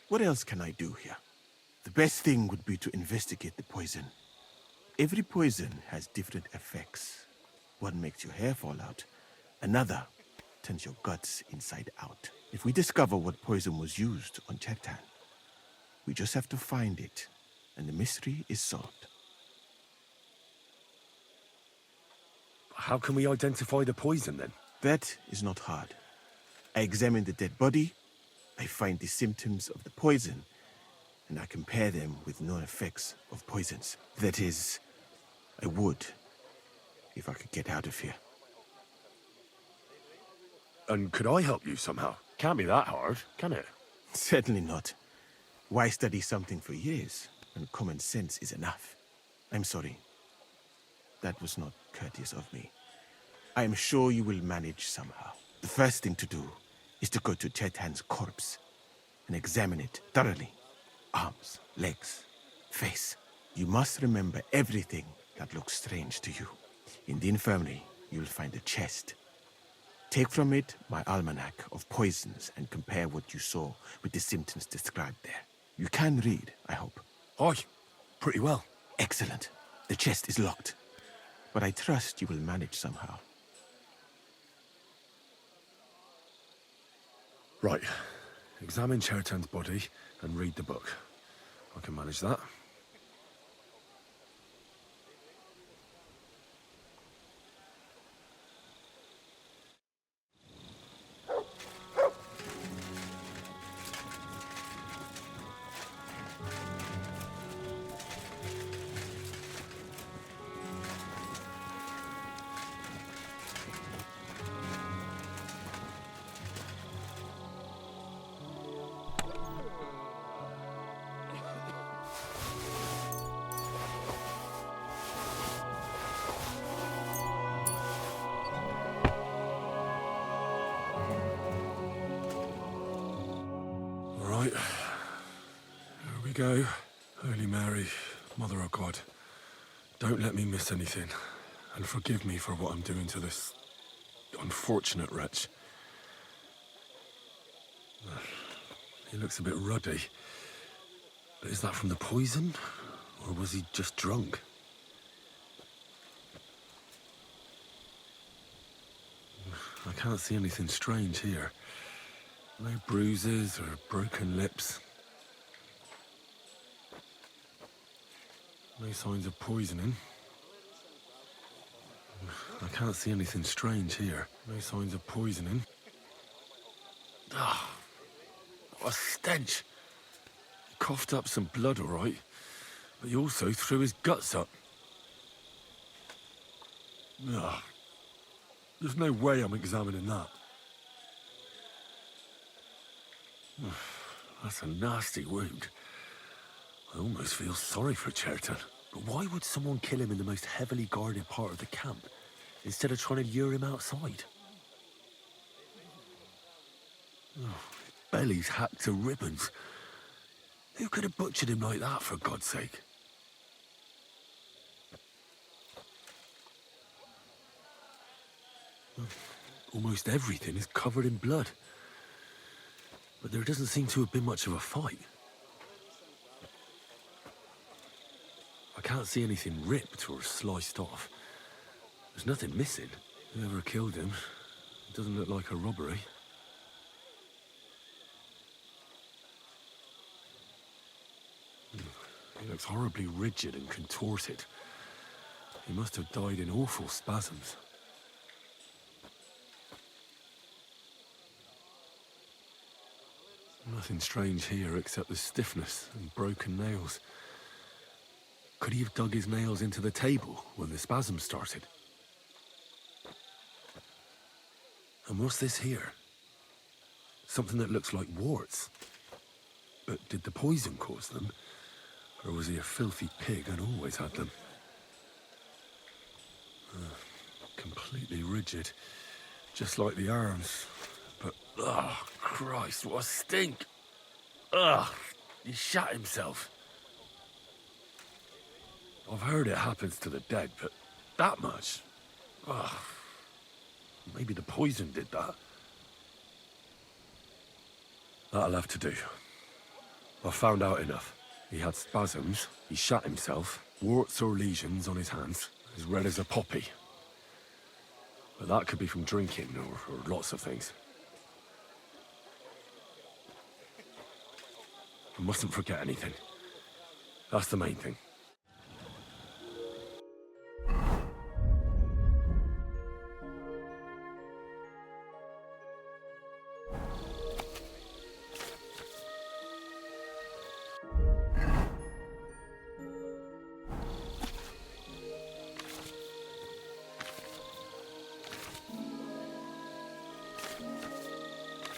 what else can I do here? The best thing would be to investigate the poison. Every poison has different effects. One makes your hair fall out. Another turns your guts inside out. If we discover what poison was used on Chertan, we just have to find it, and the mystery is solved. How can we identify the poison, then? That is not hard. I examine the dead body, I find the symptoms of the poison, and I compare them with known effects of poisons. That is, I would, if I could get out of here. And could I help you somehow? Can't be that hard, can it? Certainly not. Why study something for years when common sense is enough? I'm sorry. That was not courteous of me. I am sure you will manage somehow. The first thing to do is to go to Chertan's corpse and examine it thoroughly. Arms, legs, face. You must remember everything that looks strange to you. In the infirmary, you'll find a chest. Take from it my almanac of poisons and compare what you saw with the symptoms described there. You can read, I hope. Aye, pretty well. Excellent. The chest is locked. But I trust you will manage somehow. Right. Examine Chertan's body and read the book. I can manage that. Right, here we go. Holy Mary, Mother of God, don't let me miss anything, and forgive me for what I'm doing to this unfortunate wretch. He looks a bit ruddy. But is that from the poison, or was he just drunk? I can't see anything strange here. No bruises or broken lips. No signs of poisoning. I can't see anything strange here. No signs of poisoning. Ah, what a stench. He coughed up some blood, all right, but he also threw his guts up. Ah, there's no way I'm examining that. That's a nasty wound. I almost feel sorry for Cherton. But why would someone kill him in the most heavily guarded part of the camp, instead of trying to lure him outside? Oh, his belly's hacked to ribbons. Who could have butchered him like that, for God's sake? Almost everything is covered in blood. But there doesn't seem to have been much of a fight. I can't see anything ripped or sliced off. There's nothing missing. Whoever killed him, it doesn't look like a robbery. He looks horribly rigid and contorted. He must have died in awful spasms. Nothing strange here except the stiffness and broken nails. Could he have dug his nails into the table when the spasms started? And what's this here? Something that looks like warts. But did the poison cause them? Or was he a filthy pig and always had them? Completely rigid. Just like the arms. But, oh, Christ, what a stink! Ugh, he shot himself. I've heard it happens to the dead, but that much? Ugh. Maybe the poison did that. That'll have to do. I've found out enough. He had spasms, he shot himself, warts or lesions on his hands, as red as a poppy. But that could be from drinking or lots of things. I mustn't forget anything. That's the main thing.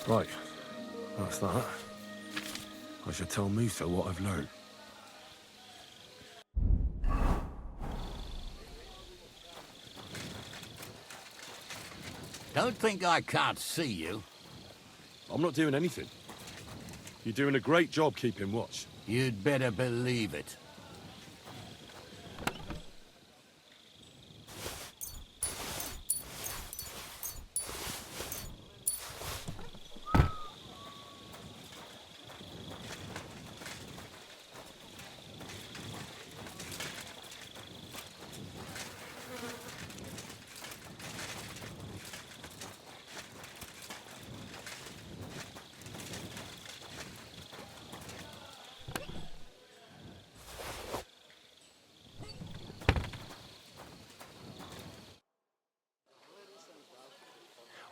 Right, that's that. I should tell Musa what I've learned. Don't think I can't see you. I'm not doing anything. You're doing a great job keeping watch. You'd better believe it.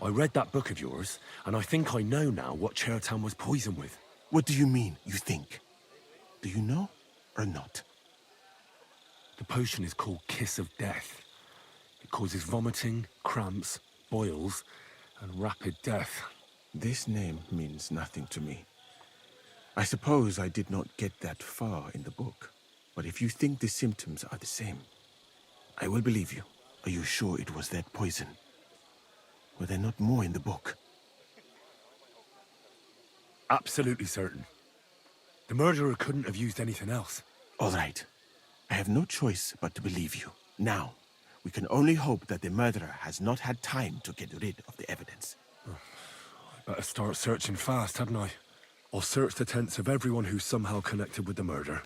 I read that book of yours, and I think I know now what Chertan was poisoned with. What do you mean, you think? Do you know or not? The potion is called Kiss of Death. It causes vomiting, cramps, boils, and rapid death. This name means nothing to me. I suppose I did not get that far in the book. But if you think the symptoms are the same, I will believe you. Are you sure it was that poison? Were there not more in the book? Absolutely certain. The murderer couldn't have used anything else. All right. I have no choice but to believe you. Now, we can only hope that the murderer has not had time to get rid of the evidence. I better start searching fast, hadn't I? I'll search the tents of everyone who's somehow connected with the murder,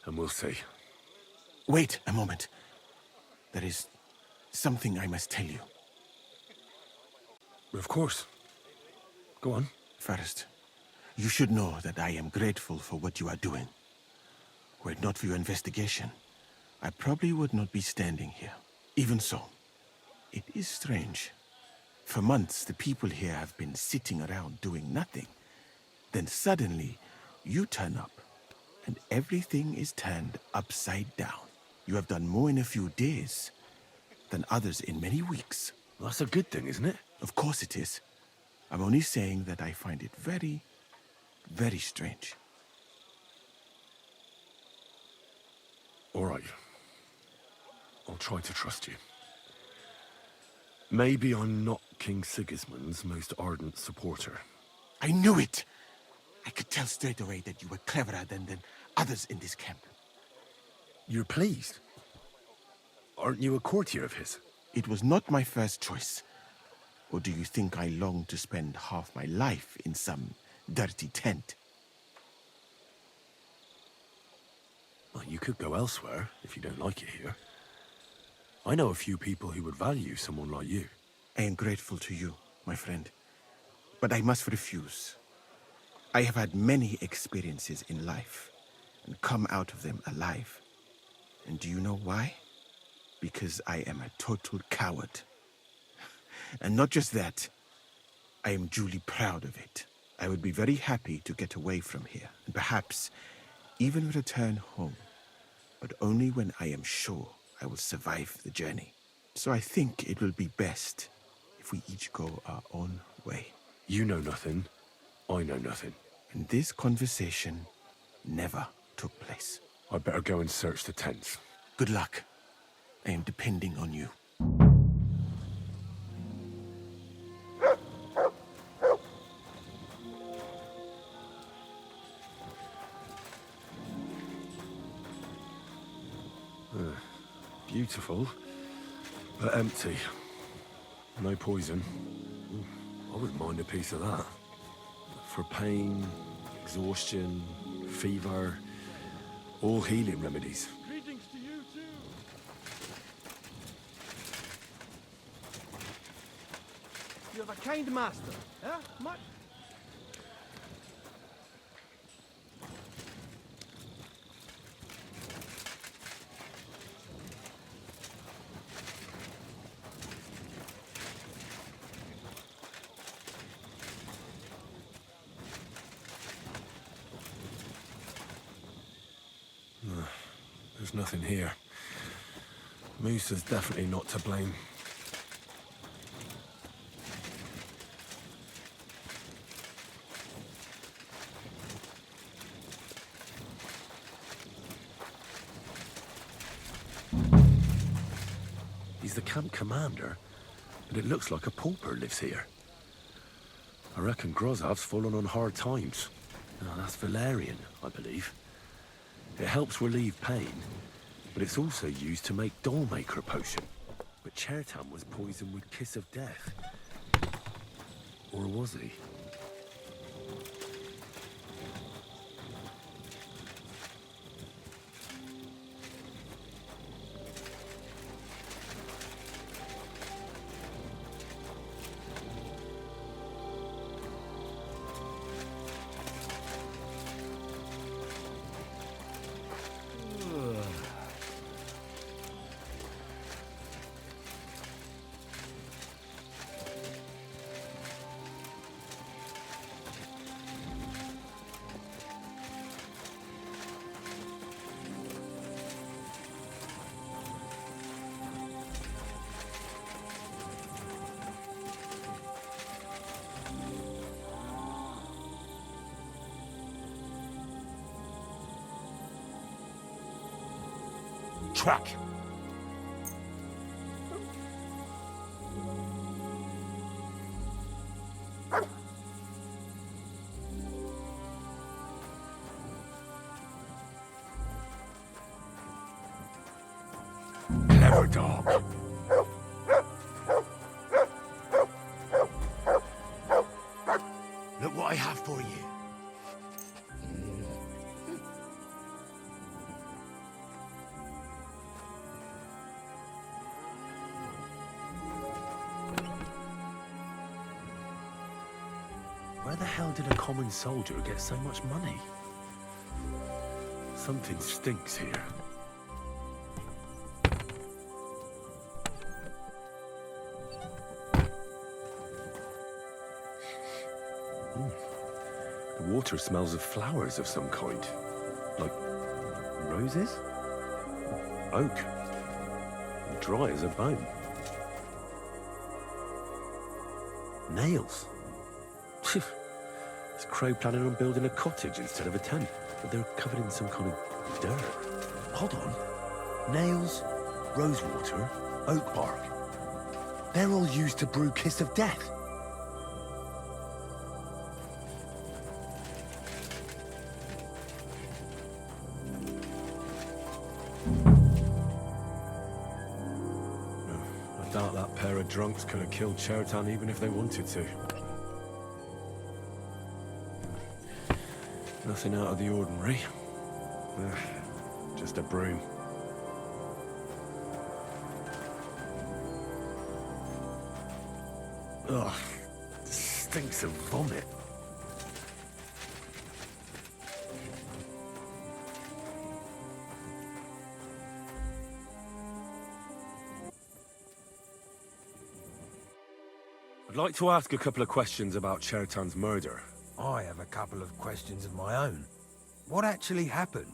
and we'll see. Wait a moment. There is something I must tell you. Of course. Go on. First, you should know that I am grateful for what you are doing. Were it not for your investigation, I probably would not be standing here. Even so, it is strange. For months, the people here have been sitting around doing nothing. Then suddenly, you turn up, and everything is turned upside down. You have done more in a few days than others in many weeks. Well, that's a good thing, isn't it? Of course it is. I'm only saying that I find it very, very strange. All right. I'll try to trust you. Maybe I'm not King Sigismund's most ardent supporter. I knew it! I could tell straight away that you were cleverer than others in this camp. You're pleased? Aren't you a courtier of his? It was not my first choice. Or do you think I long to spend half my life in some dirty tent? Well, you could go elsewhere if you don't like it here. I know a few people who would value someone like you. I am grateful to you, my friend. But I must refuse. I have had many experiences in life and come out of them alive. And do you know why? Because I am a total coward. And not just that, I am duly proud of it. I would be very happy to get away from here, and perhaps even return home, but only when I am sure I will survive the journey. So I think it will be best if we each go our own way. You know nothing, I know nothing. And this conversation never took place. I'd better go and search the tents. Good luck. I am depending on you. Beautiful, but empty. No poison. I wouldn't mind a piece of that. For pain, exhaustion, fever, all healing remedies. Greetings to you too. You have a kind master, eh? There's nothing here. Musa's definitely not to blame. He's the camp commander, but it looks like a pauper lives here. I reckon Grozav's fallen on hard times. Oh, that's Valerian, I believe. It helps relieve pain, but it's also used to make Dollmaker potion. But Chertan was poisoned with Kiss of Death. Or was he? track. Clever dog. Look what I have for you. Where the hell did a common soldier get so much money? Something stinks here. The water smells of flowers of some kind. Like roses? Oak. Dry as a bone. Nails. Is Crow planning on building a cottage instead of a tent? But they're covered in some kind of dirt. Hold on. Nails, rosewater, oak bark. They're all used to brew Kiss of Death. I doubt that pair of drunks could have killed Chertan even if they wanted to. Nothing out of the ordinary. Just a broom. Ugh, stinks of vomit. I'd like to ask a couple of questions about Chertan's murder. I have a couple of questions of my own. What actually happened?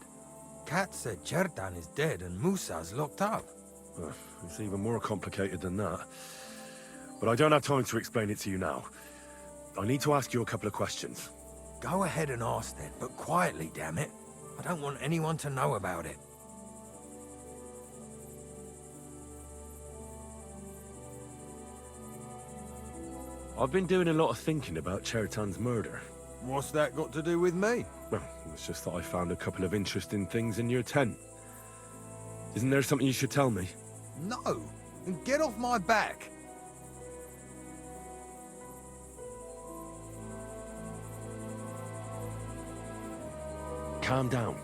Kat said Chertan is dead and Musa's locked up. It's even more complicated than that. But I don't have time to explain it to you now. I need to ask you a couple of questions. Go ahead and ask then, but quietly, damn it. I don't want anyone to know about it. I've been doing a lot of thinking about Chertan's murder. What's that got to do with me? Well, it's just that I found a couple of interesting things in your tent. Isn't there something you should tell me? No! And get off my back! Calm down.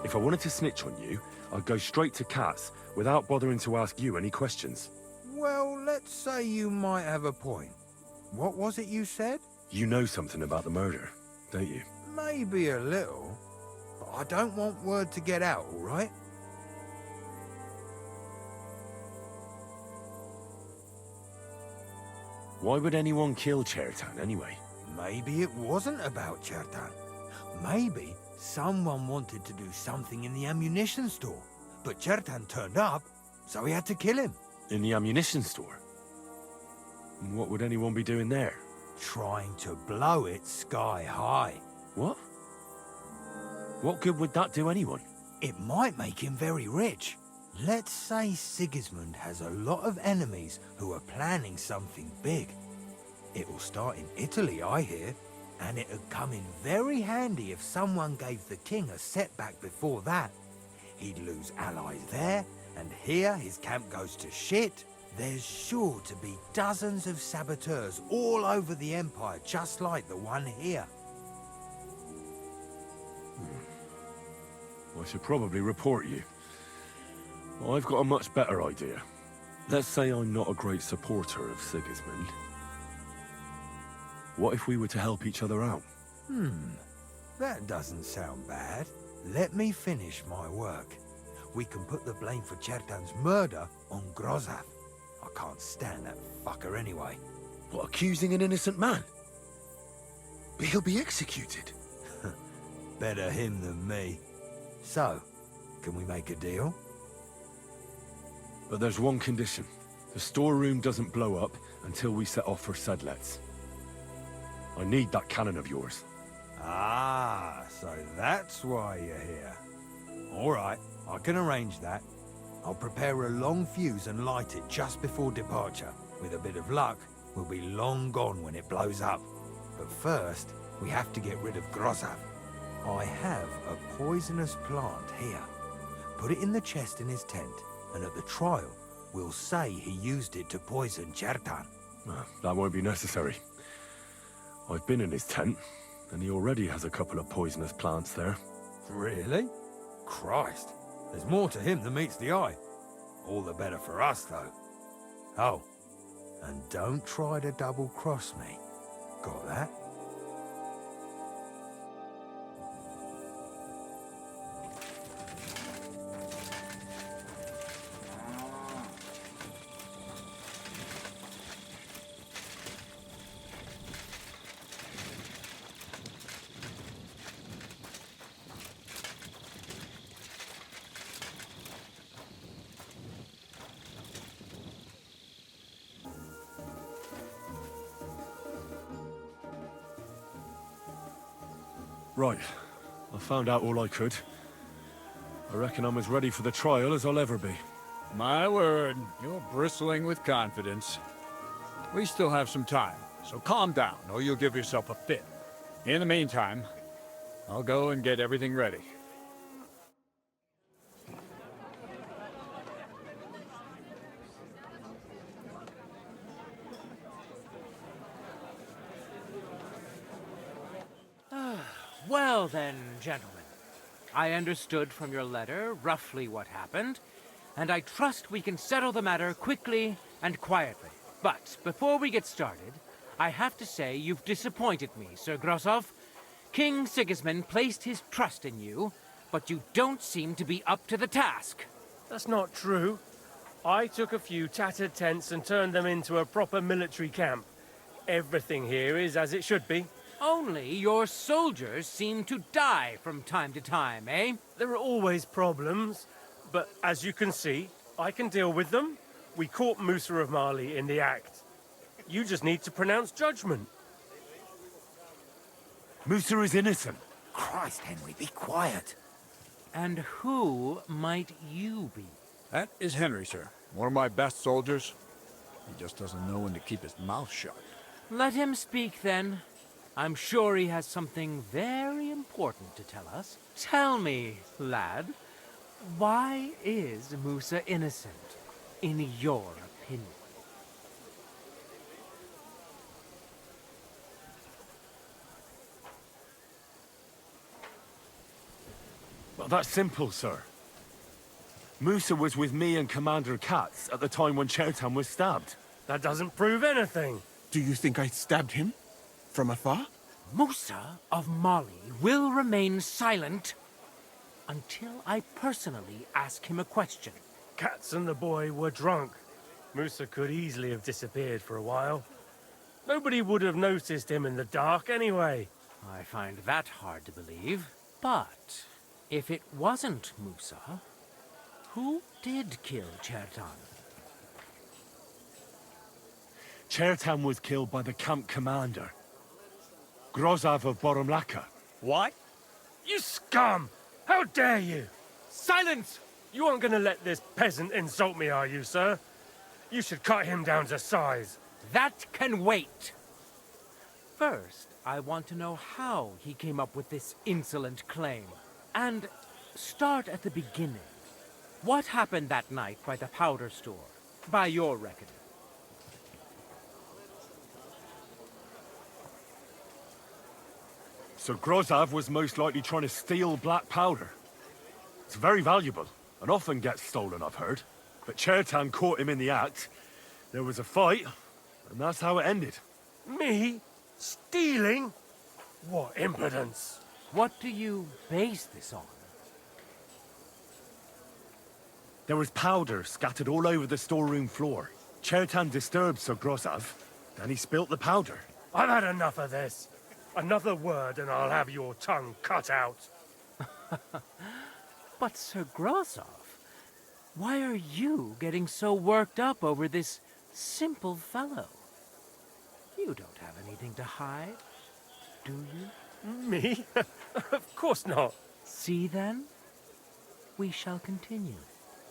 If I wanted to snitch on you, I'd go straight to Kat's without bothering to ask you any questions. Well, let's say you might have a point. What was it you said? You know something about the murder, don't you? Maybe a little. But I don't want word to get out, all right? Why would anyone kill Chertan anyway? Maybe it wasn't about Chertan. Maybe someone wanted to do something in the ammunition store. But Chertan turned up, so he had to kill him. In the ammunition store? And what would anyone be doing there? Trying to blow it sky high. What? What good would that do anyone? It might make him very rich. Let's say Sigismund has a lot of enemies who are planning something big. It will start in Italy, I hear, and it would come in very handy if someone gave the king a setback before that. He'd lose allies there, and here his camp goes to shit. There's sure to be dozens of saboteurs all over the Empire, just like the one here. I should probably report you. I've got a much better idea. Let's say I'm not a great supporter of Sigismund. What if we were to help each other out? That doesn't sound bad. Let me finish my work. We can put the blame for Chertan's murder on Grozav. I can't stand that fucker anyway. What, accusing an innocent man? But he'll be executed. Better him than me. So, can we make a deal? But there's one condition. The storeroom doesn't blow up until we set off for Sedlets. I need that cannon of yours. Ah, so that's why you're here. All right, I can arrange that. I'll prepare a long fuse and light it just before departure. With a bit of luck, we'll be long gone when it blows up. But first, we have to get rid of Grozav. I have a poisonous plant here. Put it in the chest in his tent, and at the trial, we'll say he used it to poison Chertan. That won't be necessary. I've been in his tent, and he already has a couple of poisonous plants there. Really? Christ, there's more to him than meets the eye. All the better for us, though. Oh, and don't try to double-cross me. Got that? Right. I found out all I could. I reckon I'm as ready for the trial as I'll ever be. My word, you're bristling with confidence. We still have some time, so calm down, or you'll give yourself a fit. In the meantime, I'll go and get everything ready. Well then, gentlemen, I understood from your letter roughly what happened, and I trust we can settle the matter quickly and quietly. But before we get started, I have to say you've disappointed me, Sir Grosov. King Sigismund placed his trust in you, but you don't seem to be up to the task. That's not true. I took a few tattered tents and turned them into a proper military camp. Everything here is as it should be. Only your soldiers seem to die from time to time, eh? There are always problems, but as you can see, I can deal with them. We caught Musa of Mali in the act. You just need to pronounce judgment. Musa is innocent. Christ, Henry, be quiet. And who might you be? That is Henry, sir. One of my best soldiers. He just doesn't know when to keep his mouth shut. Let him speak, then. I'm sure he has something very important to tell us. Tell me, lad, why is Musa innocent, in your opinion? Well, that's simple, sir. Musa was with me and Commander Katz at the time when Chertan was stabbed. That doesn't prove anything. Do you think I stabbed him? From afar? Musa of Mali will remain silent until I personally ask him a question. Katz and the boy were drunk. Musa could easily have disappeared for a while. Nobody would have noticed him in the dark anyway. I find that hard to believe. But if it wasn't Musa, who did kill Chertan? Chertan was killed by the camp commander, Grozav of Boromlaka. What? You scum! How dare you! Silence! You aren't gonna let this peasant insult me, are you, sir? You should cut him down to size. That can wait. First, I want to know how he came up with this insolent claim. And start at the beginning. What happened that night by the powder store, by your reckoning? So Grozav was most likely trying to steal black powder. It's very valuable, and often gets stolen, I've heard. But Chertan caught him in the act. There was a fight, and that's how it ended. Me? Stealing? What impudence! What do you base this on? There was powder scattered all over the storeroom floor. Chertan disturbed Sir Grozav, then he spilt the powder. I've had enough of this. Another word and I'll have your tongue cut out. But Sir Grosov, why are you getting so worked up over this simple fellow? You don't have anything to hide, do you? Me? Of course not. See then? we shall continue.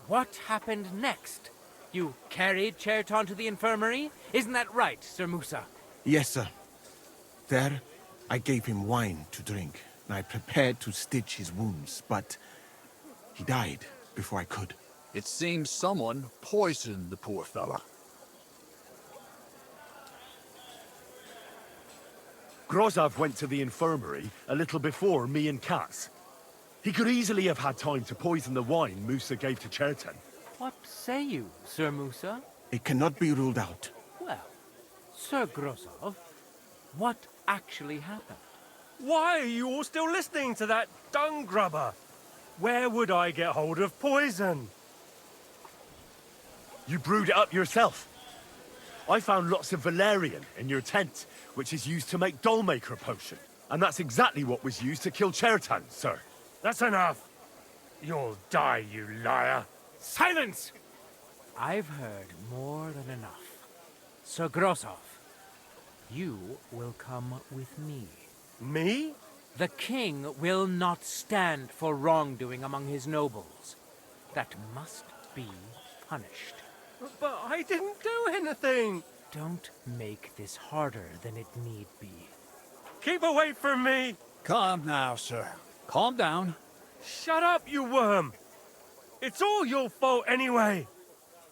What happened next? You carried Cherton to the infirmary? Isn't that right, Sir Musa? Yes, sir. There, I gave him wine to drink, and I prepared to stitch his wounds, but he died before I could. It seems someone poisoned the poor fella. Grozov went to the infirmary a little before me and Katz. He could easily have had time to poison the wine Musa gave to Cherton. What say you, Sir Musa? It cannot be ruled out. Well, Sir Grozov, what actually happened? Why are you all still listening to that dung grubber? Where would I get hold of poison? You brewed it up yourself. I found lots of valerian in your tent, which is used to make dollmaker potion. And that's exactly what was used to kill Cherton, sir. That's enough. You'll die, you liar. Silence! I've heard more than enough. Sir Grozov, you will come with me. Me? The king will not stand for wrongdoing among his nobles. That must be punished. But I didn't do anything. Don't make this harder than it need be. Keep away from me. Calm now, sir. Calm down. Shut up, you worm. It's all your fault anyway.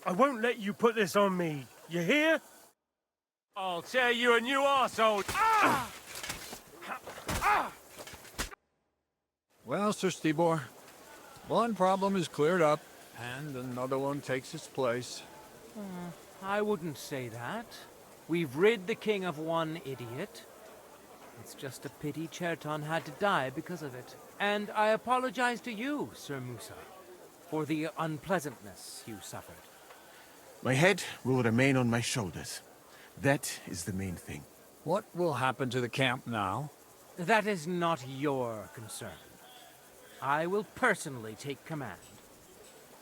I won't let you put this on me. You hear? I'll tear you a new arsehole. Ah! Ah! Well, Sir Stibor, one problem is cleared up, and another one takes its place. I wouldn't say that. We've rid the king of one idiot. It's just a pity Cherton had to die because of it. And I apologize to you, Sir Musa, for the unpleasantness you suffered. My head will remain on my shoulders. That is the main thing. What will happen to the camp now? That is not your concern. I will personally take command.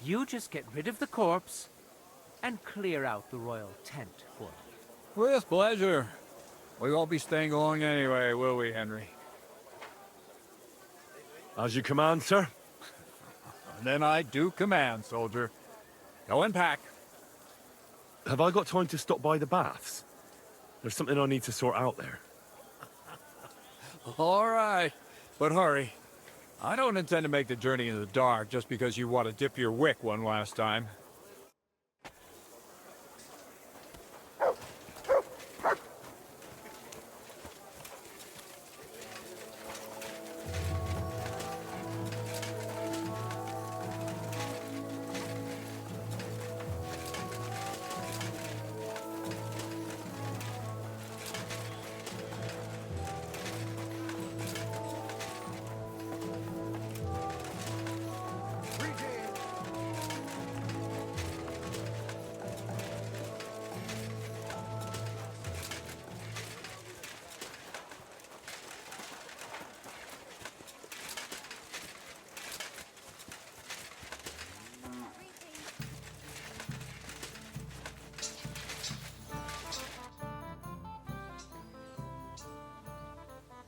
You just get rid of the corpse and clear out the royal tent for me. With pleasure. We won't be staying long anyway, will we, Henry? As you command, sir. And then I do command, soldier. Go and pack. Have I got time to stop by the baths? There's something I need to sort out there. All right, but hurry. I don't intend to make the journey in the dark just because you want to dip your wick one last time.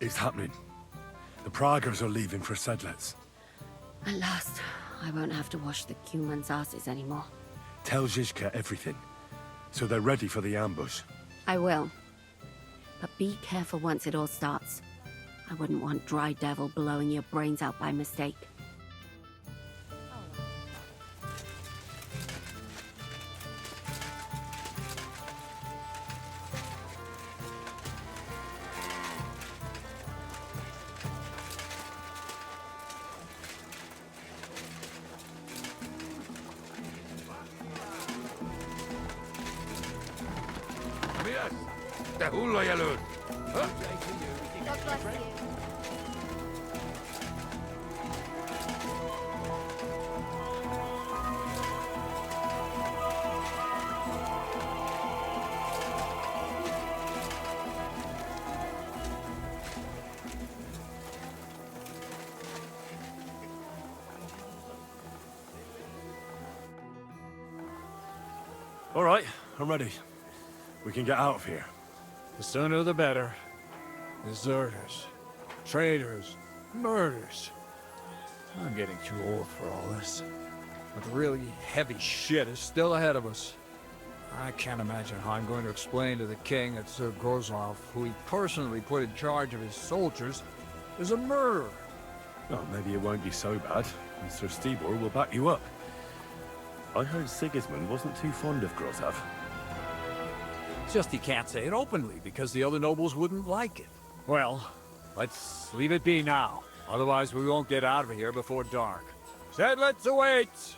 It's happening. The Praggers are leaving for Sedlets. At last, I won't have to wash the humans' asses anymore. Tell Zizka everything, so they're ready for the ambush. I will. But be careful once it all starts. I wouldn't want Dry Devil blowing your brains out by mistake. All right, I'm ready. We can get out of here. The sooner the better. Deserters, traitors, murders. I'm getting too old for all this. But the really heavy shit is still ahead of us. I can't imagine how I'm going to explain to the king that Sir Grozov, who he personally put in charge of his soldiers, is a murderer. Well, maybe it won't be so bad, and Sir Stibor will back you up. I heard Sigismund wasn't too fond of Grozov. It's just he can't say it openly, because the other nobles wouldn't like it. Well, let's leave it be now. Otherwise we won't get out of here before dark. Sedlitz awaits!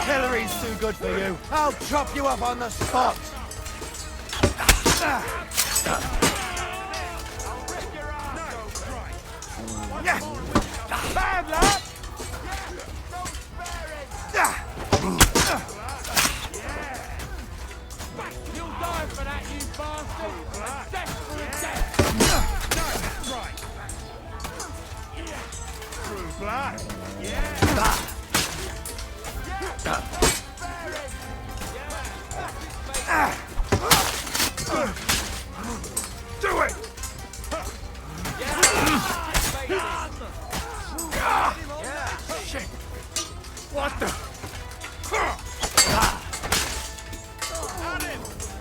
Artillery's too good for you. I'll chop you up on the spot. Bad luck! You'll die for that, you bastard! Death for a death! True blood. Do it! Shit! What the?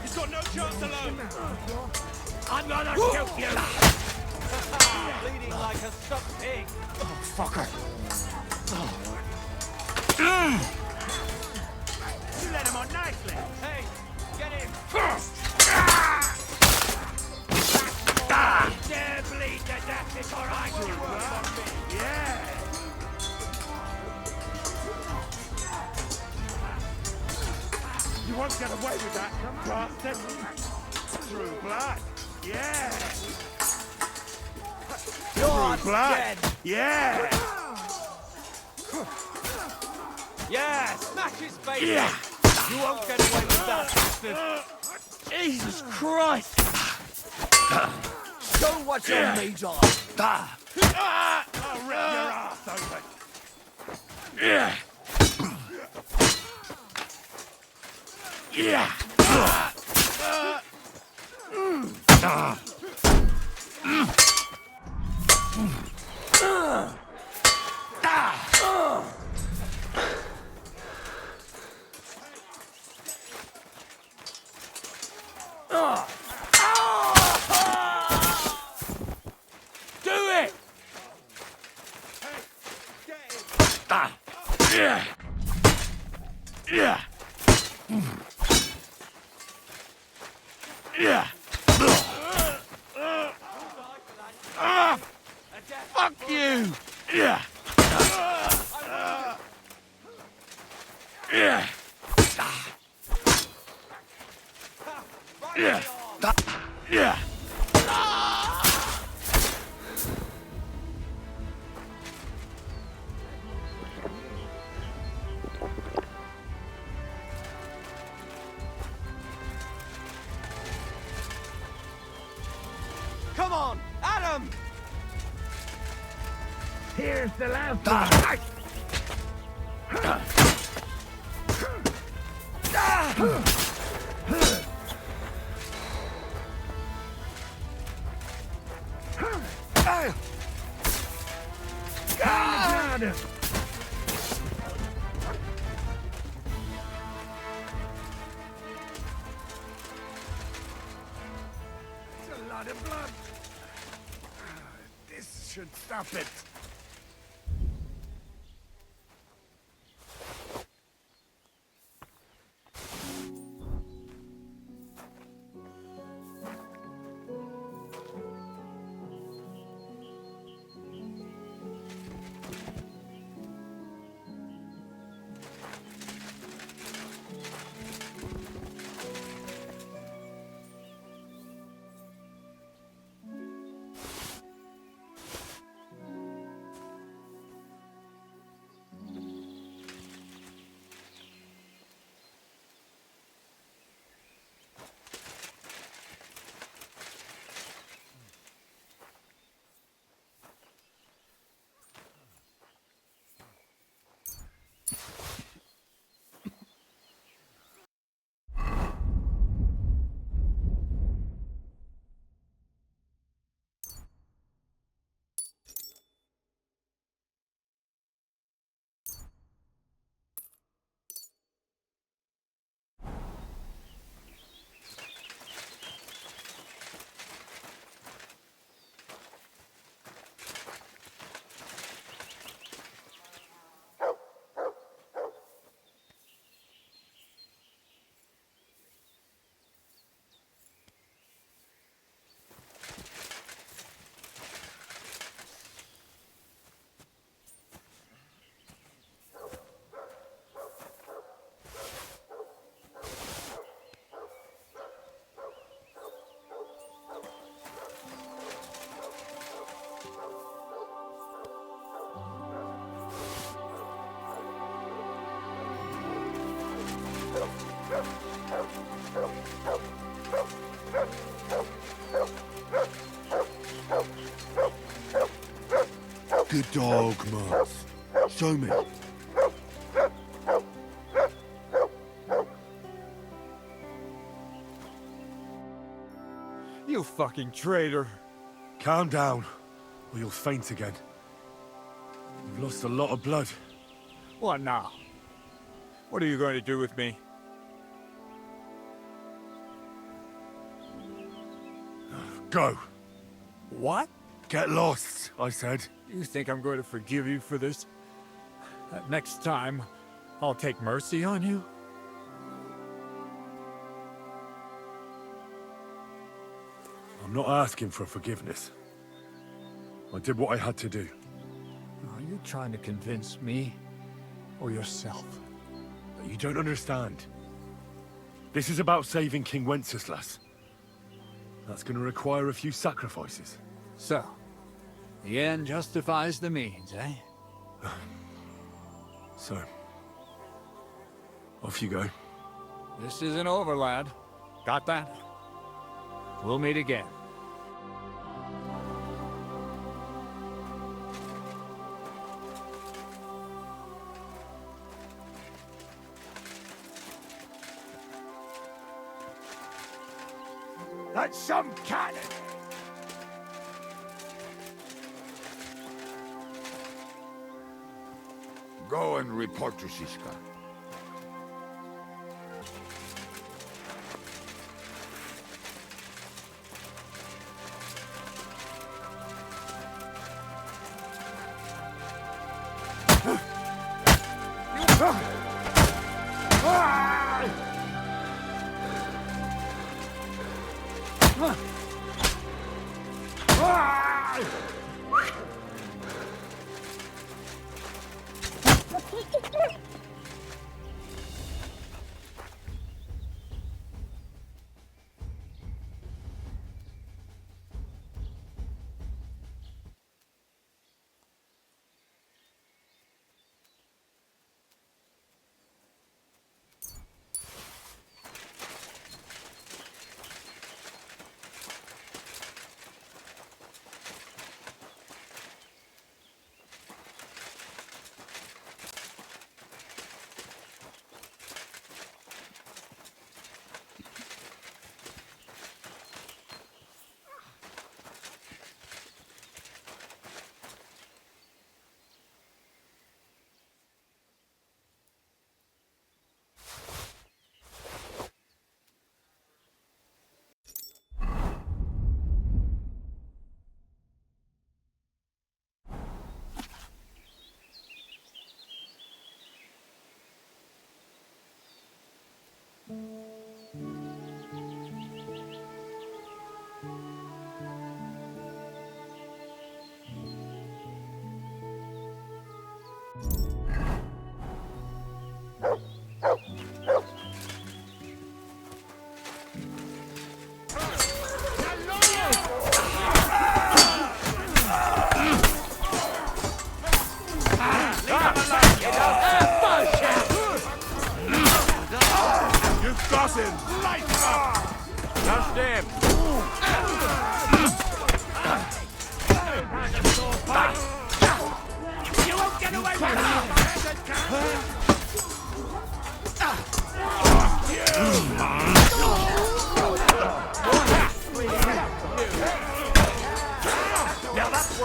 He's got no chance alone. I'm gonna kill you! Bleeding like a stuck pig. Oh, fucker. You let him on nicely! Hey, get him! Dare bleed to death before I do it for me! Yeah! You won't get away with that, bastard! True blood! Yeah! You're True blood! dead! Yeah! Yeah, smash his face! Yeah. You won't get away with that, bastard! Jesus Christ! Show what you're made of! I'll rip your ass open! Yeah! Yeah! Do it! Yeah! Yeah! Yeah! come! Here's the last one. It's a lot of blood. This should stop it. Good dog, Mars. Show me. You fucking traitor. Calm down, or you'll faint again. You've lost a lot of blood. What now? What are you going to do with me? Go. What? Get lost, I said. You think I'm going to forgive you for this? Next time, I'll take mercy on you? I'm not asking for forgiveness. I did what I had to do. Are you trying to convince me or yourself? But you don't understand. This is about saving King Wenceslas. That's going to require a few sacrifices. So, the end justifies the means, eh? So, off you go. This isn't over, lad. Got that? We'll meet again. That's some cannon! Go and report to Siska.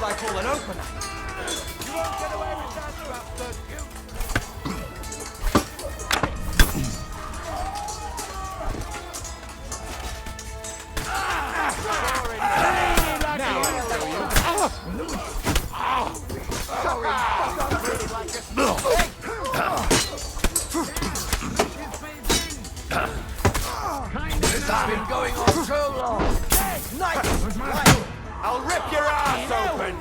what I call an opener. You won't get away with that, you bastard. This has been going on so long. I'll rip your ass open!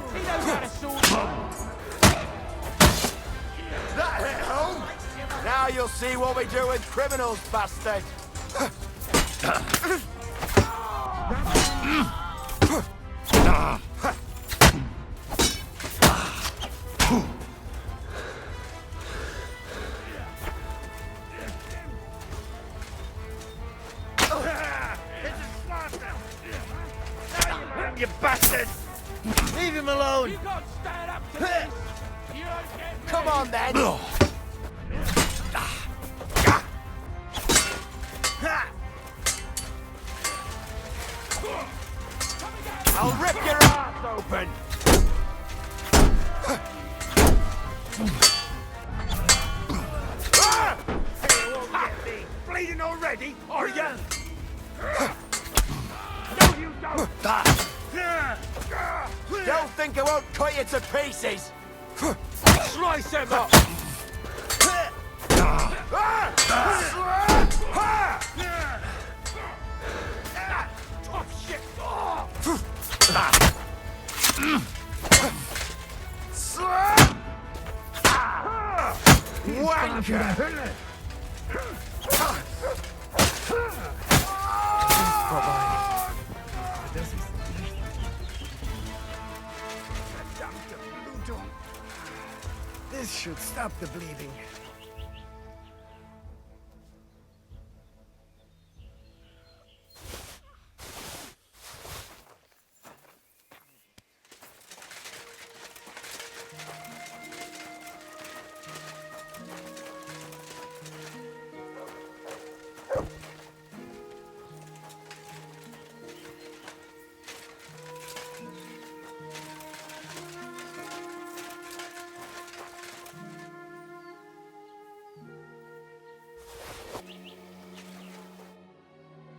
That hit home? Now you'll see what we do with criminals, bastard! You bastard! Leave him alone! You can't stand up to this! You don't get Come on, then! I'll rip your ass open! Bleeding already, are you? No, you don't! Don't think I won't cut you to pieces! Slice him up! Tough shit! Wanker! This should stop the bleeding.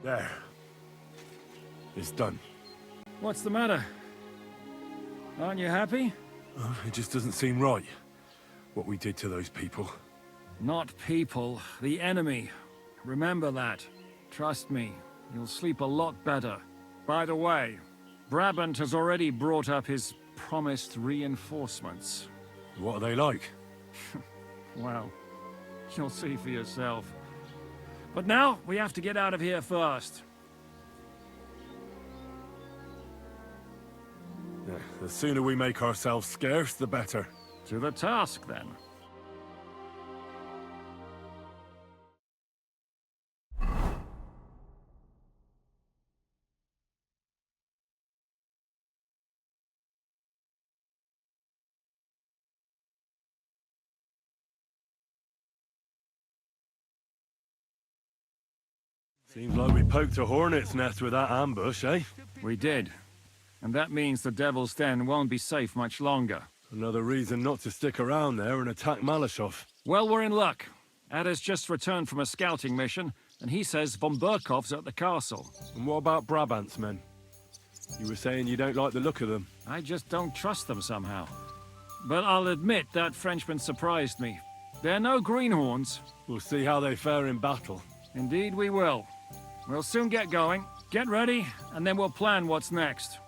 There. It's done. What's the matter? Aren't you happy? Oh, it just doesn't seem right, what we did to those people. Not people, the enemy. Remember that. Trust me, you'll sleep a lot better. By the way, Brabant has already brought up his promised reinforcements. What are they like? Well, you'll see for yourself. But now, we have to get out of here first. Yeah, the sooner we make ourselves scarce, the better. To the task, then. Seems like we poked a hornet's nest with that ambush, eh? We did. And that means the Devil's Den won't be safe much longer. Another reason not to stick around there and attack Malashov. Well, we're in luck. Ada's just returned from a scouting mission, and he says von Berkov's at the castle. And what about Brabant's men? You were saying you don't like the look of them. I just don't trust them somehow. But I'll admit that Frenchman surprised me. They're no greenhorns. We'll see how they fare in battle. Indeed we will. We'll soon get going. Get ready, and then we'll plan what's next.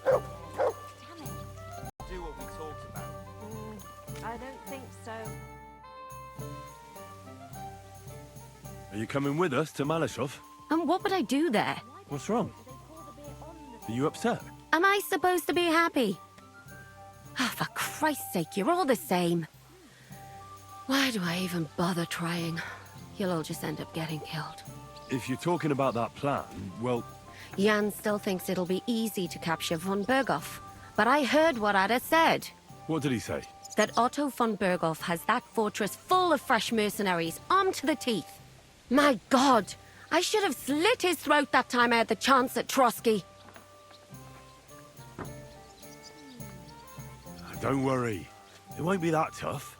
Do what we talked about. I don't think so. Are you coming with us to Malashov? And what would I do there? What's wrong? Are you upset? Am I supposed to be happy? Oh, for Christ's sake, you're all the same. Why do I even bother trying? You'll all just end up getting killed. If you're talking about that plan, well... Jan still thinks it'll be easy to capture von Berghoff. But I heard what Ada said. What did he say? That Otto von Berghoff has that fortress full of fresh mercenaries, armed to the teeth. My God! I should have slit his throat that time I had the chance at Trotsky. Don't worry. It won't be that tough.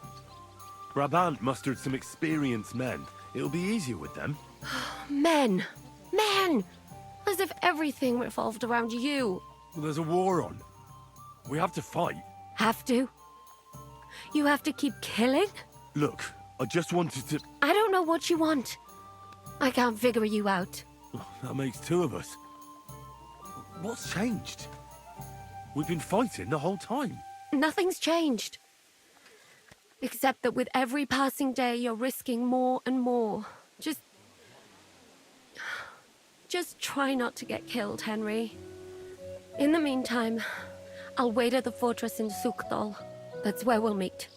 Brabant mustered some experienced men. It'll be easier with them. Men! Men! As if everything revolved around you. Well, there's a war on. We have to fight. Have to? You have to keep killing? Look, I just wanted to... I don't know what you want. I can't figure you out. That makes two of us. What's changed? We've been fighting the whole time. Nothing's changed. Except that with every passing day, you're risking more and more. Just try not to get killed, Henry. In the meantime, I'll wait at the fortress in Sukdal. That's where we'll meet.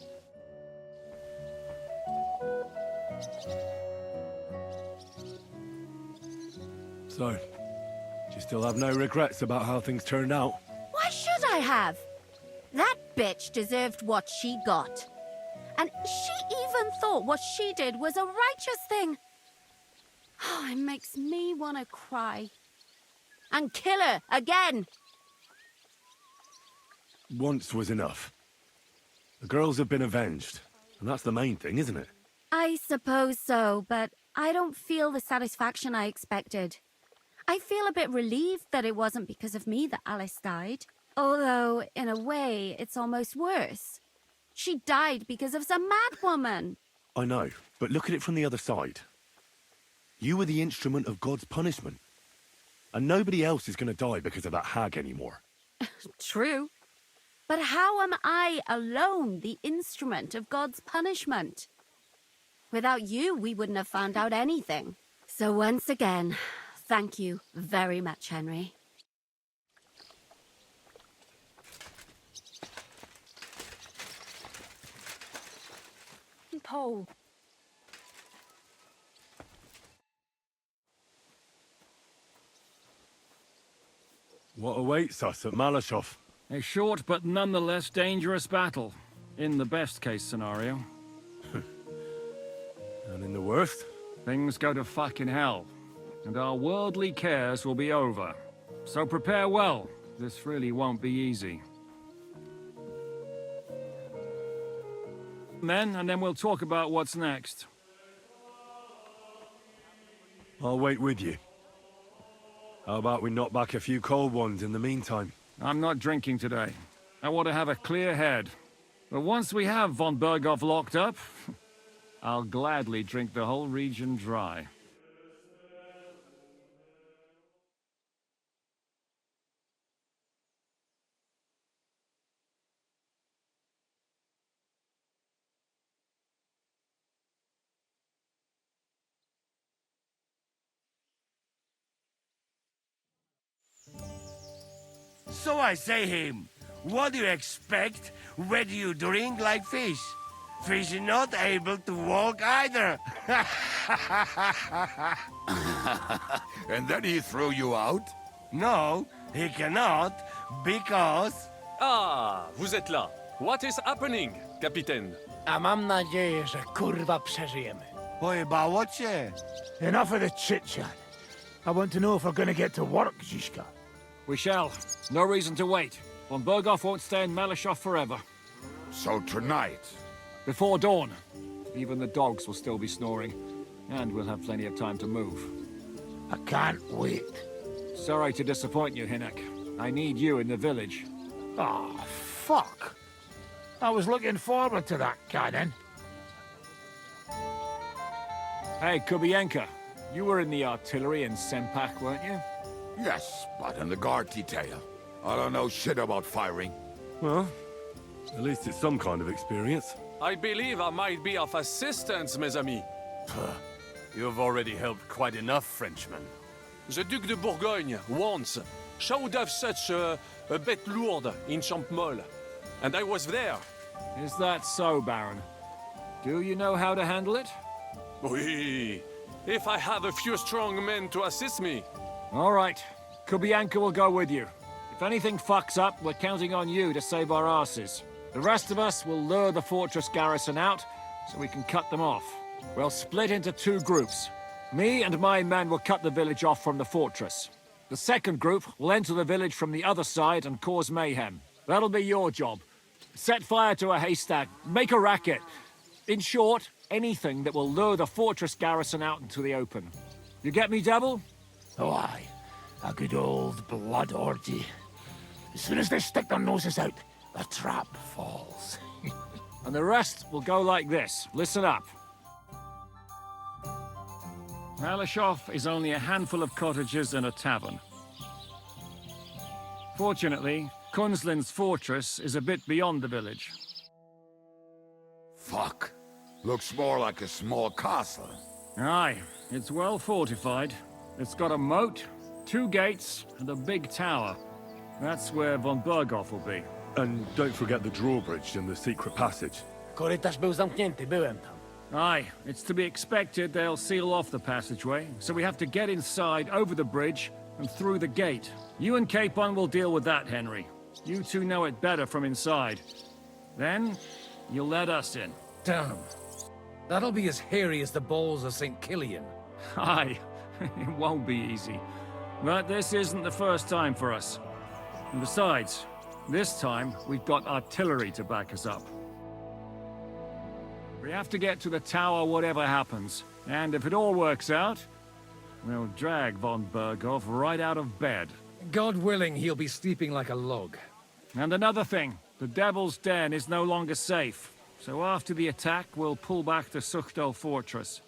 So, you still have no regrets about how things turned out? Why should I have? That bitch deserved what she got. And she even thought what she did was a righteous thing. Oh, it makes me want to cry. And kill her again. Once was enough. The girls have been avenged, and that's the main thing, isn't it? I suppose so, but I don't feel the satisfaction I expected. I feel a bit relieved that it wasn't because of me that Alice died. Although, in a way, it's almost worse. She died because of some mad woman. I know, but look at it from the other side. You were the instrument of God's punishment. And nobody else is going to die because of that hag anymore. True. But how am I alone the instrument of God's punishment? Without you, we wouldn't have found out anything. So once again, thank you very much, Henry. Paul. What awaits us at Malashov? A short but nonetheless dangerous battle, in the best case scenario. And in the worst? Things go to fucking hell, and our worldly cares will be over. So prepare well, this really won't be easy. Men, and then we'll talk about what's next. I'll wait with you. How about we knock back a few cold ones in the meantime? I'm not drinking today. I want to have a clear head. But once we have von Berghoff locked up, I'll gladly drink the whole region dry. So I say him, what do you expect when you drink like fish? Fish is not able to walk either. And then he threw you out? No, he cannot, because... Ah, vous êtes là. What is happening, Capitaine? A mam nadzieję, że kurwa przeżyjemy. Pojebało cię. Enough of the chit-chat. I want to know if we're gonna get to work, Zizka. We shall. No reason to wait. Von Berghoff won't stay in Malashov forever. So tonight? Before dawn. Even the dogs will still be snoring. And we'll have plenty of time to move. I can't wait. Sorry to disappoint you, Hinek. I need you in the village. Oh, fuck. I was looking forward to that, Cannon. Hey, Kubienka. You were in the artillery in Sempak, weren't you? Yes, but in the guard detail. I don't know shit about firing. Well, at least it's some kind of experience. I believe I might be of assistance, mes amis. You've already helped quite enough, Frenchmen. The Duc de Bourgogne, once, showed off such a bête lourde in Champmol. And I was there. Is that so, Baron? Do you know how to handle it? Oui. If I have a few strong men to assist me. All right. Kubianka will go with you. If anything fucks up, we're counting on you to save our asses. The rest of us will lure the fortress garrison out, so we can cut them off. We'll split into two groups. Me and my men will cut the village off from the fortress. The second group will enter the village from the other side and cause mayhem. That'll be your job. Set fire to a haystack, make a racket. In short, anything that will lure the fortress garrison out into the open. You get me, Devil? Oh, aye. A good old blood orgy. As soon as they stick their noses out, the trap falls. And the rest will go like this. Listen up. Malashov is only a handful of cottages and a tavern. Fortunately, Kunzlin's fortress is a bit beyond the village. Fuck. Looks more like a small castle. Aye, it's well fortified. It's got a moat, 2 gates, and a big tower. That's where von Berghoff will be. And don't forget the drawbridge and the secret passage. Aye, it's to be expected they'll seal off the passageway, so we have to get inside, over the bridge, and through the gate. You and Capon will deal with that, Henry. You two know it better from inside. Then, you'll let us in. Damn. That'll be as hairy as the balls of St. Killian. Aye, it won't be easy. But this isn't the first time for us. And besides, this time, we've got artillery to back us up. We have to get to the tower whatever happens. And if it all works out, we'll drag von Berghoff right out of bed. God willing, he'll be sleeping like a log. And another thing, the Devil's Den is no longer safe. So after the attack, we'll pull back to Suchto Fortress.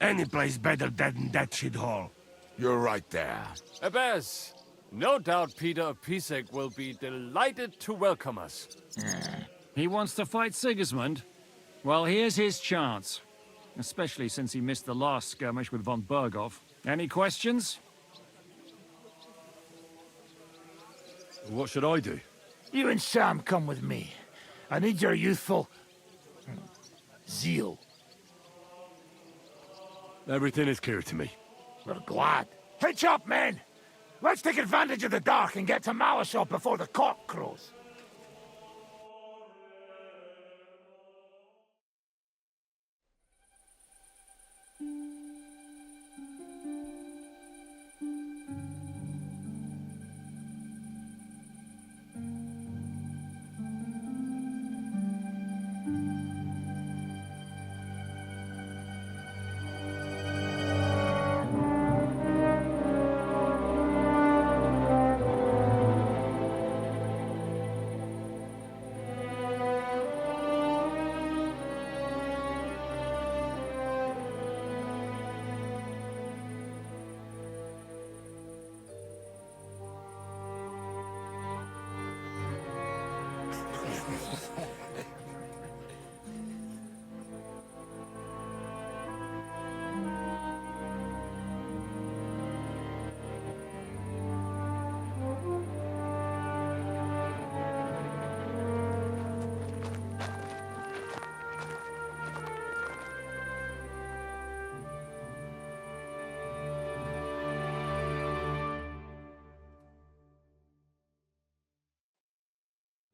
Any place better than that shithole. You're right there. Abbas, no doubt Peter Pisek will be delighted to welcome us. He wants to fight Sigismund? Well, here's his chance. Especially since he missed the last skirmish with von Berghoff. Any questions? What should I do? You and Sam come with me. I need your youthful... zeal. Everything is clear to me. We're glad. Hitch up, men! Let's take advantage of the dark and get to Malashov before the cock crows.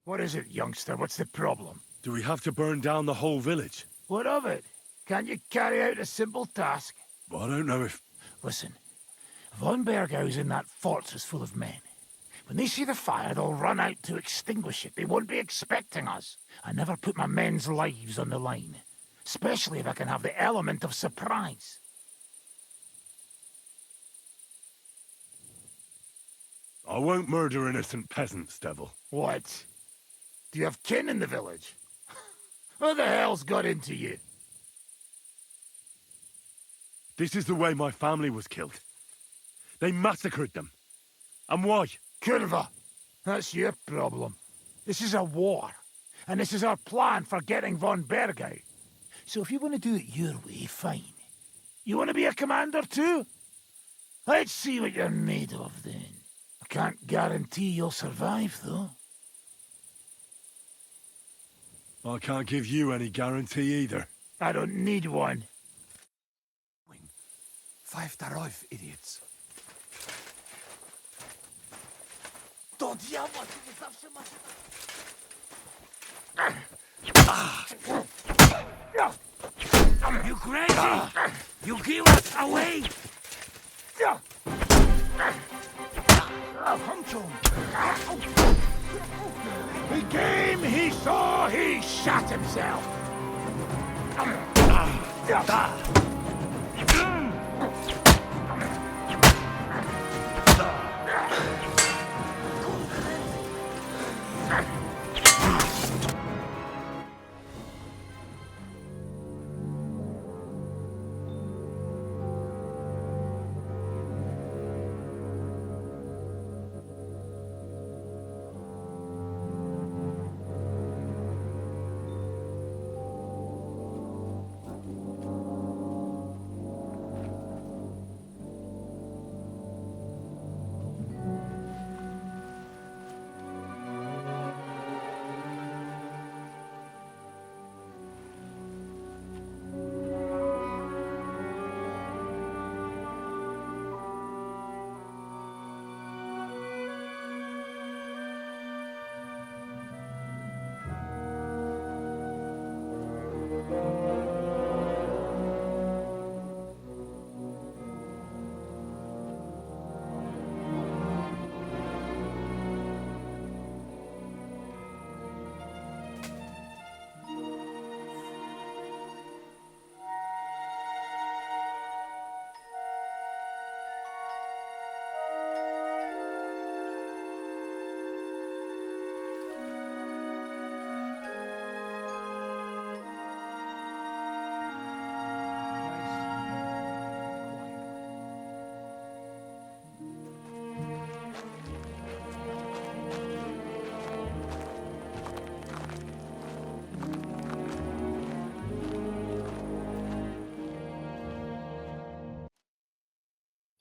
What is it, youngster? What's the problem? Do we have to burn down the whole village? What of it? Can't you carry out a simple task? Well, I don't know if... Listen, von Bergau's in that fortress full of men. When they see the fire, they'll run out to extinguish it. They won't be expecting us. I never put my men's lives on the line. Especially if I can have the element of surprise. I won't murder innocent peasants, Devil. What? Do you have kin in the village? Who the hell's got into you? This is the way my family was killed. They massacred them. And why? Kurva, that's your problem. This is a war. And this is our plan for getting von Bergau. So if you want to do it your way, fine. You want to be a commander too? Let's see what you're made of then. I can't guarantee you'll survive, though. I can't give you any guarantee either. I don't need one. 5 darauf, idiots. You crazy? You give us away! The game he saw, he shot himself!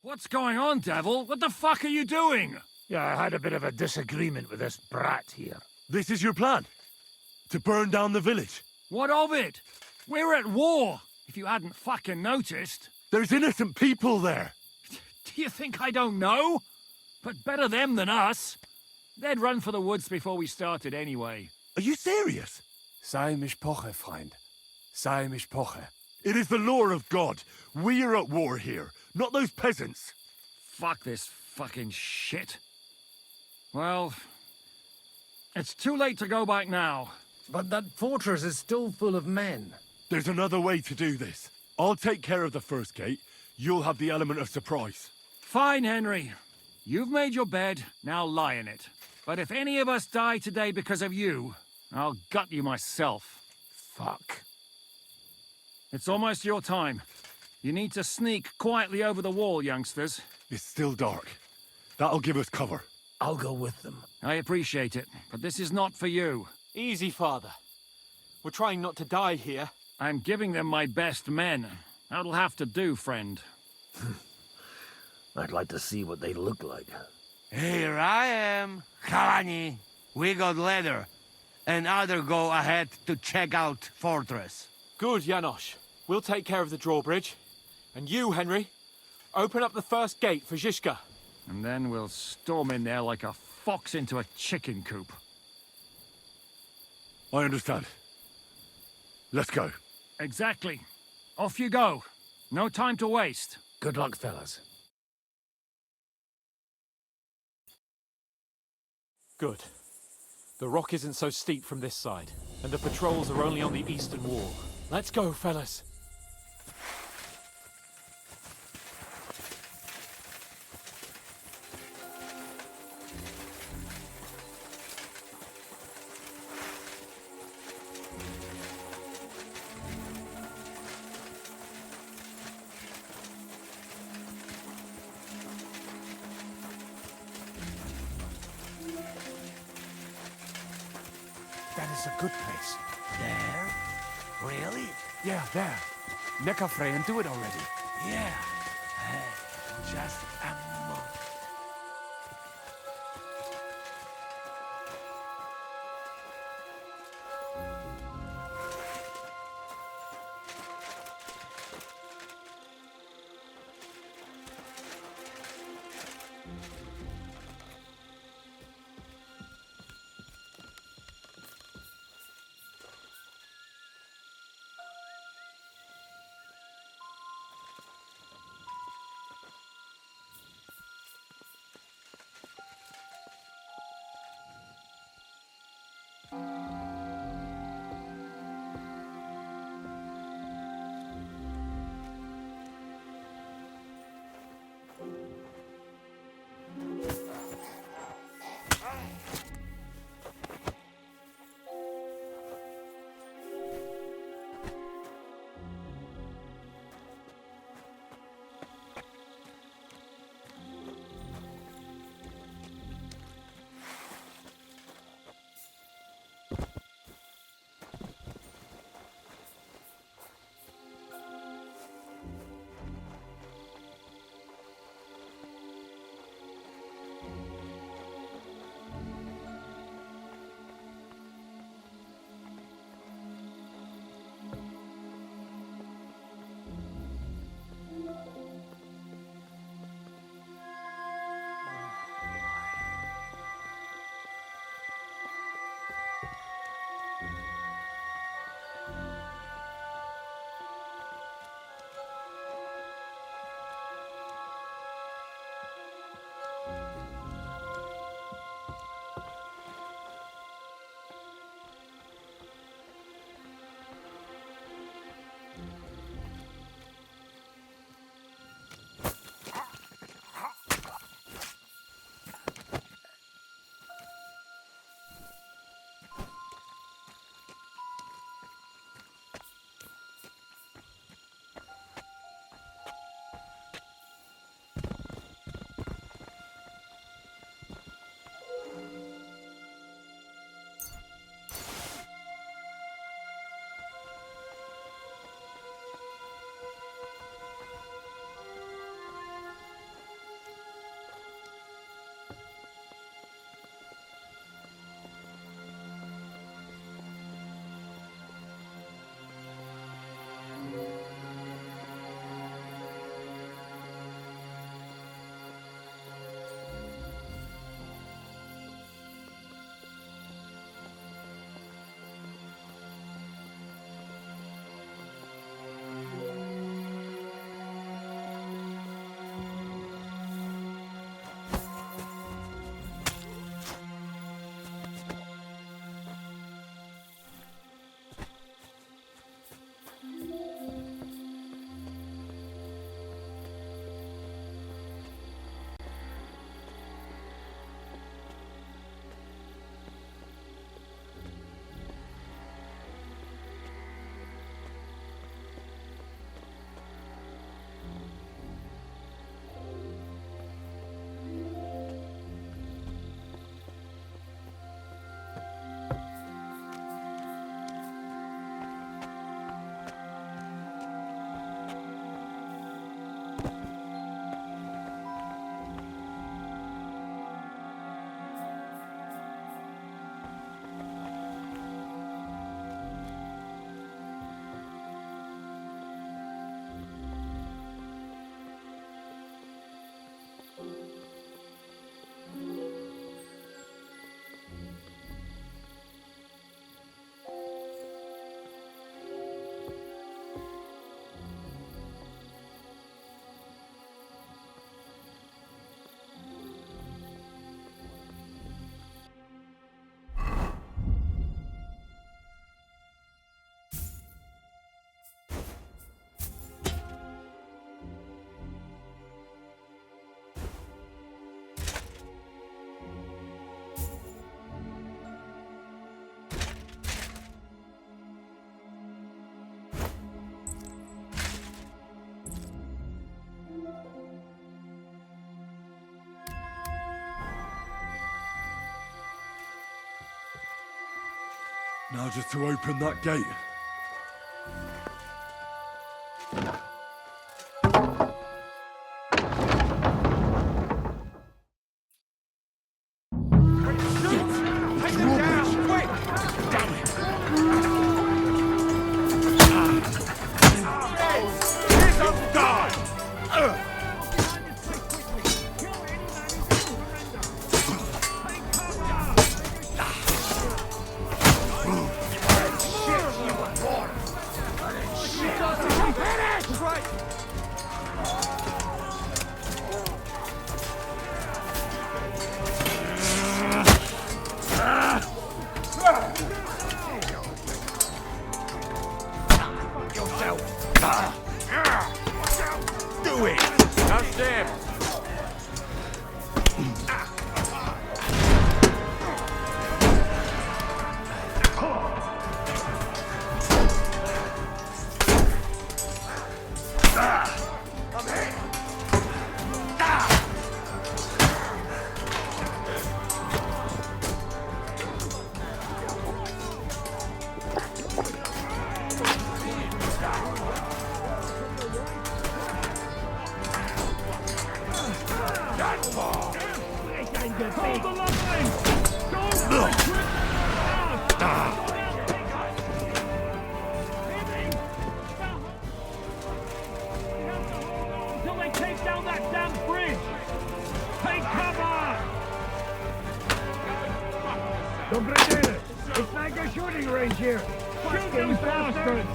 What's going on, Devil? What the fuck are you doing? Yeah, I had a bit of a disagreement with this brat here. This is your plan? To burn down the village? What of it? We're at war, if you hadn't fucking noticed. There's innocent people there. Do you think I don't know? But better them than us. They'd run for the woods before we started anyway. Are you serious? Sei mich poche, Freund. Sei mich poche. It is the law of God. We are at war here, not those peasants. Fuck this fucking shit. Well, it's too late to go back now. But that fortress is still full of men. There's another way to do this. I'll take care of the first gate. You'll have the element of surprise. Fine, Henry. You've made your bed, now lie in it. But if any of us die today because of you, I'll gut you myself. Fuck. It's almost your time. You need to sneak quietly over the wall, youngsters. It's still dark. That'll give us cover. I'll go with them. I appreciate it, but this is not for you. Easy, Father. We're trying not to die here. I'm giving them my best men. That'll have to do, friend. I'd like to see what they look like. Here I am, Kalani. We got leather, and other go ahead to check out fortress. Good, Janosch. We'll take care of the drawbridge. And you, Henry, open up the first gate for Zizka. And then we'll storm in there like a fox into a chicken coop. I understand. Let's go. Exactly. Off you go. No time to waste. Good luck, fellas. Good. The rock isn't so steep from this side, and the patrols are only on the eastern wall. Let's go, fellas. That is a good place. There? Really? Yeah, there. Nekafre and do it already. Yeah. Hey, just a moment. Now just to open that gate. Do it! That's them! Hold the line! Don't until they take down that damn bridge! Take cover! Don't bring it! It's like a shooting range here! Shoot those bastards!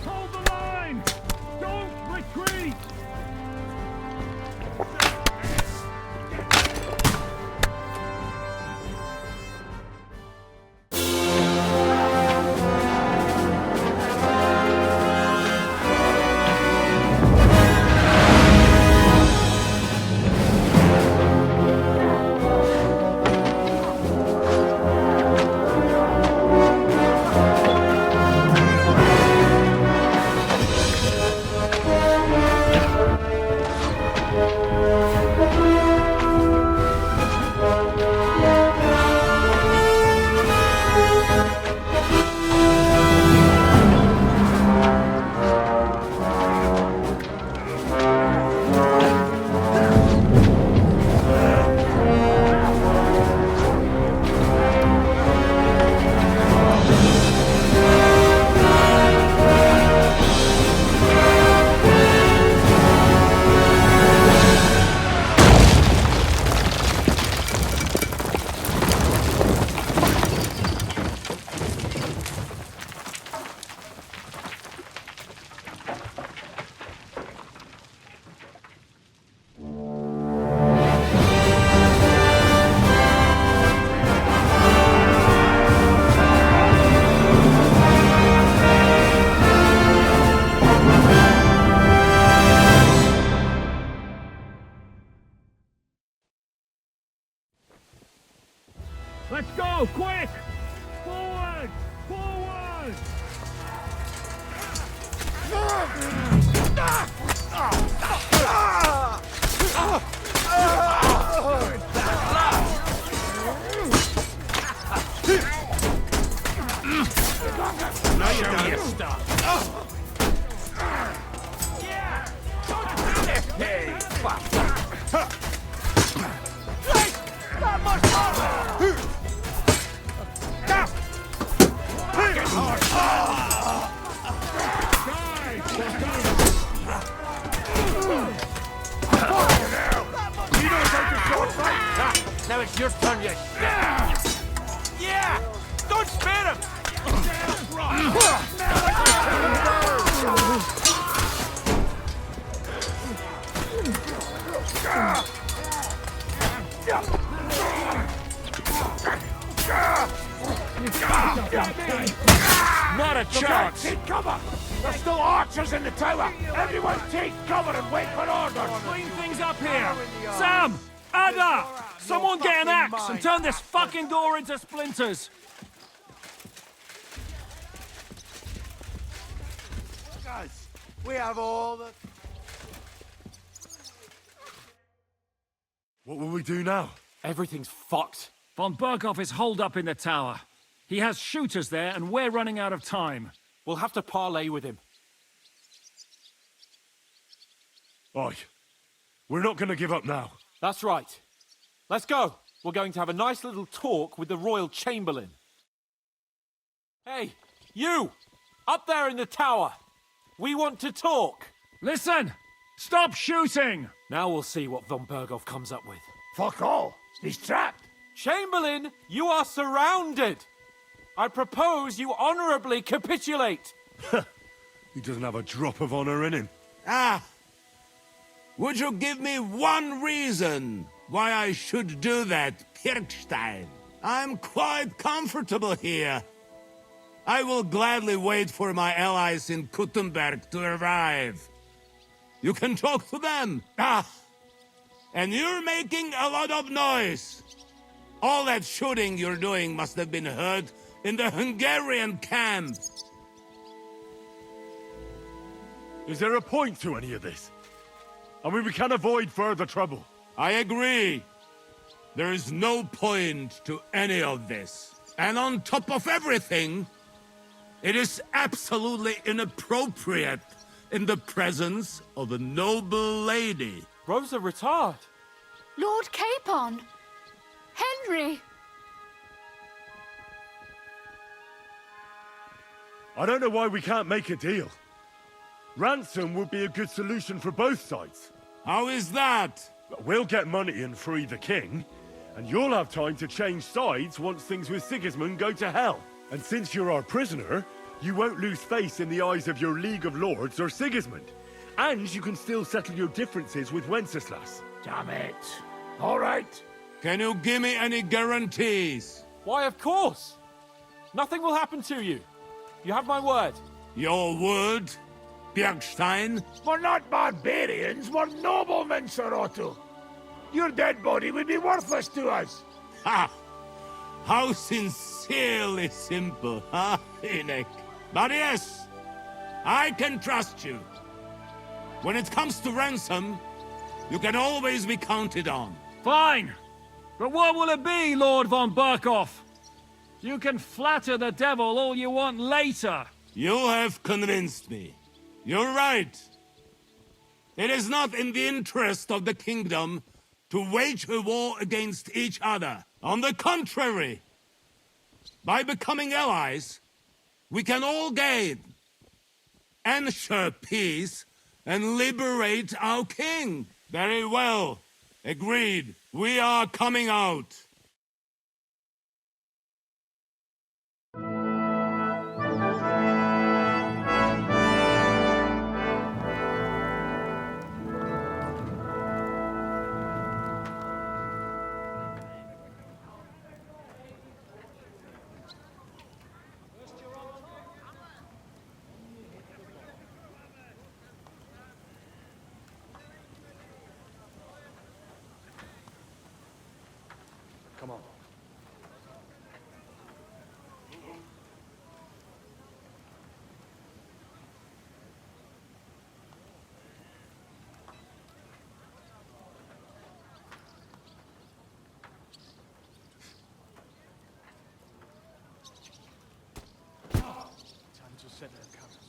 Hold the line! Don't retreat! Let's go, quick! Forward! Forward! Now you gotta stop. Hey, fuck! Not much longer! Now it's your turn, you shit! Yeah! a chance! Take cover! There's still archers in the tower! Everyone take cover and wait for orders! Clean things up here! Sam! Ada! Someone get an axe and turn this fucking door into splinters! Guys, we have all the... What will we do now? Everything's fucked. Von Berghoff is holed up in the tower. He has shooters there, and we're running out of time. We'll have to parley with him. Aye. We're not gonna give up now. That's right. Let's go. We're going to have a nice little talk with the Royal Chamberlain. Hey, you! Up there in the tower! We want to talk! Listen! Stop shooting! Now we'll see what von Berghoff comes up with. Fuck all! He's trapped! Chamberlain, you are surrounded! I propose you honorably capitulate! He doesn't have a drop of honor in him. Ah! Would you give me one reason why I should do that, Pirkstein? I'm quite comfortable here. I will gladly wait for my allies in Kuttenberg to arrive. You can talk to them. Ah! And you're making a lot of noise. All that shooting you're doing must have been heard in the Hungarian camp. Is there a point to any of this? I mean, we can avoid further trouble. I agree. There is no point to any of this. And on top of everything, it is absolutely inappropriate in the presence of a noble lady. Rosa Retard. Lord Capon! Henry! I don't know why we can't make a deal. Ransom would be a good solution for both sides. How is that? We'll get money and free the king, and you'll have time to change sides once things with Sigismund go to hell. And since you're our prisoner, you won't lose face in the eyes of your League of Lords or Sigismund. And you can still settle your differences with Wenceslas. Damn it. All right. Can you give me any guarantees? Why, of course! Nothing will happen to you. You have my word. Your word, Bjergstein? We're not barbarians, we're noblemen, Sir Otto. Your dead body would be worthless to us. Ha! How sincerely simple, huh, Enoch? But yes, I can trust you. When it comes to ransom, you can always be counted on. Fine! But what will it be, Lord von Berghoff? You can flatter the devil all you want later. You have convinced me. You're right. It is not in the interest of the kingdom to wage a war against each other. On the contrary, by becoming allies, we can all gain, ensure peace, and liberate our king. Very well. Agreed. We are coming out. Come on. Time to set their covers.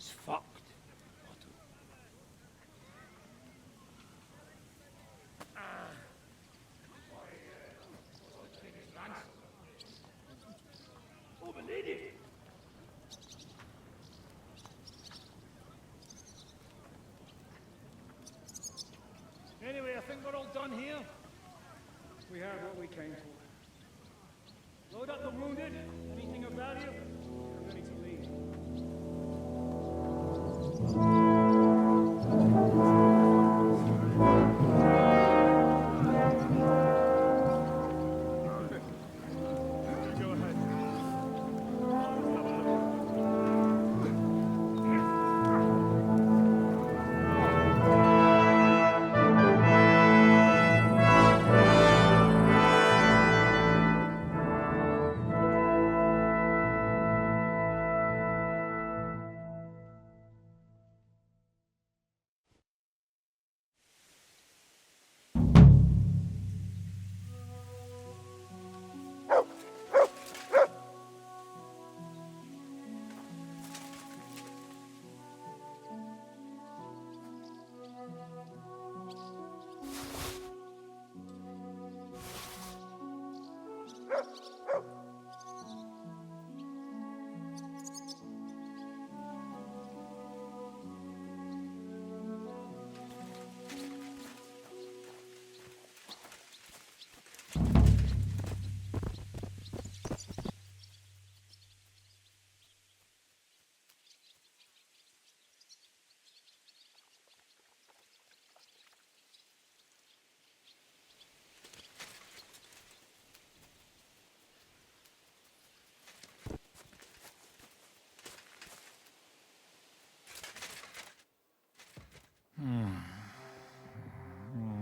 is fucked. Anyway, I think we're all done here. We heard what we came for. Load up the wounded. Anything of value? We're ready to leave.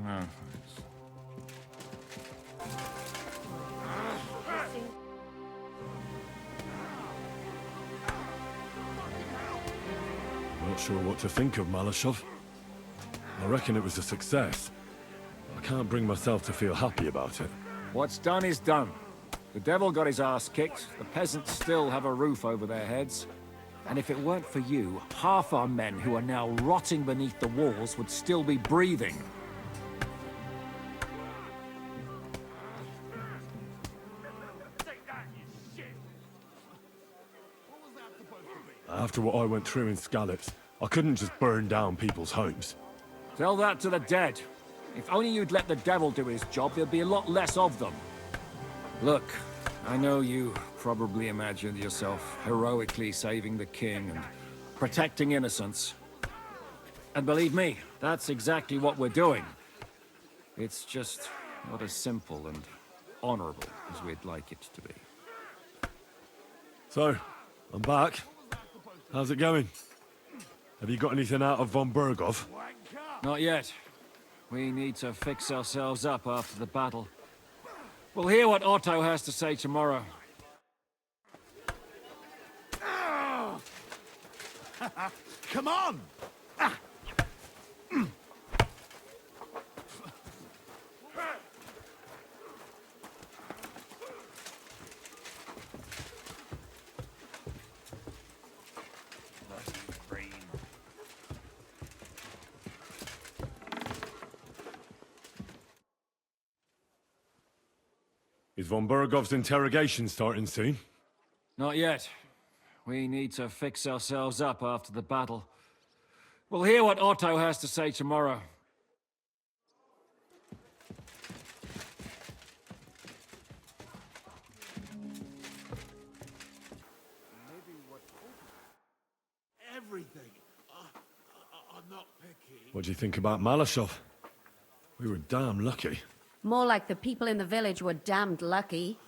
No. Not sure what to think of Malashov. I reckon it was a success. I can't bring myself to feel happy about it. What's done is done. The devil got his ass kicked, the peasants still have a roof over their heads. And if it weren't for you, half our men who are now rotting beneath the walls would still be breathing. After what I went through in Skalitz, I couldn't just burn down people's homes. Tell that to the dead. If only you'd let the devil do his job, there'd be a lot less of them. Look, I know you probably imagined yourself heroically saving the king and protecting innocents. And believe me, that's exactly what we're doing. It's just not as simple and honorable as we'd like it to be. So, I'm back. How's it going? Have you got anything out of von Bergov? Not yet. We need to fix ourselves up after the battle. We'll hear what Otto has to say tomorrow. Come on! Is von Bergov's interrogation starting soon? Not yet. We need to fix ourselves up after the battle. We'll hear what Otto has to say tomorrow. Everything. I'm not picky. What do you think about Malashov? We were damn lucky. More like the people in the village were damned lucky.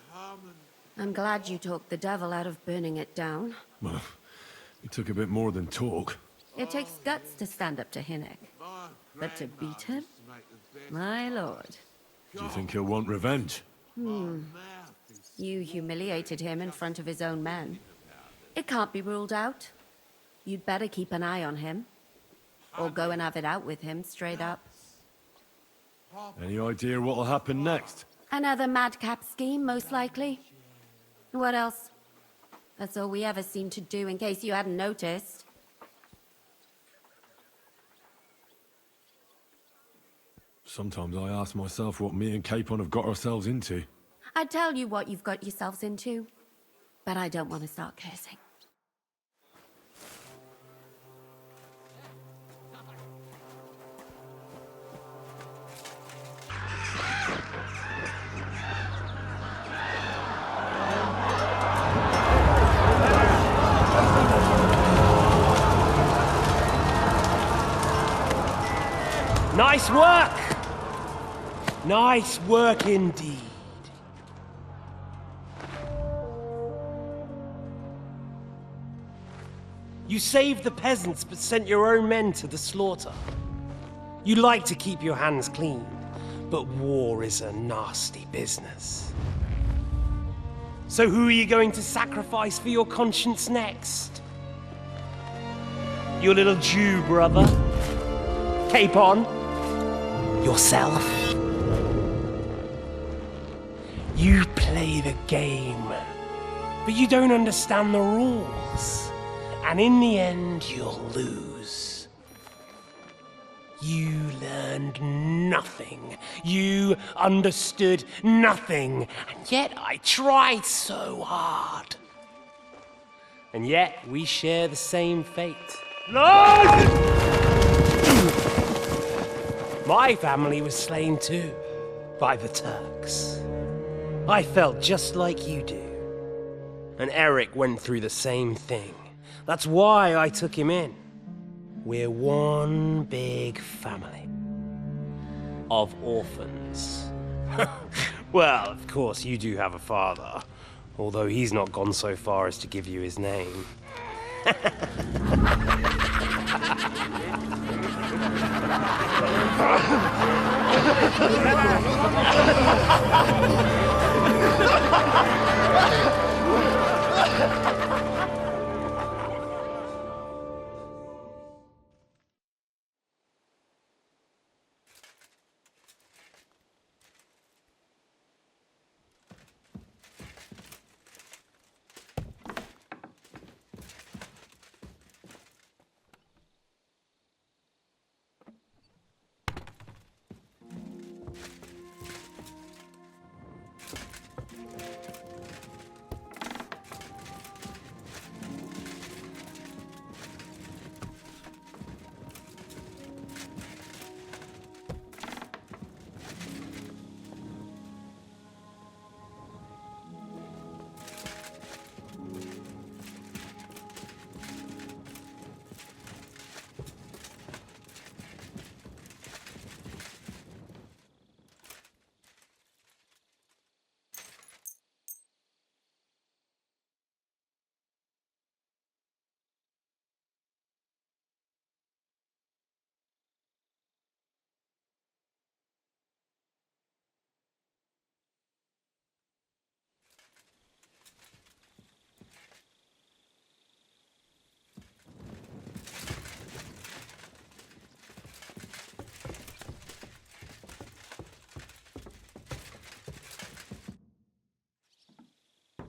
I'm glad you talked the devil out of burning it down. Well, it took a bit more than talk. It takes guts to stand up to Hinnick. But to beat him? My lord. Do you think he'll want revenge? You humiliated him in front of his own men. It can't be ruled out. You'd better keep an eye on him. Or go and have it out with him, straight up. Any idea what'll happen next? Another madcap scheme, most likely. What else? That's all we ever seem to do, in case you hadn't noticed. Sometimes I ask myself what me and Capon have got ourselves into. I tell you what you've got yourselves into, but I don't want to start cursing. Nice work! Nice work indeed. You saved the peasants but sent your own men to the slaughter. You like to keep your hands clean, but war is a nasty business. So who are you going to sacrifice for your conscience next? Your little Jew brother? Capon? Yourself? You play the game, but you don't understand the rules. And in the end, you'll lose. You learned nothing. You understood nothing. And yet I tried so hard. And yet we share the same fate. Lord! My family was slain too, by the Turks. I felt just like you do. And Eric went through the same thing. That's why I took him in. We're one big family. Of orphans. Well, of course, you do have a father. Although he's not gone so far as to give you his name.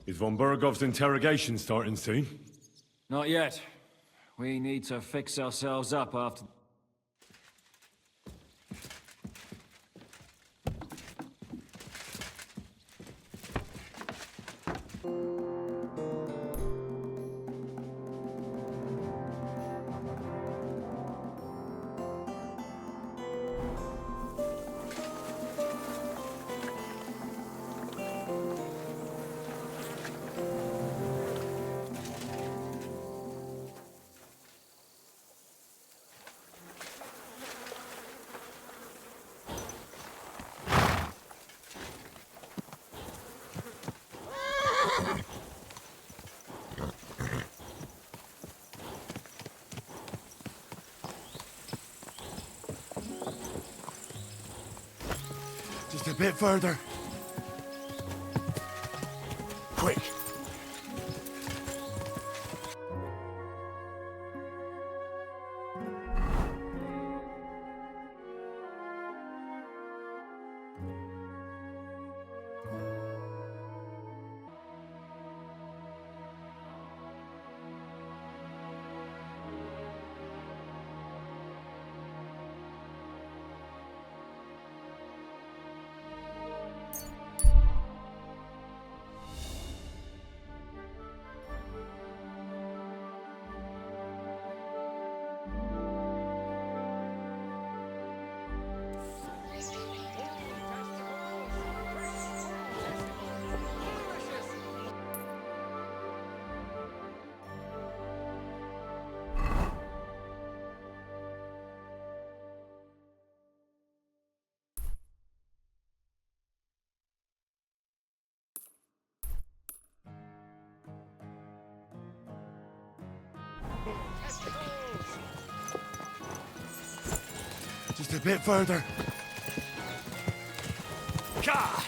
Is von Bergov's interrogation starting soon? Not yet. We need to fix ourselves up after... Just a bit further. Quick. Just a bit further. Ka!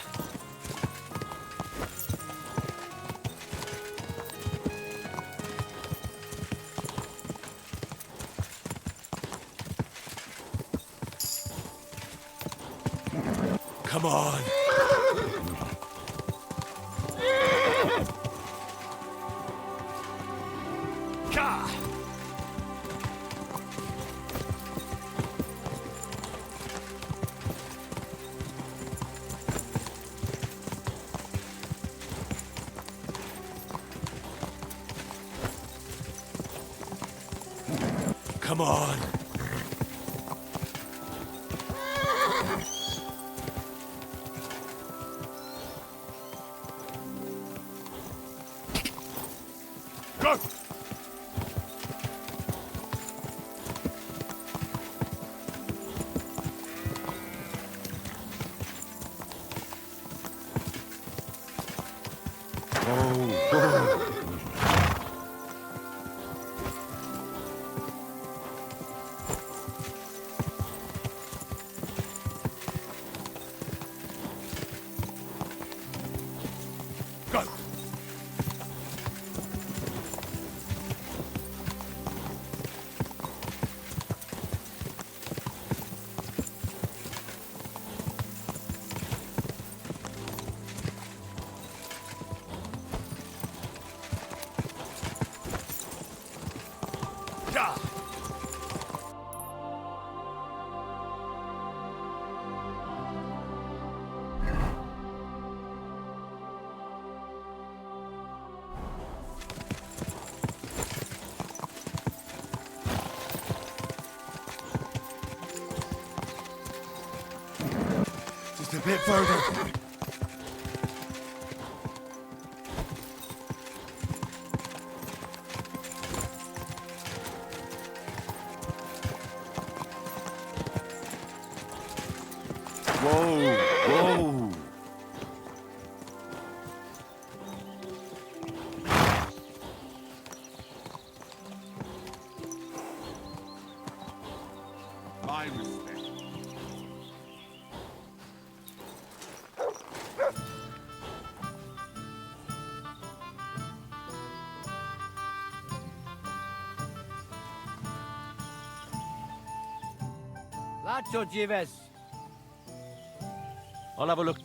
Come on. Ka! Come on. Go! Go. Ka! Just a bit further. Whoa, whoa. My respect. Lazzo Jives. I'll have a look.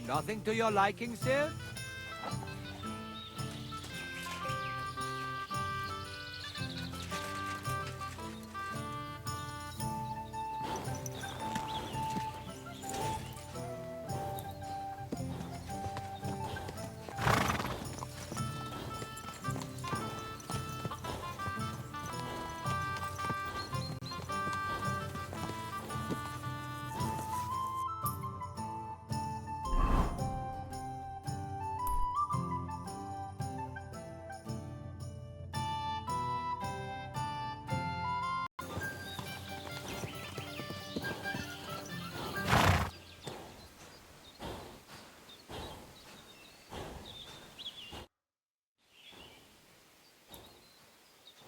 Nothing to your liking, sir?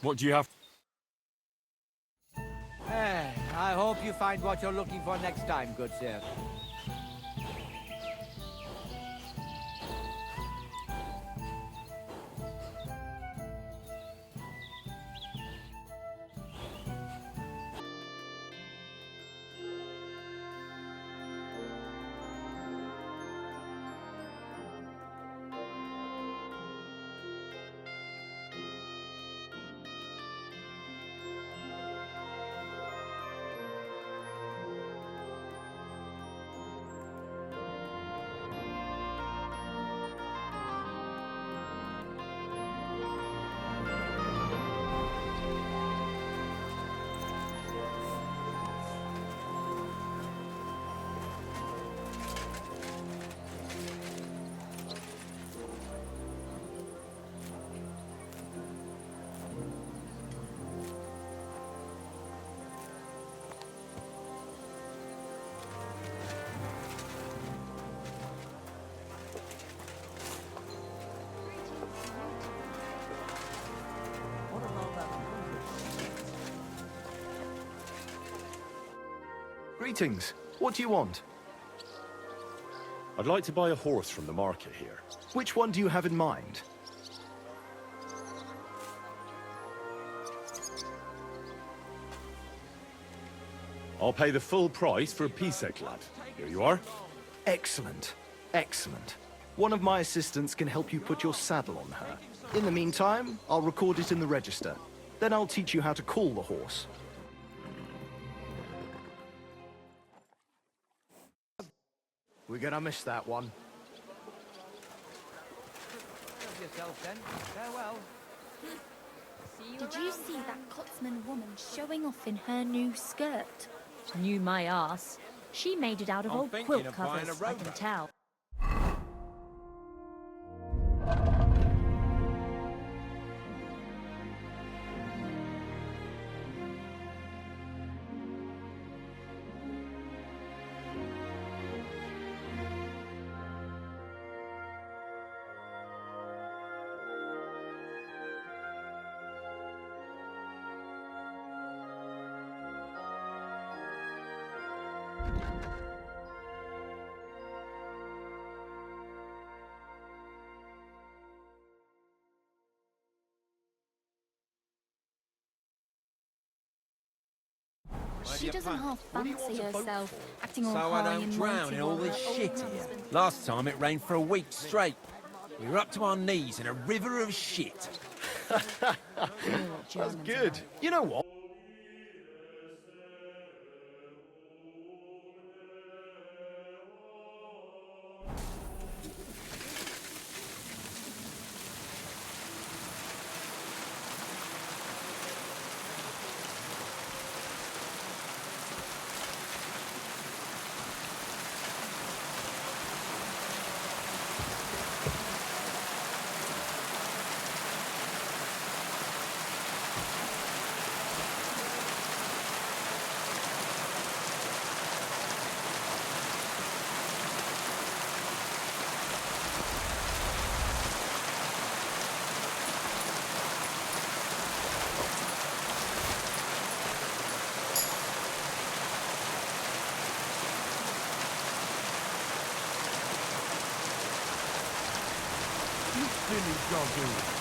What do you have? I hope you find what you're looking for next time, good sir. Greetings. What do you want? I'd like to buy a horse from the market here. Which one do you have in mind? I'll pay the full price for a Pisek lad. Here you are. Excellent. Excellent. One of my assistants can help you put your saddle on her. In the meantime, I'll record it in the register. Then I'll teach you how to call the horse. We're gonna miss that one. Yourself then. Farewell. Did you see that Cotsman woman showing off in her new skirt? Knew my ass. She made it out of old quilt covers, I can tell. She doesn't half fancy herself, acting all So high I don't and drown mighty in all while this her old shit here. husband- Last time it rained for a week straight. We were up to our knees in a river of shit. That's good. You know what? Silly doggy.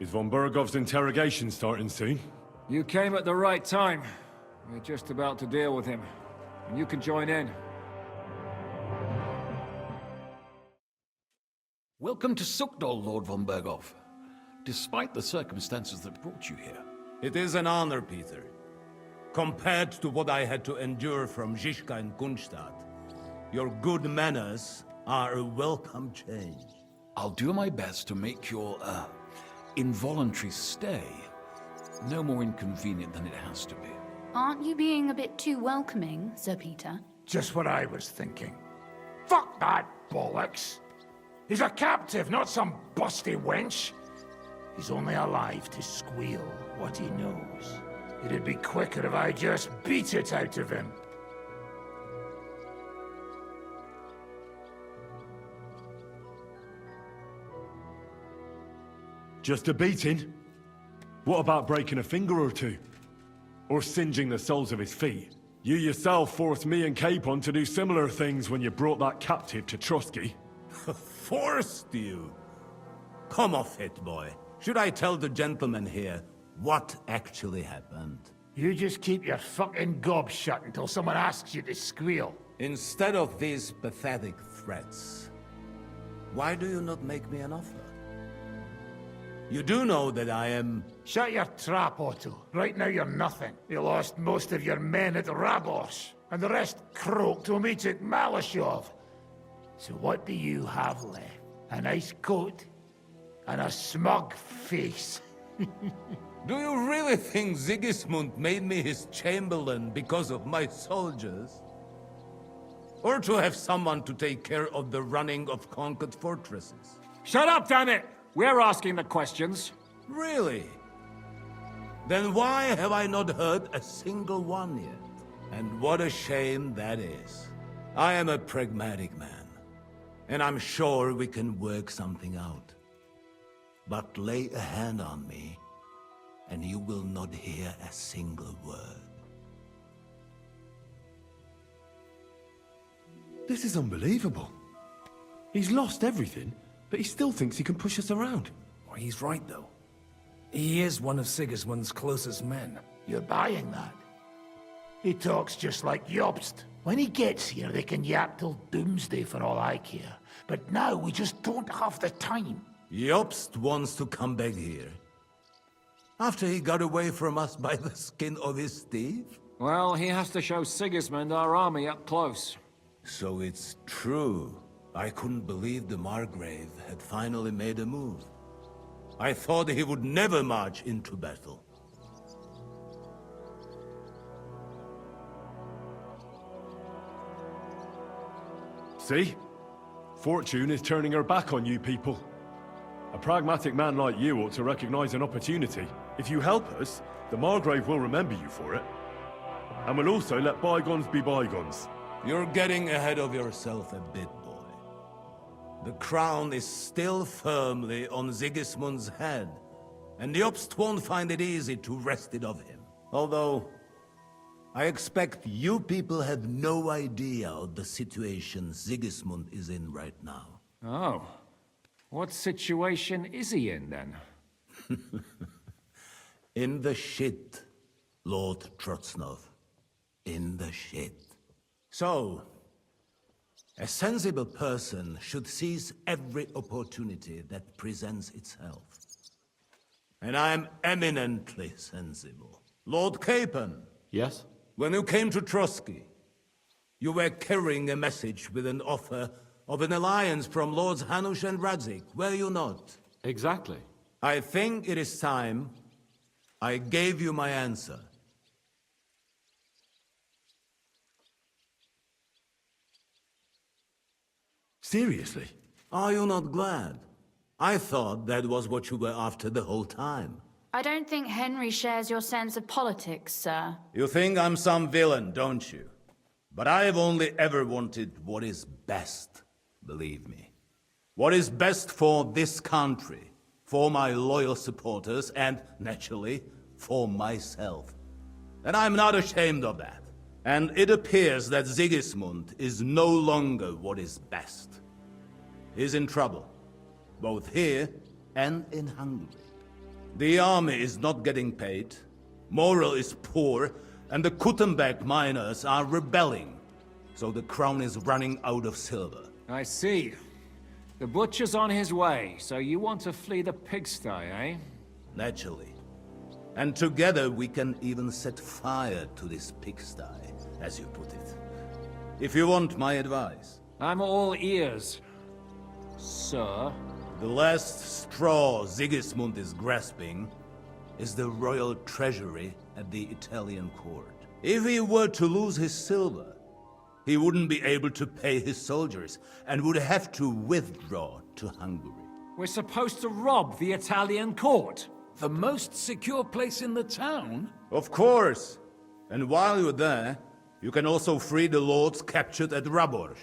Is von Bergov's interrogation starting soon? You came at the right time. We're just about to deal with him. And you can join in. Welcome to Sukdol, Lord von Bergov. Despite the circumstances that brought you here. It is an honor, Peter. Compared to what I had to endure from Zizka and Kunstadt, your good manners are a welcome change. I'll do my best to make your, involuntary stay no more inconvenient than it has to be. Aren't you being a bit too welcoming, Sir Peter? Just what I was thinking. Fuck that bollocks! He's a captive, not some busty wench. He's only alive to squeal what he knows. It'd be quicker if I just beat it out of him. Just a beating? What about breaking a finger or two? Or singeing the soles of his feet? You yourself forced me and Capon to do similar things when you brought that captive to Trotsky. Forced you? Come off it, boy. Should I tell the gentleman here what actually happened? You just keep your fucking gob shut until someone asks you to squeal. Instead of these pathetic threats, why do you not make me an offer? You do know that I am... Shut your trap, Otto. Right now you're nothing. You lost most of your men at Rabos, and the rest croaked when we took Malashov. So what do you have left? A nice coat? And a smug face? Do you really think Sigismund made me his chamberlain because of my soldiers? Or to have someone to take care of the running of conquered fortresses? Shut up, damn it! We're asking the questions. Really? Then why have I not heard a single one yet? And what a shame that is. I am a pragmatic man, and I'm sure we can work something out. But lay a hand on me, and you will not hear a single word. This is unbelievable. He's lost everything, but he still thinks he can push us around. Well, he's right, though. He is one of Sigismund's closest men. You're buying that? He talks just like Jobst. When he gets here, they can yap till doomsday for all I care. But now we just don't have the time. Jobst wants to come back here. After he got away from us by the skin of his teeth? Well, he has to show Sigismund our army up close. So it's true. I couldn't believe the Margrave had finally made a move. I thought he would never march into battle. See? Fortune is turning her back on you people. A pragmatic man like you ought to recognize an opportunity. If you help us, the Margrave will remember you for it. And will also let bygones be bygones. You're getting ahead of yourself a bit, boy. The crown is still firmly on Sigismund's head, and Jobst won't find it easy to wrest it of him. Although, I expect you people have no idea of the situation Sigismund is in right now. Oh. What situation is he in, then? In the shit, Lord Trotsnov. In the shit. So, a sensible person should seize every opportunity that presents itself. And I am eminently sensible. Lord Capon. Yes? When you came to Trotsky, you were carrying a message with an offer of an alliance from Lords Hanush and Radzik, were you not? Exactly. I think it is time I gave you my answer. Seriously? Are you not glad? I thought that was what you were after the whole time. I don't think Henry shares your sense of politics, sir. You think I'm some villain, don't you? But I have only ever wanted what is best, believe me. What is best for this country, for my loyal supporters, and, naturally, for myself. And I'm not ashamed of that. And it appears that Sigismund is no longer what is best. He's in trouble, both here and in Hungary. The army is not getting paid, morale is poor, and the Kuttenberg miners are rebelling. So the crown is running out of silver. I see. The butcher's on his way, so you want to flee the pigsty, eh? Naturally. And together we can even set fire to this pigsty, as you put it. If you want my advice. I'm all ears, sir. The last straw Sigismund is grasping is the royal treasury at the Italian court. If he were to lose his silver, he wouldn't be able to pay his soldiers and would have to withdraw to Hungary. We're supposed to rob the Italian court. The most secure place in the town? Of course. And while you're there, you can also free the lords captured at Raborz.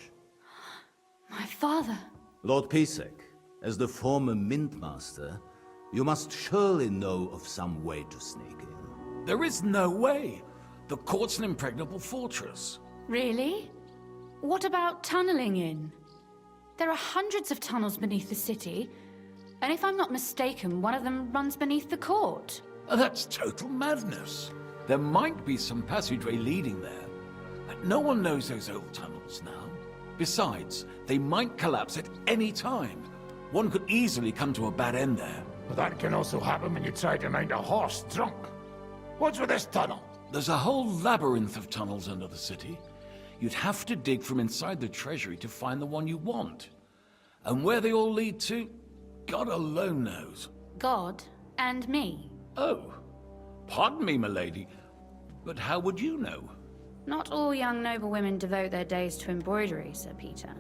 My father. Lord Pisek, as the former Mintmaster, you must surely know of some way to sneak in. There is no way. The court's an impregnable fortress. Really? What about tunneling in? There are hundreds of tunnels beneath the city, and if I'm not mistaken, one of them runs beneath the court. That's total madness. There might be some passageway leading there, but no one knows those old tunnels now. Besides, they might collapse at any time. One could easily come to a bad end there. But that can also happen when you try to mount a horse drunk. What's with this tunnel? There's a whole labyrinth of tunnels under the city. You'd have to dig from inside the treasury to find the one you want. And where they all lead to, God alone knows. God and me. Oh, pardon me, milady, but how would you know? Not all young noble women devote their days to embroidery, Sir Peter.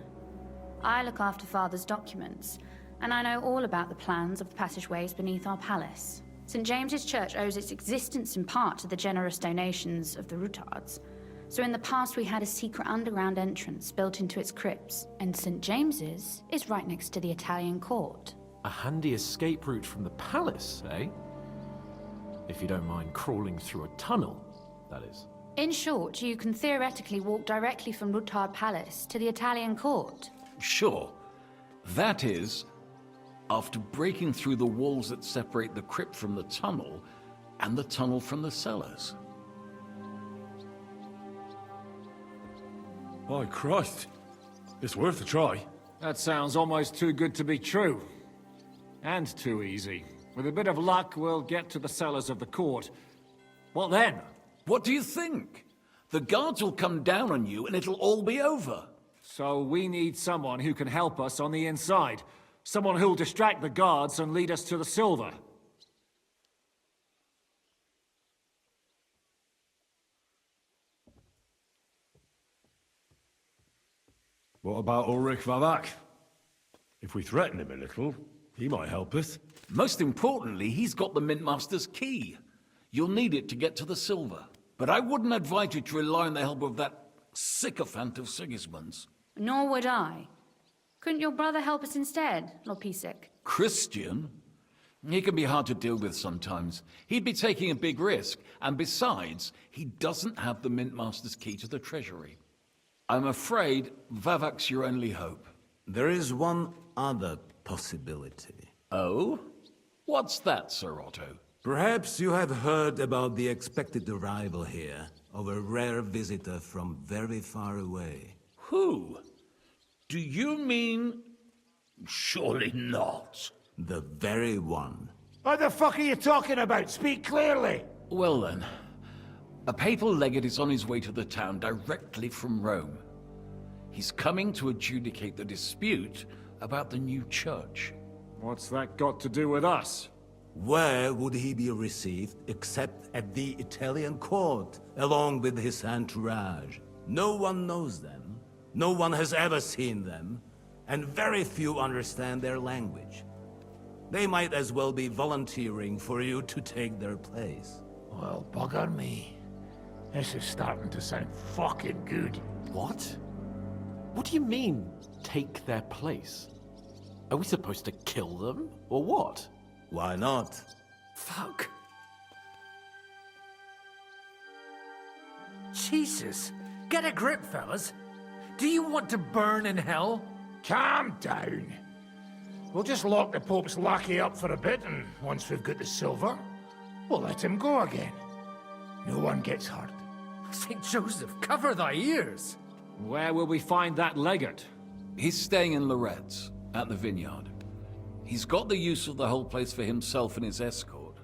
I look after Father's documents, and I know all about the plans of the passageways beneath our palace. St. James's Church owes its existence in part to the generous donations of the Routards. So in the past we had a secret underground entrance built into its crypts, and St. James's is right next to the Italian court. A handy escape route from the palace, eh? If you don't mind crawling through a tunnel, that is. In short, you can theoretically walk directly from Routard Palace to the Italian court. Sure. That is, after breaking through the walls that separate the crypt from the tunnel, and the tunnel from the cellars. By Christ. It's worth a try. That sounds almost too good to be true. And too easy. With a bit of luck, we'll get to the cellars of the court. What then? What do you think? The guards will come down on you and it'll all be over. So we need someone who can help us on the inside. Someone who'll distract the guards and lead us to the silver. What about Ulrich Vavak? If we threaten him a little, he might help us. Most importantly, he's got the Mintmaster's key. You'll need it to get to the silver. But I wouldn't advise you to rely on the help of that sycophant of Sigismund's. Nor would I. Couldn't your brother help us instead, Lord Pisek? Christian? He can be hard to deal with sometimes. He'd be taking a big risk, and besides, he doesn't have the Mintmaster's key to the treasury. I'm afraid Vavak's your only hope. There is one other possibility. Oh? What's that, Sir Otto? Perhaps you have heard about the expected arrival here of a rare visitor from very far away. Who? Do you mean... Surely not. The very one. What the fuck are you talking about? Speak clearly! Well then, a papal legate is on his way to the town directly from Rome. He's coming to adjudicate the dispute about the new church. What's that got to do with us? Where would he be received except at the Italian court, along with his entourage? No one knows them, no one has ever seen them, and very few understand their language. They might as well be volunteering for you to take their place. Well, bugger me. This is starting to sound fucking good. What? What do you mean, take their place? Are we supposed to kill them, or what? Why not? Fuck. Jesus! Get a grip, fellas! Do you want to burn in hell? Calm down. We'll just lock the Pope's lackey up for a bit, and once we've got the silver, we'll let him go again. No one gets hurt. St. Joseph, cover thy ears! Where will we find that legate? He's staying in Loretz, at the vineyard. He's got the use of the whole place for himself and his escort.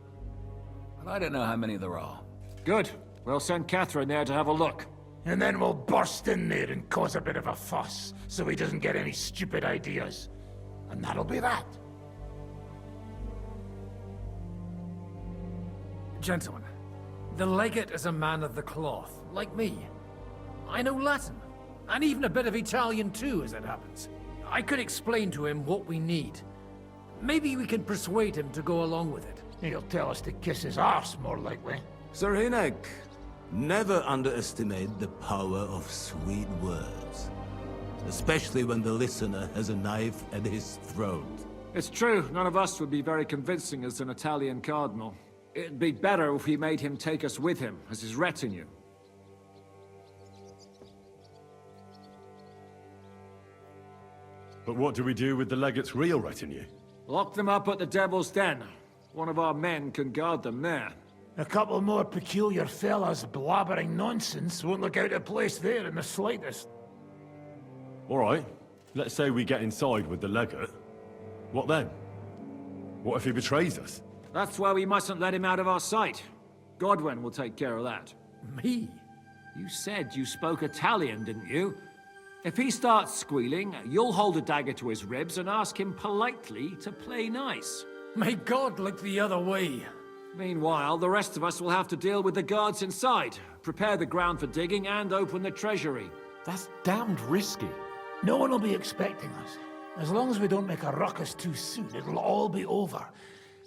And I don't know how many there are. Good. We'll send Catherine there to have a look. And then we'll burst in there and cause a bit of a fuss, so he doesn't get any stupid ideas. And that'll be that. Gentlemen, the legate is a man of the cloth, like me. I know Latin, and even a bit of Italian too, as it happens. I could explain to him what we need. Maybe we can persuade him to go along with it. He'll tell us to kiss his arse, more likely. Sir Hinek, never underestimate the power of sweet words. Especially when the listener has a knife at his throat. It's true, none of us would be very convincing as an Italian cardinal. It'd be better if we made him take us with him, as his retinue. But what do we do with the legate's real retinue? Lock them up at the Devil's Den. One of our men can guard them there. A couple more peculiar fellas blabbering nonsense won't look out of place there in the slightest. All right. Let's say we get inside with the legate. What then? What if he betrays us? That's why we mustn't let him out of our sight. Godwin will take care of that. Me? You said you spoke Italian, didn't you? If he starts squealing, you'll hold a dagger to his ribs and ask him politely to play nice. May God look the other way. Meanwhile, the rest of us will have to deal with the guards inside, prepare the ground for digging, and open the treasury. That's damned risky. No one will be expecting us. As long as we don't make a ruckus too soon, it'll all be over.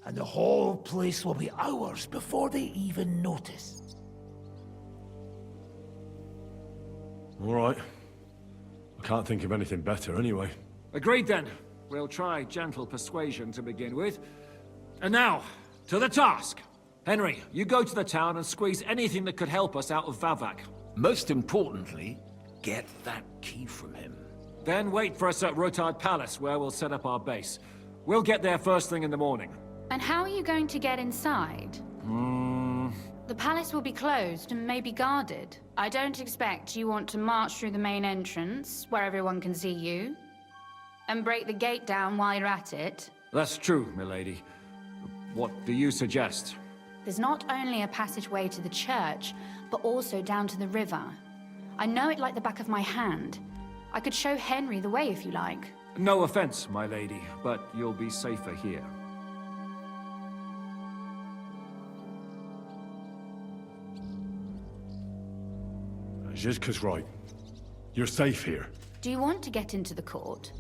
And the whole place will be ours before they even notice. All right. I can't think of anything better anyway. Agreed then. We'll try gentle persuasion to begin with. And now, to the task! Henry, you go to the town and squeeze anything that could help us out of Vavak. Most importantly, get that key from him. Then wait for us at Rotard Palace, where we'll set up our base. We'll get there first thing in the morning. And how are you going to get inside? The palace will be closed and maybe guarded. I don't expect you want to march through the main entrance, where everyone can see you, and break the gate down while you're at it. That's true, milady. What do you suggest? There's not only a passageway to the church, but also down to the river. I know it like the back of my hand. I could show Henry the way if you like. No offense, my lady, but you'll be safer here. Zhizka's right. You're safe here. Do you want to get into the court?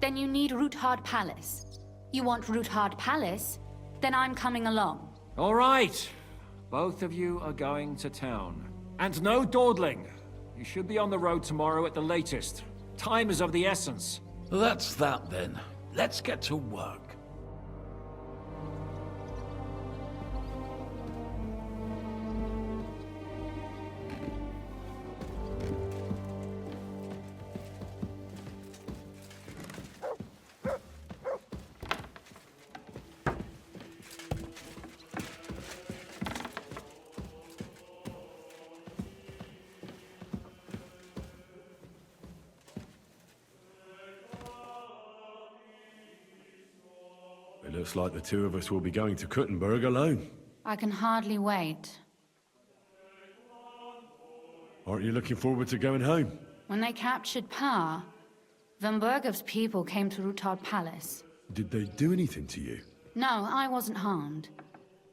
Then you need Roothard Palace. You want Roothard Palace? Then I'm coming along. All right. Both of you are going to town. And no dawdling. You should be on the road tomorrow at the latest. Time is of the essence. That's that then. Let's get to work. It looks like the two of us will be going to Kuttenberg alone. I can hardly wait. Aren't you looking forward to going home? When they captured Pa, Von Bergov's people came to Roothard Palace. Did they do anything to you? No, I wasn't harmed.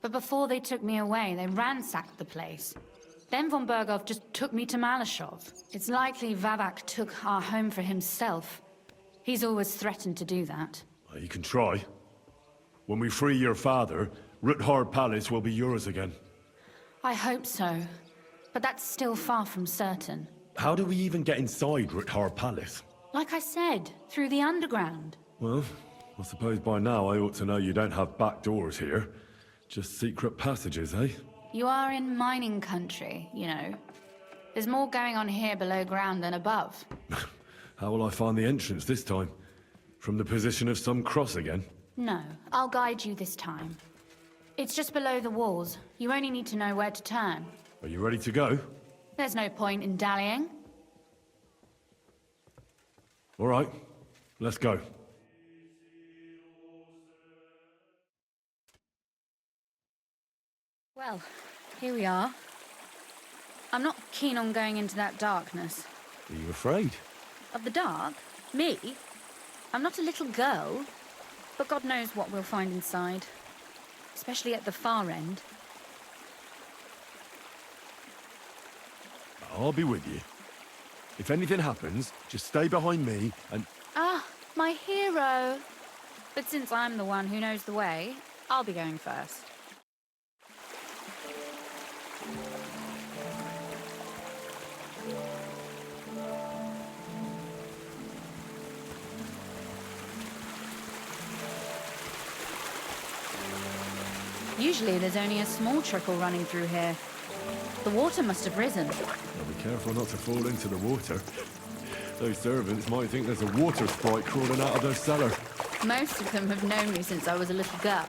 But before they took me away, they ransacked the place. Then Von Bergov just took me to Malashov. It's likely Vavak took our home for himself. He's always threatened to do that. You can try. When we free your father, Roothard Palace will be yours again. I hope so. But that's still far from certain. How do we even get inside Roothard Palace? Like I said, through the underground. Well, I suppose by now I ought to know you don't have back doors here. Just secret passages, eh? You are in mining country, you know. There's more going on here below ground than above. How will I find the entrance this time? From the position of some cross again? No, I'll guide you this time. It's just below the walls. You only need to know where to turn. Are you ready to go? There's no point in dallying. All right, let's go. Well, here we are. I'm not keen on going into that darkness. Are you afraid? Of the dark? Me? I'm not a little girl. But God knows what we'll find inside. Especially at the far end. I'll be with you. If anything happens, just stay behind me and... Ah, my hero! But since I'm the one who knows the way, I'll be going first. Usually there's only a small trickle running through here. The water must have risen. Now be careful not to fall into the water. Those servants might think there's a water sprite crawling out of their cellar. Most of them have known me since I was a little girl.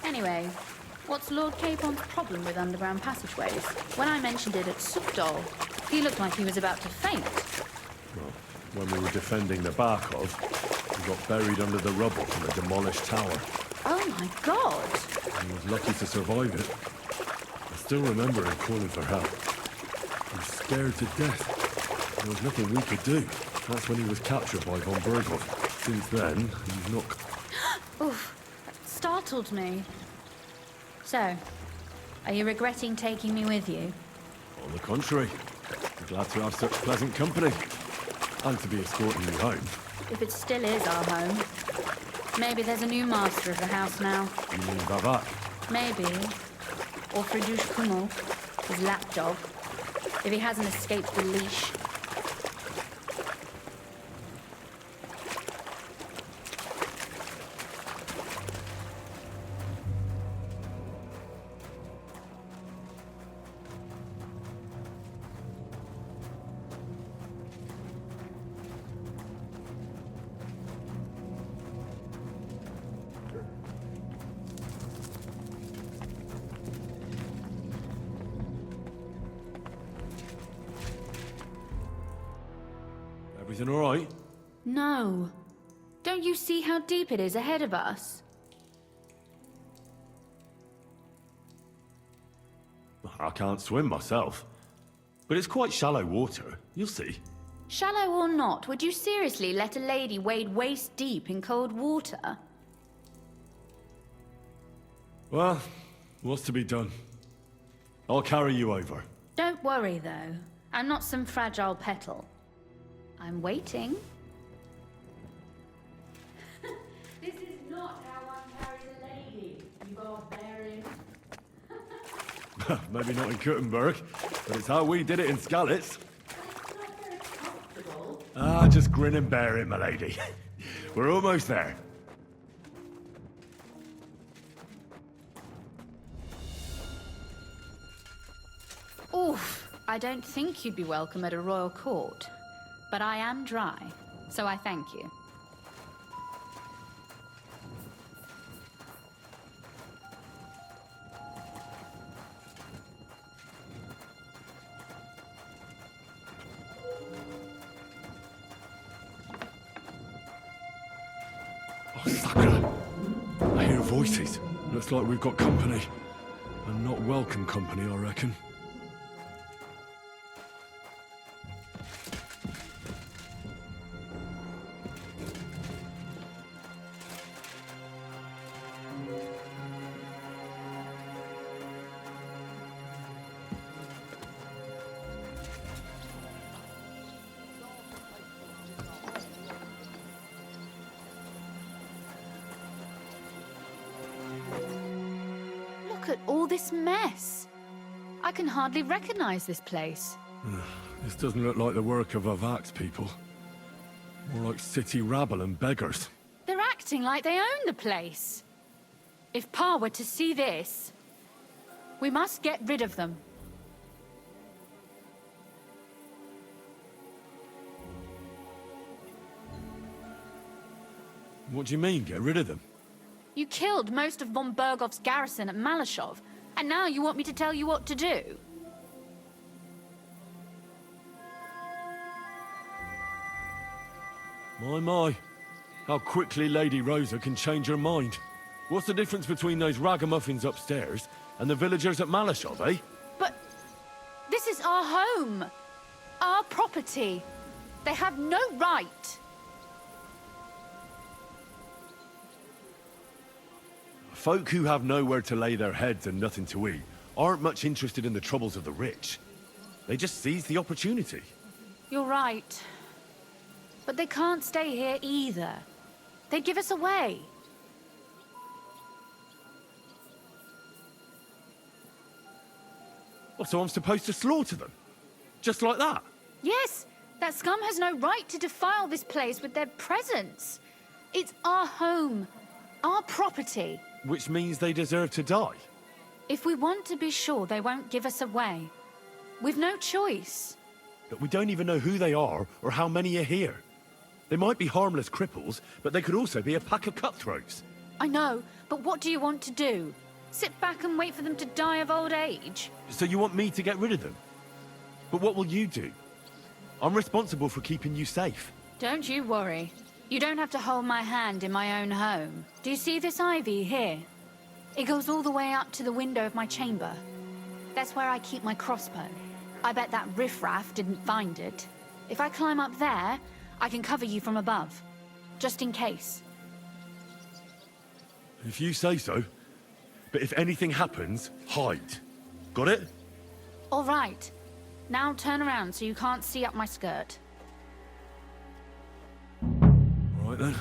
Anyway, what's Lord Capon's problem with underground passageways? When I mentioned it at Sukdol, he looked like he was about to faint. Well, when we were defending the Barkov, we got buried under the rubble from a demolished tower. Oh my God! He was lucky to survive it. I still remember him calling for help. He was scared to death. There was nothing we could do. That's when he was captured by von Berghoff. Since then, he's not... Oof, that startled me. So, are you regretting taking me with you? On the contrary. I'm glad to have such pleasant company. And to be escorting you home. If it still is our home. Maybe there's a new master of the house now. You mean Vavak? Maybe. Or Fridush Kummel, his lapdog. If he hasn't escaped the leash. Everything all right? No. Don't you see how deep it is ahead of us? I can't swim myself. But it's quite shallow water. You'll see. Shallow or not, would you seriously let a lady wade waist deep in cold water? Well, what's to be done? I'll carry you over. Don't worry, though. I'm not some fragile petal. I'm waiting. This is not how one carries a lady, you barbarian. Maybe not in Kuttenberg, but it's how we did it in Skalitz. Ah, just grin and bear it, my lady. We're almost there. Oof, I don't think you'd be welcome at a royal court. But I am dry, so I thank you. Oh, Sakura! I hear voices. Looks like we've got company. And not welcome company, I reckon. Look at all this mess. I can hardly recognize this place. This doesn't look like the work of Avak's people. More like city rabble and beggars. They're acting like they own the place. If Pa were to see this, we must get rid of them. What do you mean, get rid of them? You killed most of von Bergov's garrison at Malashov, and now you want me to tell you what to do? My. How quickly Lady Rosa can change her mind. What's the difference between those ragamuffins upstairs and the villagers at Malashov, eh? But this is our home. Our property. They have no right. Folk who have nowhere to lay their heads and nothing to eat aren't much interested in the troubles of the rich. They just seize the opportunity. You're right. But they can't stay here either. They'd give us away. Oh, so I'm supposed to slaughter them? Just like that? Yes, that scum has no right to defile this place with their presence. It's our home, our property. Which means they deserve to die. If we want to be sure they won't give us away, we've no choice. But we don't even know who they are or how many are here. They might be harmless cripples, but they could also be a pack of cutthroats. I know, but what do you want to do? Sit back and wait for them to die of old age? So you want me to get rid of them? But what will you do? I'm responsible for keeping you safe. Don't you worry. You don't have to hold my hand in my own home. Do you see this ivy here? It goes all the way up to the window of my chamber. That's where I keep my crossbow. I bet that riffraff didn't find it. If I climb up there, I can cover you from above. Just in case. If you say so. But if anything happens, hide. Got it? All right. Now turn around so you can't see up my skirt. All right then.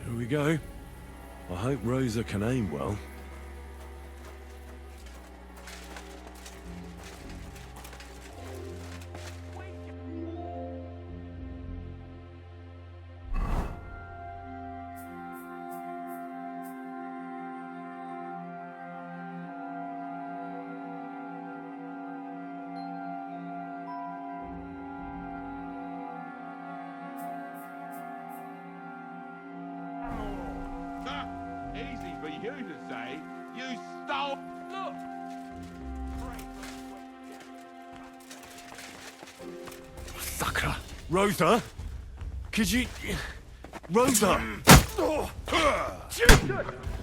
Here we go. I hope Rosa can aim well. Easy for you to say. You stole... Look! Sakra! Rosa? Could you... Rosa!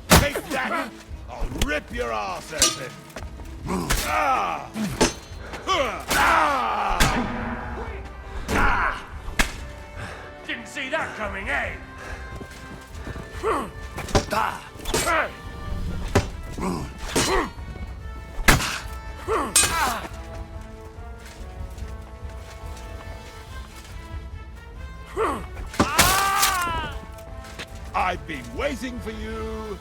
Take that! I'll rip your ass open! Didn't see that coming, eh? I've been waiting for you.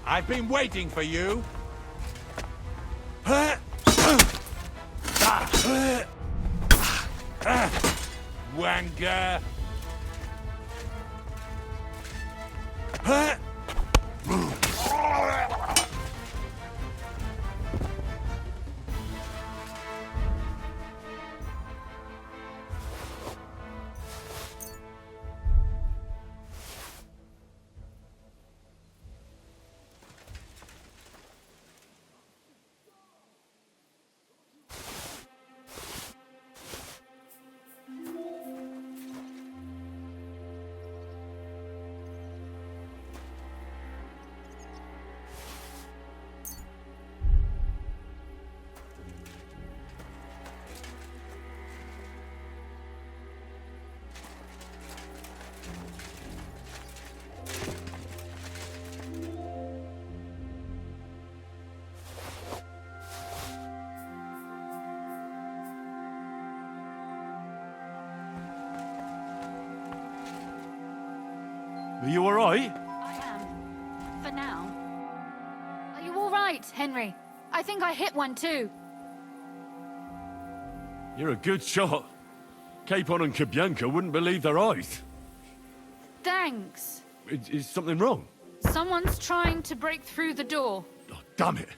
I've been waiting for you. Wanker. Are you all right? I am. For now. Are you all right, Henry? I think I hit one too. You're a good shot. Capon and Kabianka wouldn't believe their eyes. Thanks. Is something wrong? Someone's trying to break through the door. Oh, damn it.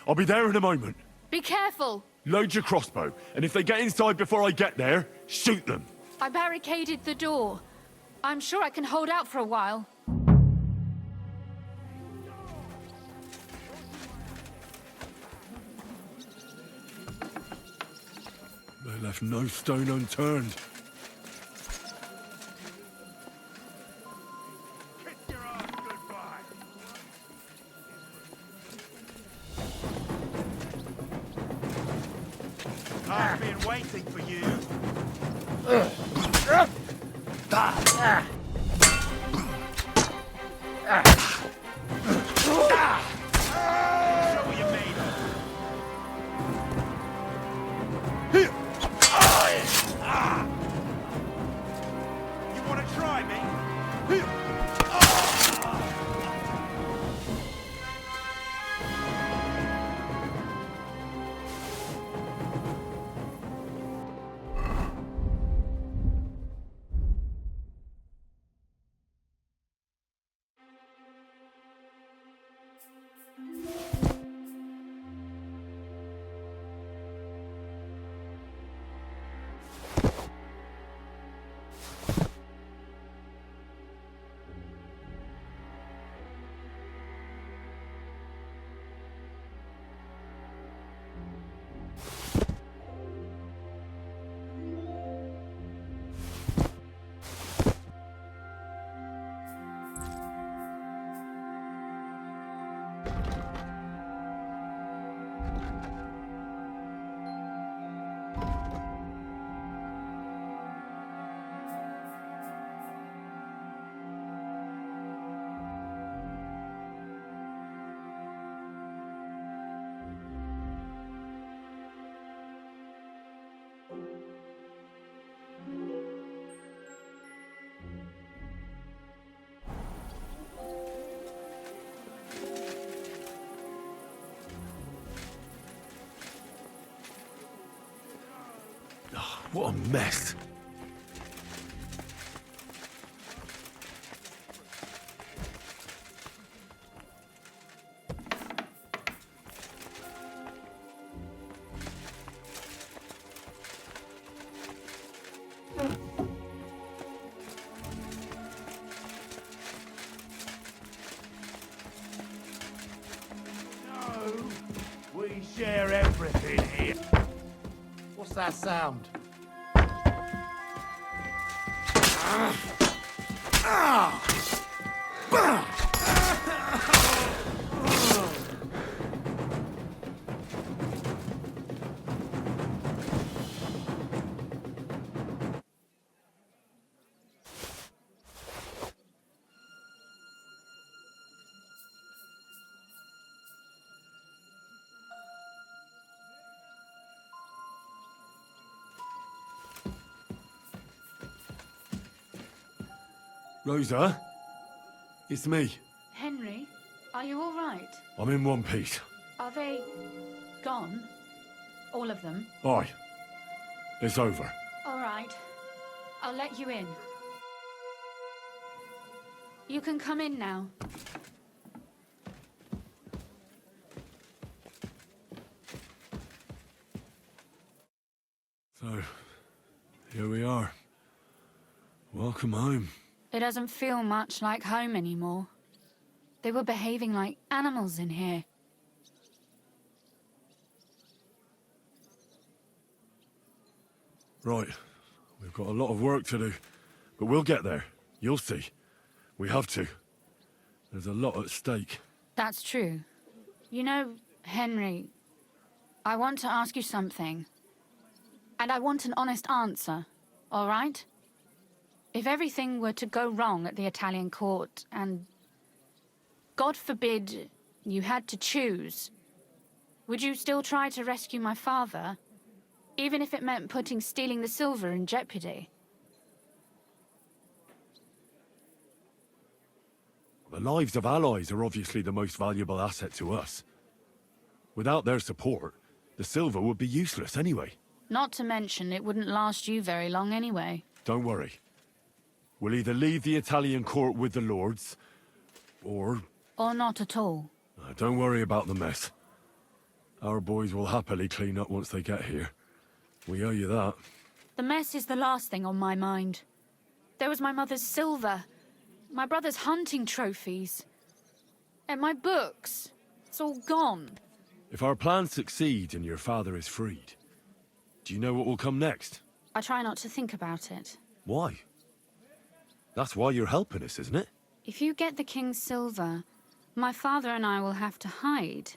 I'll be there in a moment. Be careful. Load your crossbow, and if they get inside before I get there, shoot them. I barricaded the door. I'm sure I can hold out for a while. They left no stone unturned. I've been waiting for you. Show what you're made of. You want to try me? What a mess. No, we share everything here. What's that sound? Rosa? It's me. Henry, are you all right? I'm in one piece. Are they gone? All of them? Aye. It's over. All right. I'll let you in. You can come in now. So, here we are. Welcome home. It doesn't feel much like home anymore. They were behaving like animals in here. Right. We've got a lot of work to do. But we'll get there. You'll see. We have to. There's a lot at stake. That's true. You know, Henry, I want to ask you something. And I want an honest answer, all right? If everything were to go wrong at the Italian court and, God forbid, you had to choose, would you still try to rescue my father, even if it meant putting stealing the silver in jeopardy? The lives of allies are obviously the most valuable asset to us. Without their support, the silver would be useless anyway. Not to mention, it wouldn't last you very long anyway. Don't worry. We'll either leave the Italian court with the lords, or... Or not at all. Don't worry about the mess. Our boys will happily clean up once they get here. We owe you that. The mess is the last thing on my mind. There was my mother's silver, my brother's hunting trophies, and my books. It's all gone. If our plans succeed and your father is freed, do you know what will come next? I try not to think about it. Why? That's why you're helping us, isn't it? If you get the king's silver, my father and I will have to hide.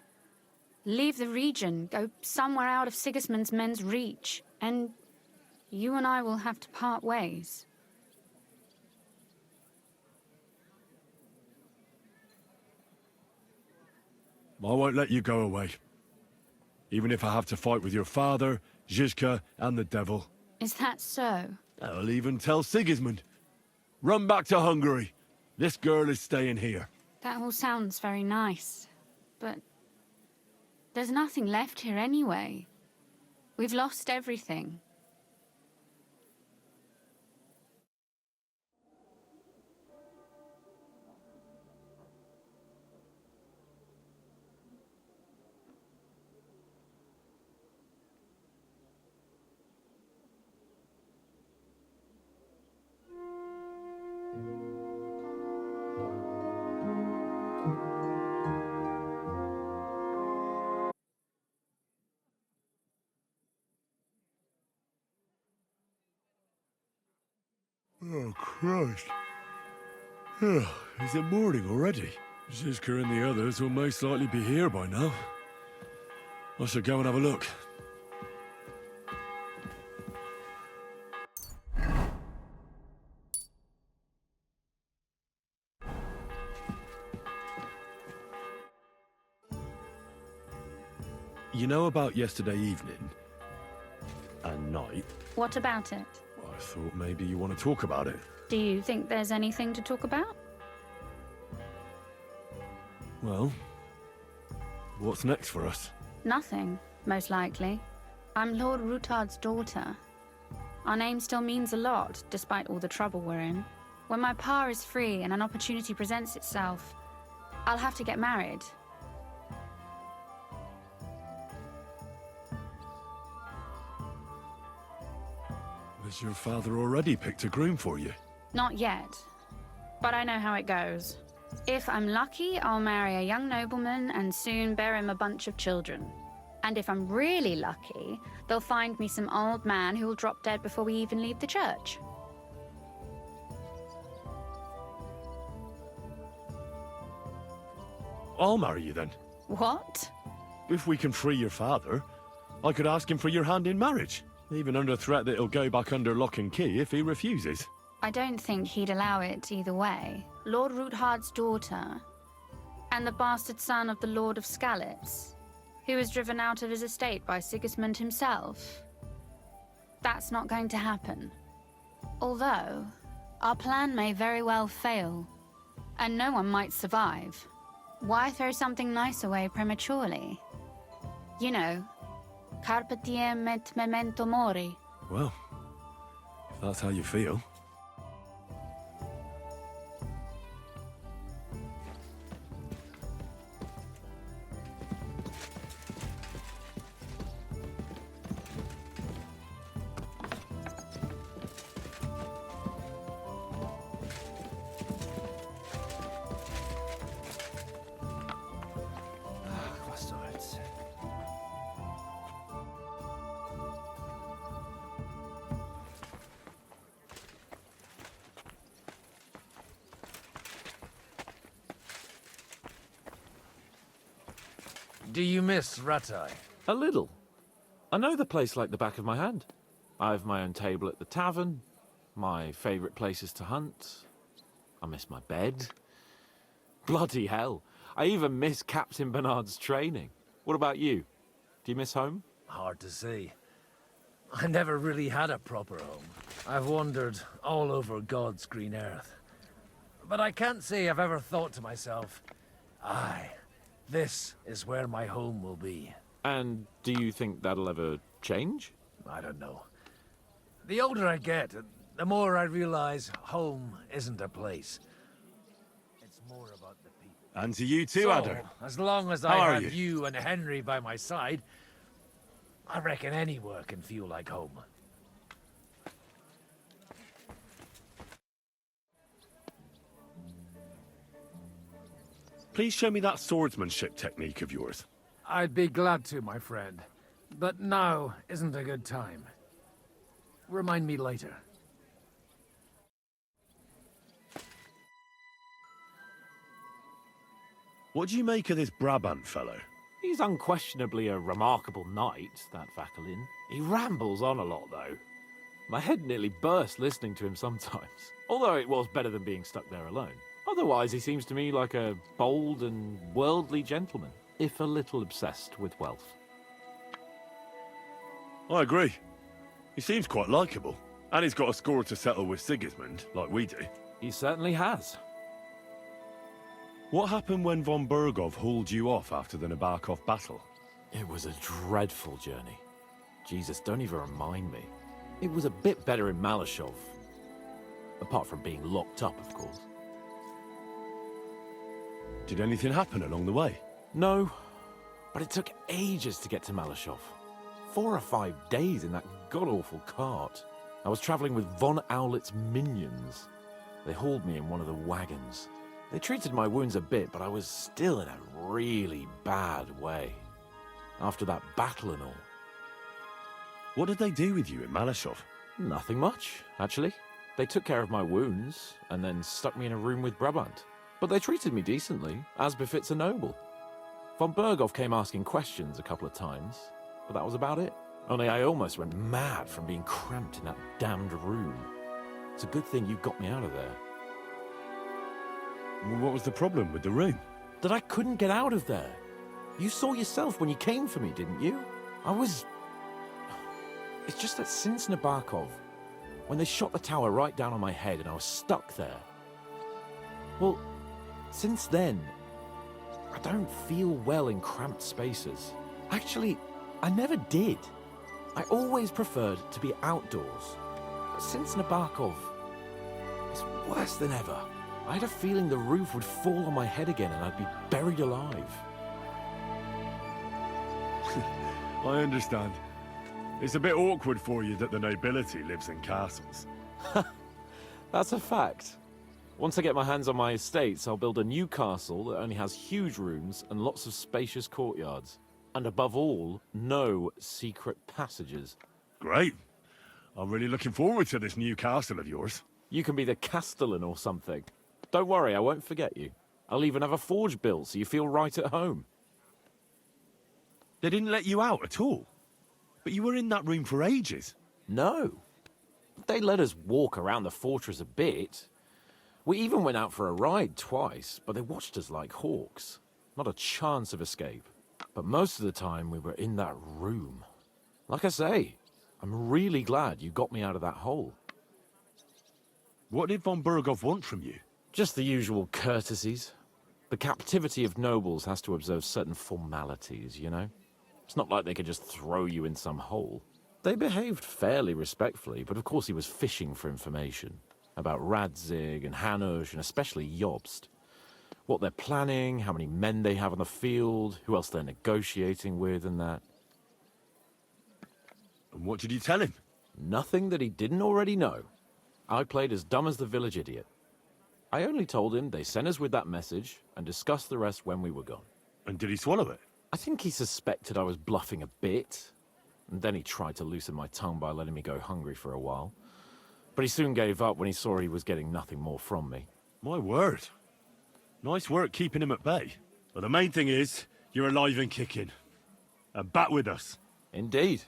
Leave the region, go somewhere out of Sigismund's men's reach, and you and I will have to part ways. I won't let you go away. Even if I have to fight with your father, Zizka, and the devil. Is that so? I'll even tell Sigismund. Run back to Hungary. This girl is staying here. That all sounds very nice, but there's nothing left here anyway. We've lost everything. Oh, Christ. Is it morning already? Zizka and the others will most likely be here by now. I should go and have a look. You know about yesterday evening? And night? What about it? I thought maybe you want to talk about it. Do you think there's anything to talk about? Well, what's next for us? Nothing, most likely. I'm Lord Rutard's daughter. Our name still means a lot, despite all the trouble we're in. When my pa is free and an opportunity presents itself, I'll have to get married. Has your father already picked a groom for you? Not yet, but I know how it goes. If I'm lucky, I'll marry a young nobleman and soon bear him a bunch of children. And if I'm really lucky, they'll find me some old man who will drop dead before we even leave the church. I'll marry you then. What? If we can free your father, I could ask him for your hand in marriage. Even under threat that he'll go back under lock and key if he refuses. I don't think he'd allow it either way. Lord Ruthard's daughter, and the bastard son of the Lord of Skalitz, who was driven out of his estate by Sigismund himself. That's not going to happen. Although, our plan may very well fail, and no one might survive. Why throw something nice away prematurely? You know, carpe diem et memento mori. Well, if that's how you feel. Do you miss Ratai? A little. I know the place like the back of my hand. I have my own table at the tavern, my favourite places to hunt. I miss my bed. Bloody hell. I even miss Captain Bernard's training. What about you? Do you miss home? Hard to say. I never really had a proper home. I've wandered all over God's green earth. but I can't say I've ever thought to myself, aye, this is where my home will be. And do you think that'll ever change? I don't know. The older I get, the more I realize home isn't a place. It's more about the people. And to you too, So, Adder. as long as How I are have you and Henry by my side, I reckon anywhere can feel like home. Please show me that swordsmanship technique of yours. I'd be glad to, my friend. But now isn't a good time. Remind me later. What do you make of this Brabant fellow? He's unquestionably a remarkable knight, that Vakelin. He rambles on a lot, though. My head nearly burst listening to him sometimes, although it was better than being stuck there alone. Otherwise, he seems to me like a bold and worldly gentleman, if a little obsessed with wealth. I agree. He seems quite likeable. And he's got a score to settle with Sigismund, like we do. He certainly has. What happened when von Bergov hauled you off after the Nabokov battle? It was a dreadful journey. Jesus, don't even remind me. It was a bit better in Malashov. Apart from being locked up, of course. Did anything happen along the way? No, but it took ages to get to Malashov. 4 or 5 days in that god-awful cart. I was traveling with von Owlet's minions. They hauled me in one of the wagons. They treated my wounds a bit, but I was still in a really bad way. After that battle and all. What did they do with you in Malashov? Nothing much, actually. They took care of my wounds, and then stuck me in a room with Brabant. But they treated me decently, as befits a noble. Von Bergov came asking questions a couple of times, but that was about it. Only I almost went mad from being cramped in that damned room. It's a good thing you got me out of there. Well, what was the problem with the room? That I couldn't get out of there. You saw yourself when you came for me, didn't you? It's just that since Nabokov, when they shot the tower right down on my head and I was stuck there. Well, since then, I don't feel well in cramped spaces. Actually, I never did. I always preferred to be outdoors. But since Nabokov, it's worse than ever. I had a feeling the roof would fall on my head again and I'd be buried alive. I understand. It's a bit awkward for you that the nobility lives in castles. That's a fact. Once I get my hands on my estates, I'll build a new castle that only has huge rooms and lots of spacious courtyards. And above all, no secret passages. Great. I'm really looking forward to this new castle of yours. You can be the castellan or something. Don't worry, I won't forget you. I'll even have a forge built so you feel right at home. They didn't let you out at all? But you were in that room for ages. No. They let us walk around the fortress a bit. We even went out for a ride twice, but they watched us like hawks. Not a chance of escape. But most of the time we were in that room. Like I say, I'm really glad you got me out of that hole. What did von Bergov want from you? Just the usual courtesies. The captivity of nobles has to observe certain formalities, you know? It's not like they could just throw you in some hole. They behaved fairly respectfully, but of course he was fishing for information. About Radzig and Hanush, and especially Jobst. What they're planning, how many men they have on the field, who else they're negotiating with and that. And what did you tell him? Nothing that he didn't already know. I played as dumb as the village idiot. I only told him they sent us with that message and discussed the rest when we were gone. And did he swallow it? I think he suspected I was bluffing a bit. And then he tried to loosen my tongue by letting me go hungry for a while. But he soon gave up when he saw he was getting nothing more from me. My word. Nice work keeping him at bay. But the main thing is, you're alive and kicking. And back with us. Indeed.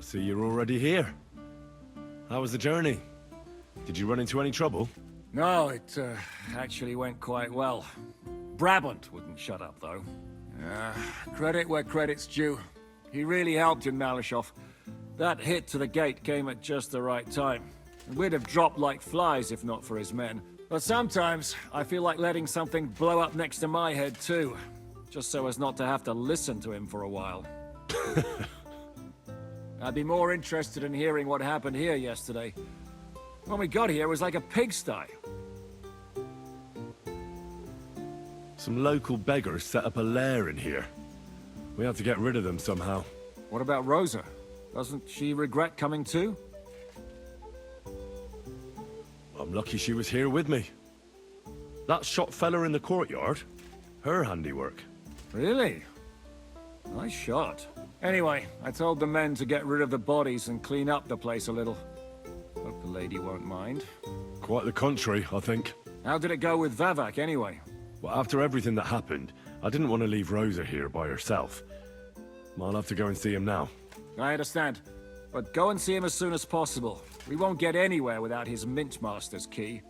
I see you're already here. How was the journey? Did you run into any trouble? No, it actually went quite well. Brabant wouldn't shut up, though. Credit where credit's due. He really helped in Malishov. That hit to the gate came at just the right time. We'd have dropped like flies if not for his men. But sometimes, I feel like letting something blow up next to my head too. Just so as not to have to listen to him for a while. I'd be more interested in hearing what happened here yesterday. When we got here, it was like a pigsty. Some local beggars set up a lair in here. We had to get rid of them somehow. What about Rosa? Doesn't she regret coming too? I'm lucky she was here with me. That shot fella in the courtyard, her handiwork. Really? Nice shot. Anyway, I told the men to get rid of the bodies and clean up the place a little. Hope the lady won't mind. Quite the contrary, I think. How did it go with Vavak, anyway? Well, after everything that happened, I didn't want to leave Rosa here by herself. I'll have to go and see him now. I understand. But go and see him as soon as possible. We won't get anywhere without his Mintmaster's key.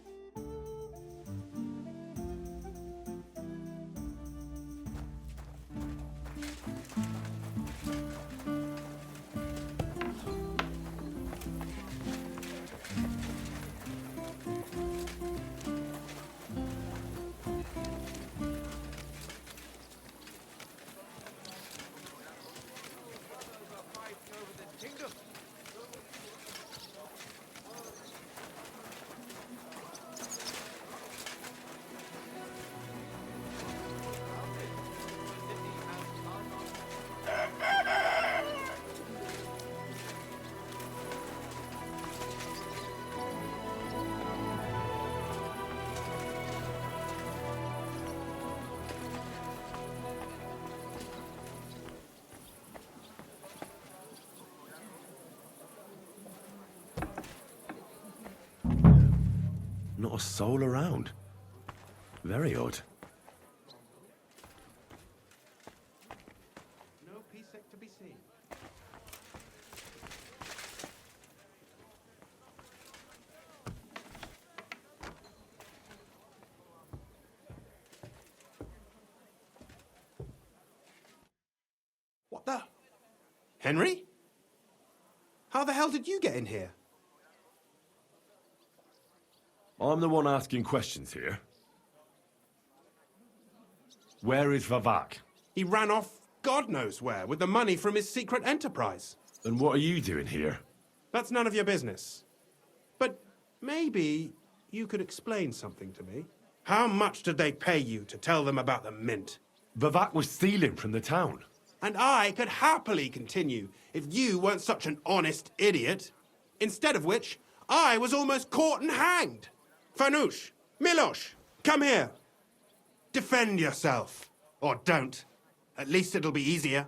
Not a soul around. Very odd. No Pisek to be seen. What the? Henry? How the hell did you get in here? I'm the one asking questions here. Where is Vavak? He ran off God knows where with the money from his secret enterprise. And what are you doing here? That's none of your business. But maybe you could explain something to me. How much did they pay you to tell them about the mint? Vavak was stealing from the town. And I could happily continue if you weren't such an honest idiot. Instead of which, I was almost caught and hanged. Fanush, Milosh, come here. Defend yourself. Or don't. At least it'll be easier.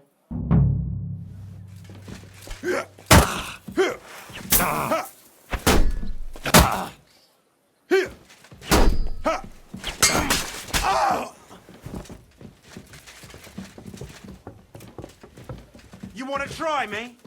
You want to try me?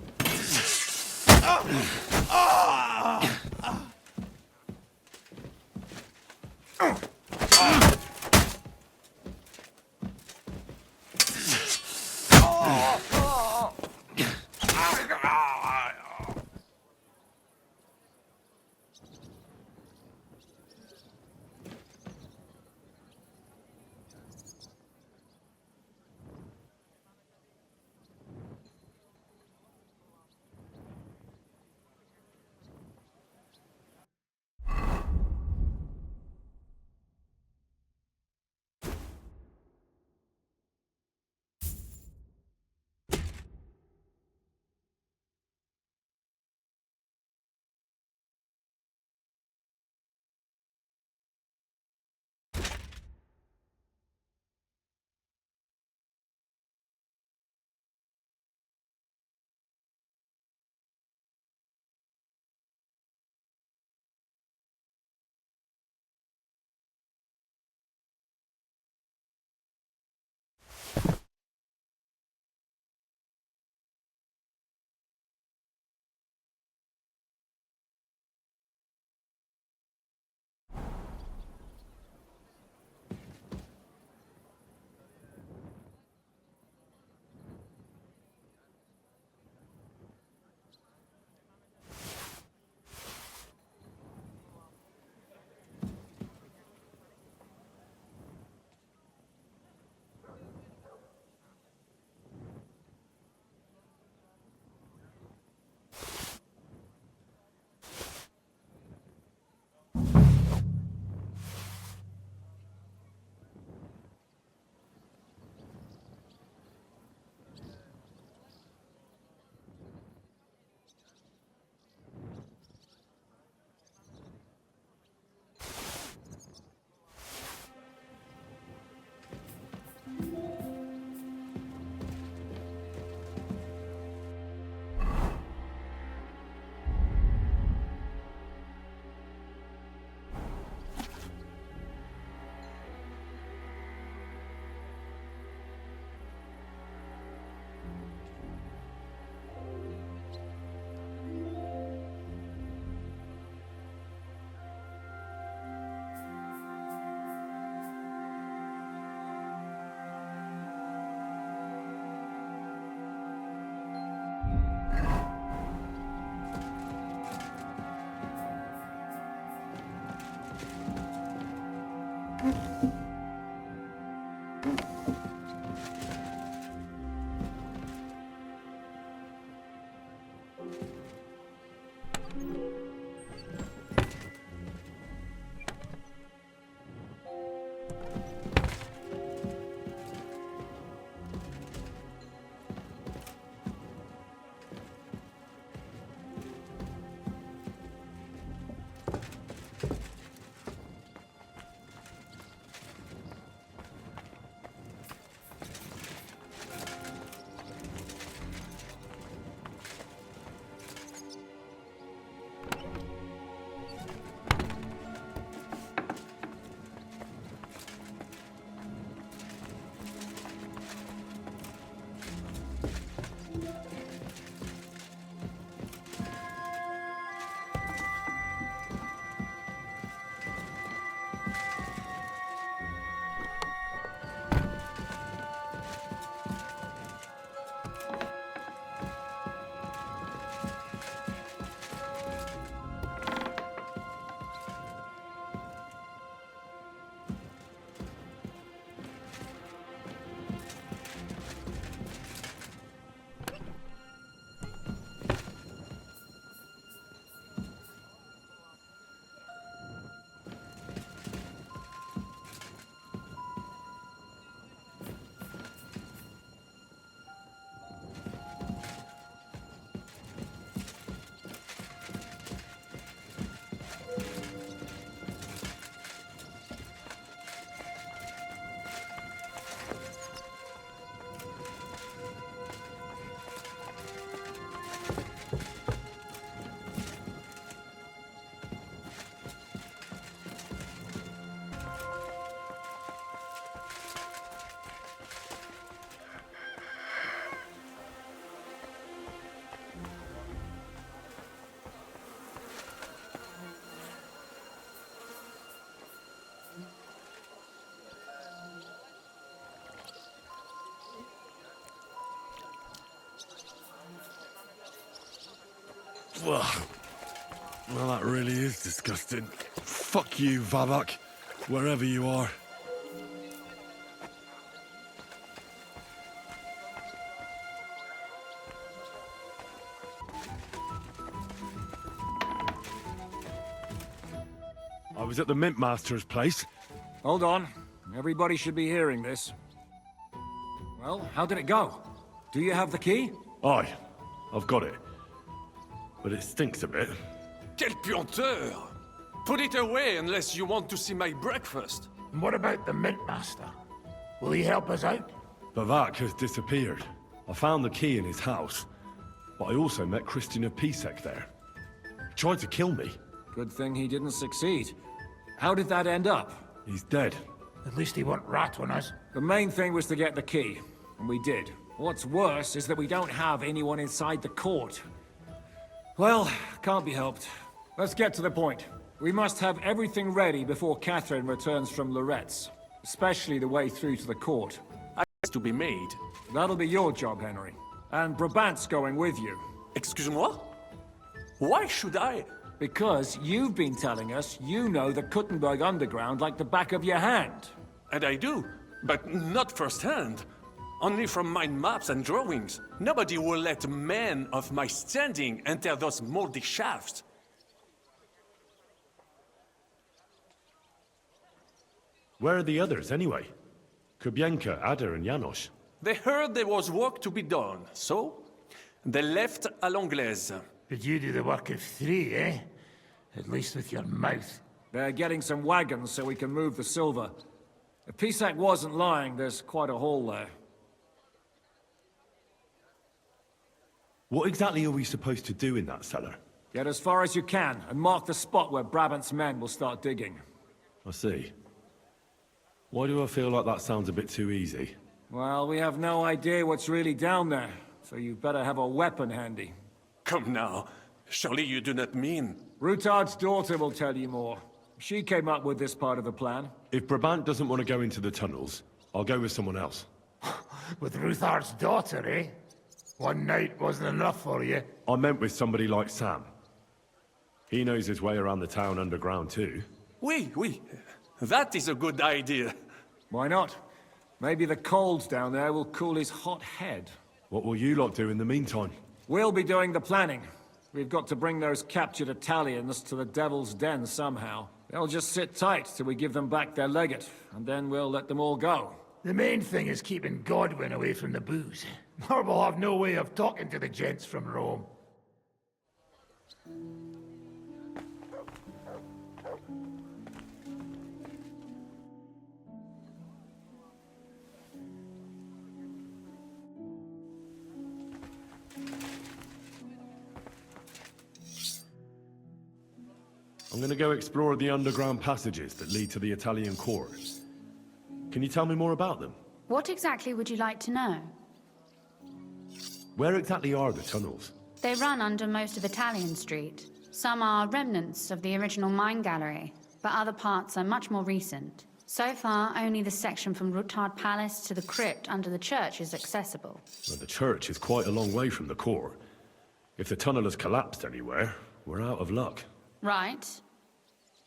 Ugh. Well, that really is disgusting. Fuck you, Vavak, wherever you are. I was at the Mint Master's place. Hold on. Everybody should be hearing this. Well, how did it go? Do you have the key? Aye, I've got it. But it stinks a bit. Quel puanteur! Put it away unless you want to see my breakfast. And what about the Mint Master? Will he help us out? Vavak has disappeared. I found the key in his house. But I also met Christian Pisek there. He tried to kill me. Good thing he didn't succeed. How did that end up? He's dead. At least he won't rat on us. The main thing was to get the key, and we did. What's worse is that we don't have anyone inside the court. Well, can't be helped. Let's get to the point. We must have everything ready before Catherine returns from Loretz, especially the way through to the court. Has to be made. That'll be your job, Henry. And Brabant's going with you. Excuse-moi? Why should I? Because you've been telling us you know the Kuttenberg underground like the back of your hand. And I do, but not firsthand. Only from mind maps and drawings. Nobody will let men of my standing enter those moldy shafts. Where are the others, anyway? Kubienka, Ada, and Janos. They heard there was work to be done, so they left à l'anglaise. But you do the work of 3, eh? At least with your mouth. They're getting some wagons so we can move the silver. If Pisak wasn't lying, there's quite a haul there. What exactly are we supposed to do in that cellar? Get as far as you can, and mark the spot where Brabant's men will start digging. I see. Why do I feel like that sounds a bit too easy? Well, we have no idea what's really down there, so you better have a weapon handy. Come now. Surely you do not mean... Rutard's daughter will tell you more. She came up with this part of the plan. If Brabant doesn't want to go into the tunnels, I'll go with someone else. With Rutard's daughter, eh? One night wasn't enough for you. I meant with somebody like Sam. He knows his way around the town underground too. Oui. That is a good idea. Why not? Maybe the cold down there will cool his hot head. What will you lot do in the meantime? We'll be doing the planning. We've got to bring those captured Italians to the Devil's Den somehow. They'll just sit tight till we give them back their legate, and then we'll let them all go. The main thing is keeping Godwin away from the booze. Or we'll have no way of talking to the gents from Rome. I'm gonna go explore the underground passages that lead to the Italian court. Can you tell me more about them? What exactly would you like to know? Where exactly are the tunnels? They run under most of Italian Street. Some are remnants of the original mine gallery, but other parts are much more recent. So far, only the section from Rutard Palace to the crypt under the church is accessible. Well, the church is quite a long way from the court. If the tunnel has collapsed anywhere, we're out of luck. Right.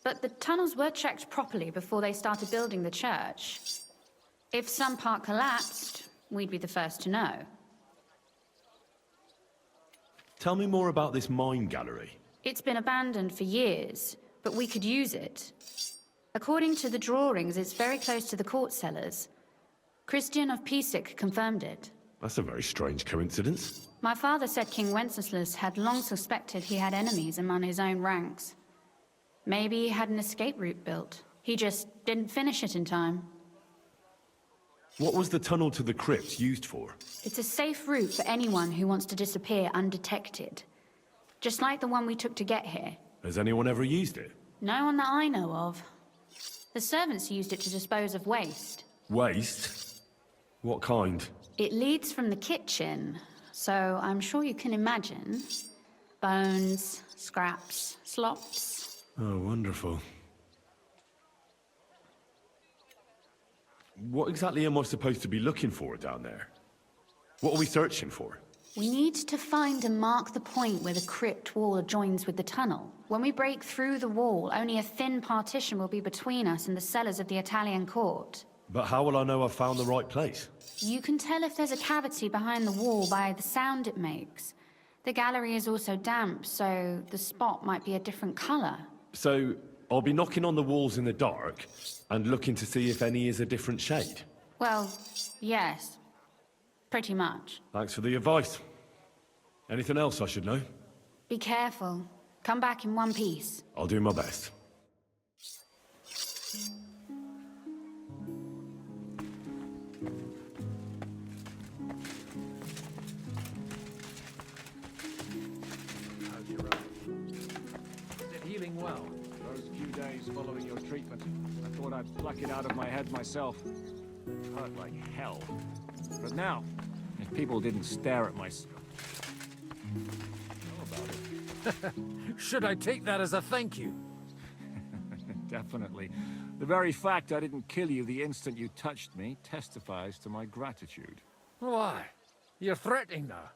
But the tunnels were checked properly before they started building the church. If some part collapsed, we'd be the first to know. Tell me more about this mine gallery. It's been abandoned for years, but we could use it. According to the drawings, it's very close to the court cellars. Christian of Pisek confirmed it. That's a very strange coincidence. My father said King Wenceslas had long suspected he had enemies among his own ranks. Maybe he had an escape route built. He just didn't finish it in time. What was the tunnel to the crypt used for? It's a safe route for anyone who wants to disappear undetected. Just like the one we took to get here. Has anyone ever used it? No one that I know of. The servants used it to dispose of waste. Waste? What kind? It leads from the kitchen, so I'm sure you can imagine. Bones, scraps, slops. Oh, wonderful. What exactly am I supposed to be looking for down there? What are we searching for? We need to find and mark the point where the crypt wall joins with the tunnel. When we break through the wall, only a thin partition will be between us and the cellars of the Italian court. But how will I know I've found the right place? You can tell if there's a cavity behind the wall by the sound it makes. The gallery is also damp, so the spot might be a different color. So, I'll be knocking on the walls in the dark and looking to see if any is a different shade? Well, yes. Pretty much. Thanks for the advice. Anything else I should know? Be careful. Come back in one piece. I'll do my best. How's your Is it healing well? Those few days following your treatment, I thought I'd pluck it out of my head myself. Hurt like hell. But now, if people didn't stare at my... Should I take that as a thank you? Definitely. The very fact I didn't kill you the instant you touched me testifies to my gratitude. Why? You're threatening now.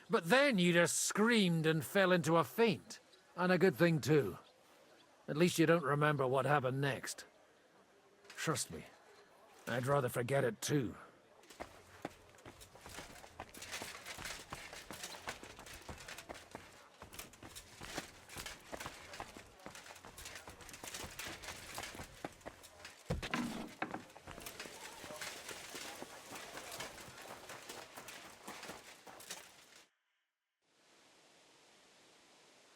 But then you just screamed and fell into a faint. And a good thing, too. At least you don't remember what happened next. Trust me, I'd rather forget it, too.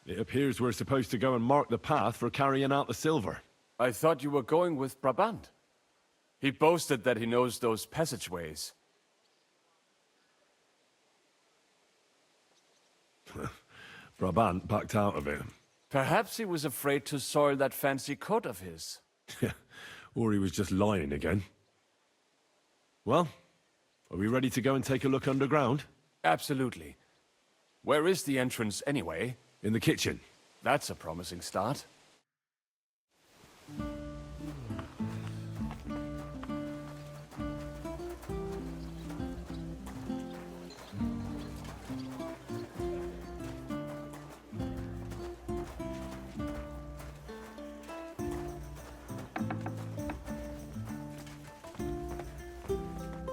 It appears we're supposed to go and mark the path for carrying out the silver. I thought you were going with Brabant. He boasted that he knows those passageways. Brabant backed out of it. Perhaps he was afraid to soil that fancy coat of his. Or he was just lying again. Well, are we ready to go and take a look underground? Absolutely. Where is the entrance anyway? In the kitchen. That's a promising start.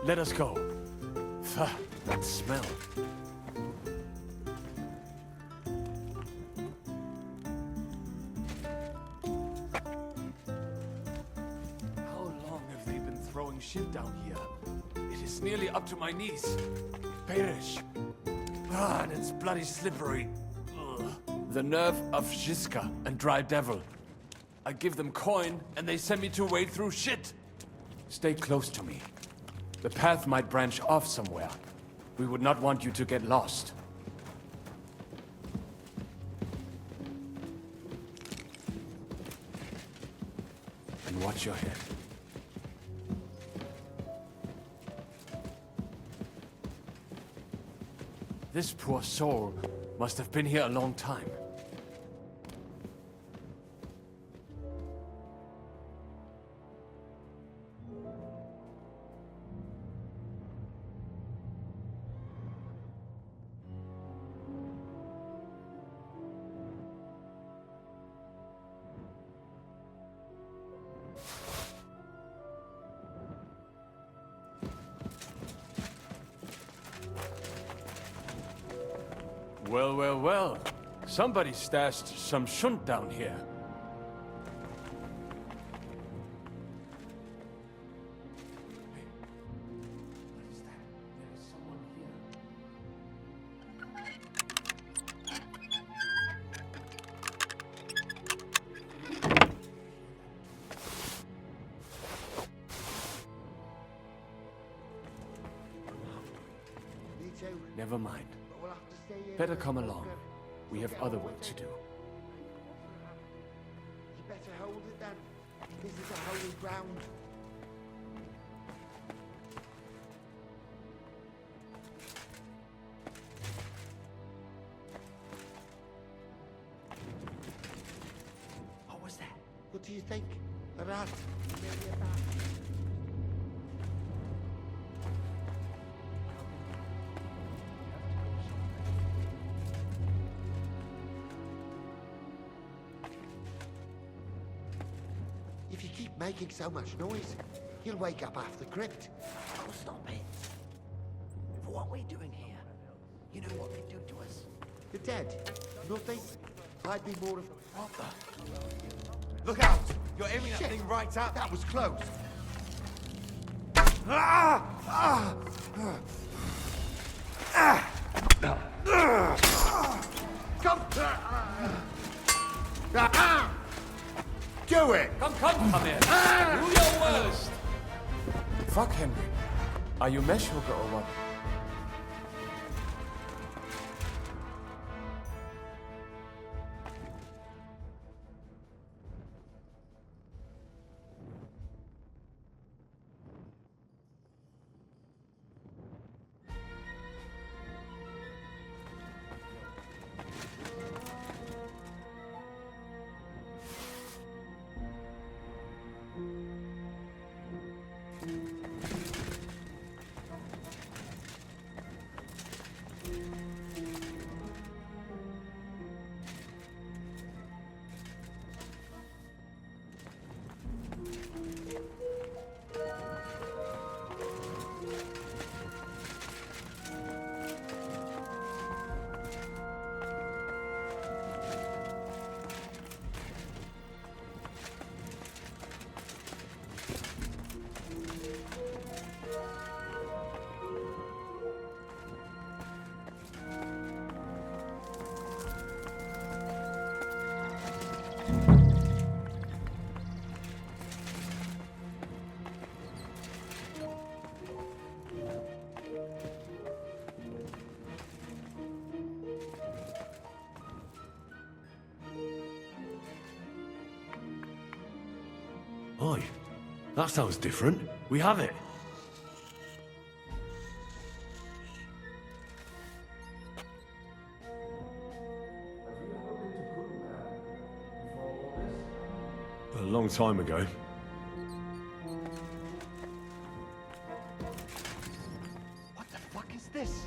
Let us go. That smell. Shit down here. It is nearly up to my knees. Perish. And it's bloody slippery. Ugh. The nerve of Jiska and Dry Devil. I give them coin, and they send me to wade through shit. Stay close to me. The path might branch off somewhere. We would not want you to get lost. And watch your head. This poor soul must have been here a long time. Well, well, well. Somebody stashed some shunt down here. Never mind. Better come along. We have other work to do. You better hold it then. This is a holy ground. What was that? What do you think? A rat? Maybe a bat? making so much noise. You'll wake up half the crypt. Oh, stop it. For what we're doing here, you know what they do to us? The dead? Nothing? I'd be more of... What the? Look out! You're aiming that Shit. thing right at... That was close. Ah! Ah! Ah! Come! Do it! Come here. Do your worst. Fuck, Henry. Are you mesh hooker or what? Oi, that sounds different. We have it. A long time ago. What the fuck is this?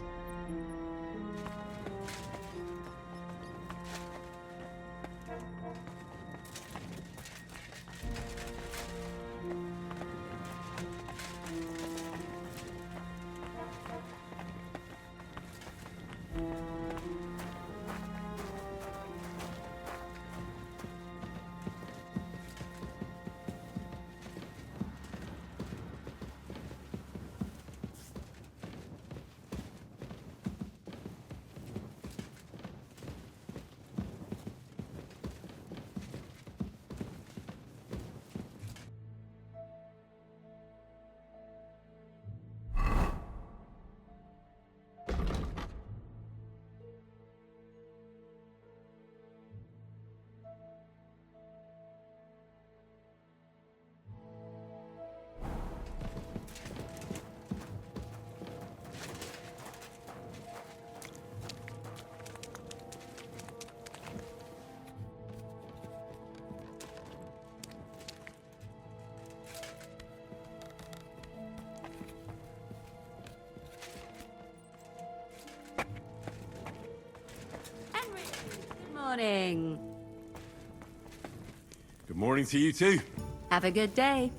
Morning. Good morning to you too. Have a good day.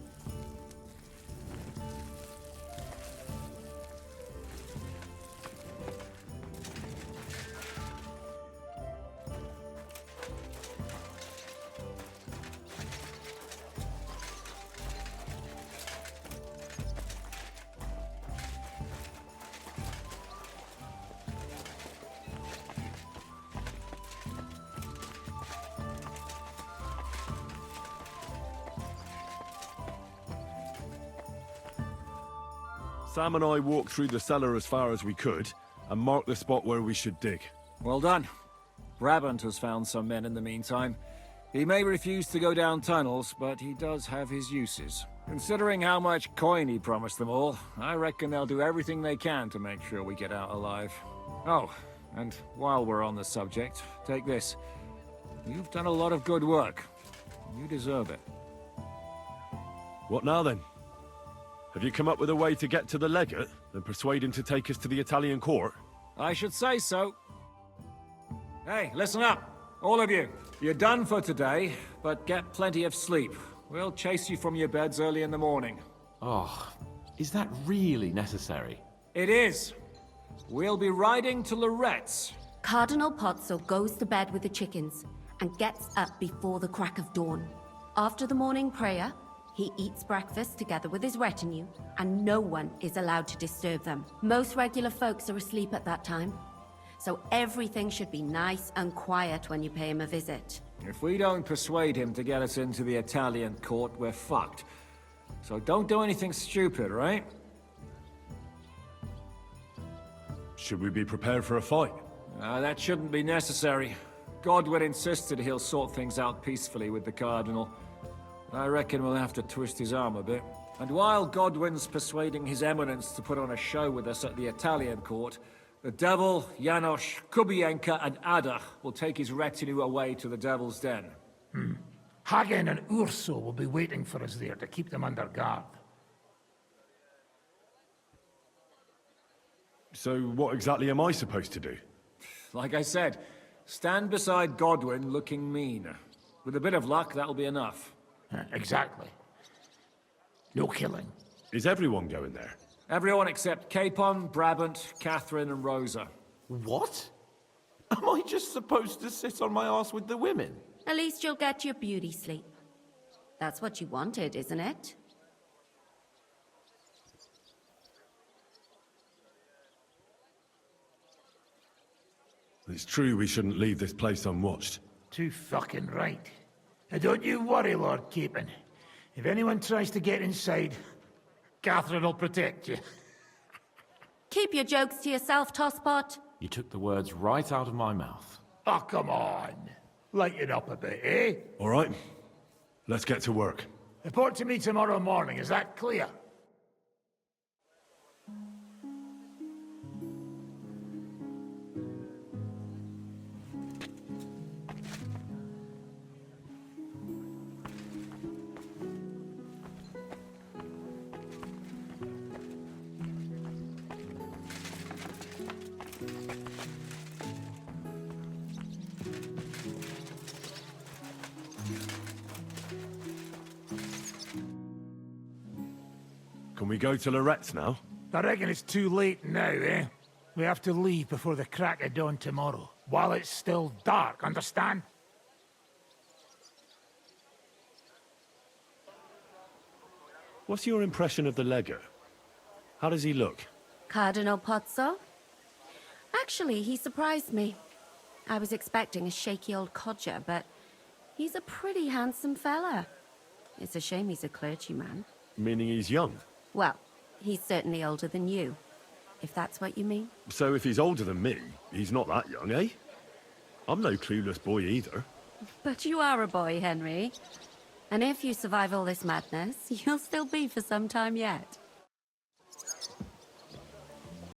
Sam and I walked through the cellar as far as we could, and marked the spot where we should dig. Well done. Brabant has found some men in the meantime. He may refuse to go down tunnels, but he does have his uses. Considering how much coin he promised them all, I reckon they'll do everything they can to make sure we get out alive. Oh, and while we're on the subject, take this. You've done a lot of good work. You deserve it. What now then? Have you come up with a way to get to the legate and persuade him to take us to the Italian court? I should say so. Hey, listen up, all of you. You're done for today, but get plenty of sleep. We'll chase you from your beds early in the morning. Oh, is that really necessary? It is. We'll be riding to Lorette's. Cardinal Pozzo goes to bed with the chickens and gets up before the crack of dawn. After the morning prayer, he eats breakfast together with his retinue, and no one is allowed to disturb them. Most regular folks are asleep at that time, so everything should be nice and quiet when you pay him a visit. If we don't persuade him to get us into the Italian court, we're fucked. So don't do anything stupid, right? Should we be prepared for a fight? That shouldn't be necessary. Godwin insisted he'll sort things out peacefully with the Cardinal. I reckon we'll have to twist his arm a bit. And while Godwin's persuading His Eminence to put on a show with us at the Italian court, the Devil, Janos, Kubienka, and Ada will take his retinue away to the Devil's Den. Hagen and Urso will be waiting for us there to keep them under guard. So what exactly am I supposed to do? Like I said, stand beside Godwin looking mean. With a bit of luck, that'll be enough. Exactly. No killing. Is everyone going there? Everyone except Capon, Brabant, Catherine, and Rosa. What? Am I just supposed to sit on my ass with the women? At least you'll get your beauty sleep. That's what you wanted, isn't it? It's true we shouldn't leave this place unwatched. Too fucking right. Now don't you worry, Lord Capon. If anyone tries to get inside, Catherine will protect you. Keep your jokes to yourself, Tosspot. You took the words right out of my mouth. Oh, come on. Lighten up a bit, eh? All right. Let's get to work. Report to me tomorrow morning, is that clear? Can we go to Lorette's now? I reckon it's too late now, eh? We have to leave before the crack of dawn tomorrow, while it's still dark, understand? What's your impression of the Lego? How does he look? Cardinal Pozzo? Actually, he surprised me. I was expecting a shaky old codger, but he's a pretty handsome fella. It's a shame he's a clergyman. Meaning he's young? Well, he's certainly older than you, if that's what you mean. So if he's older than me, he's not that young, eh? I'm no clueless boy either. But you are a boy, Henry. And if you survive all this madness, you'll still be for some time yet.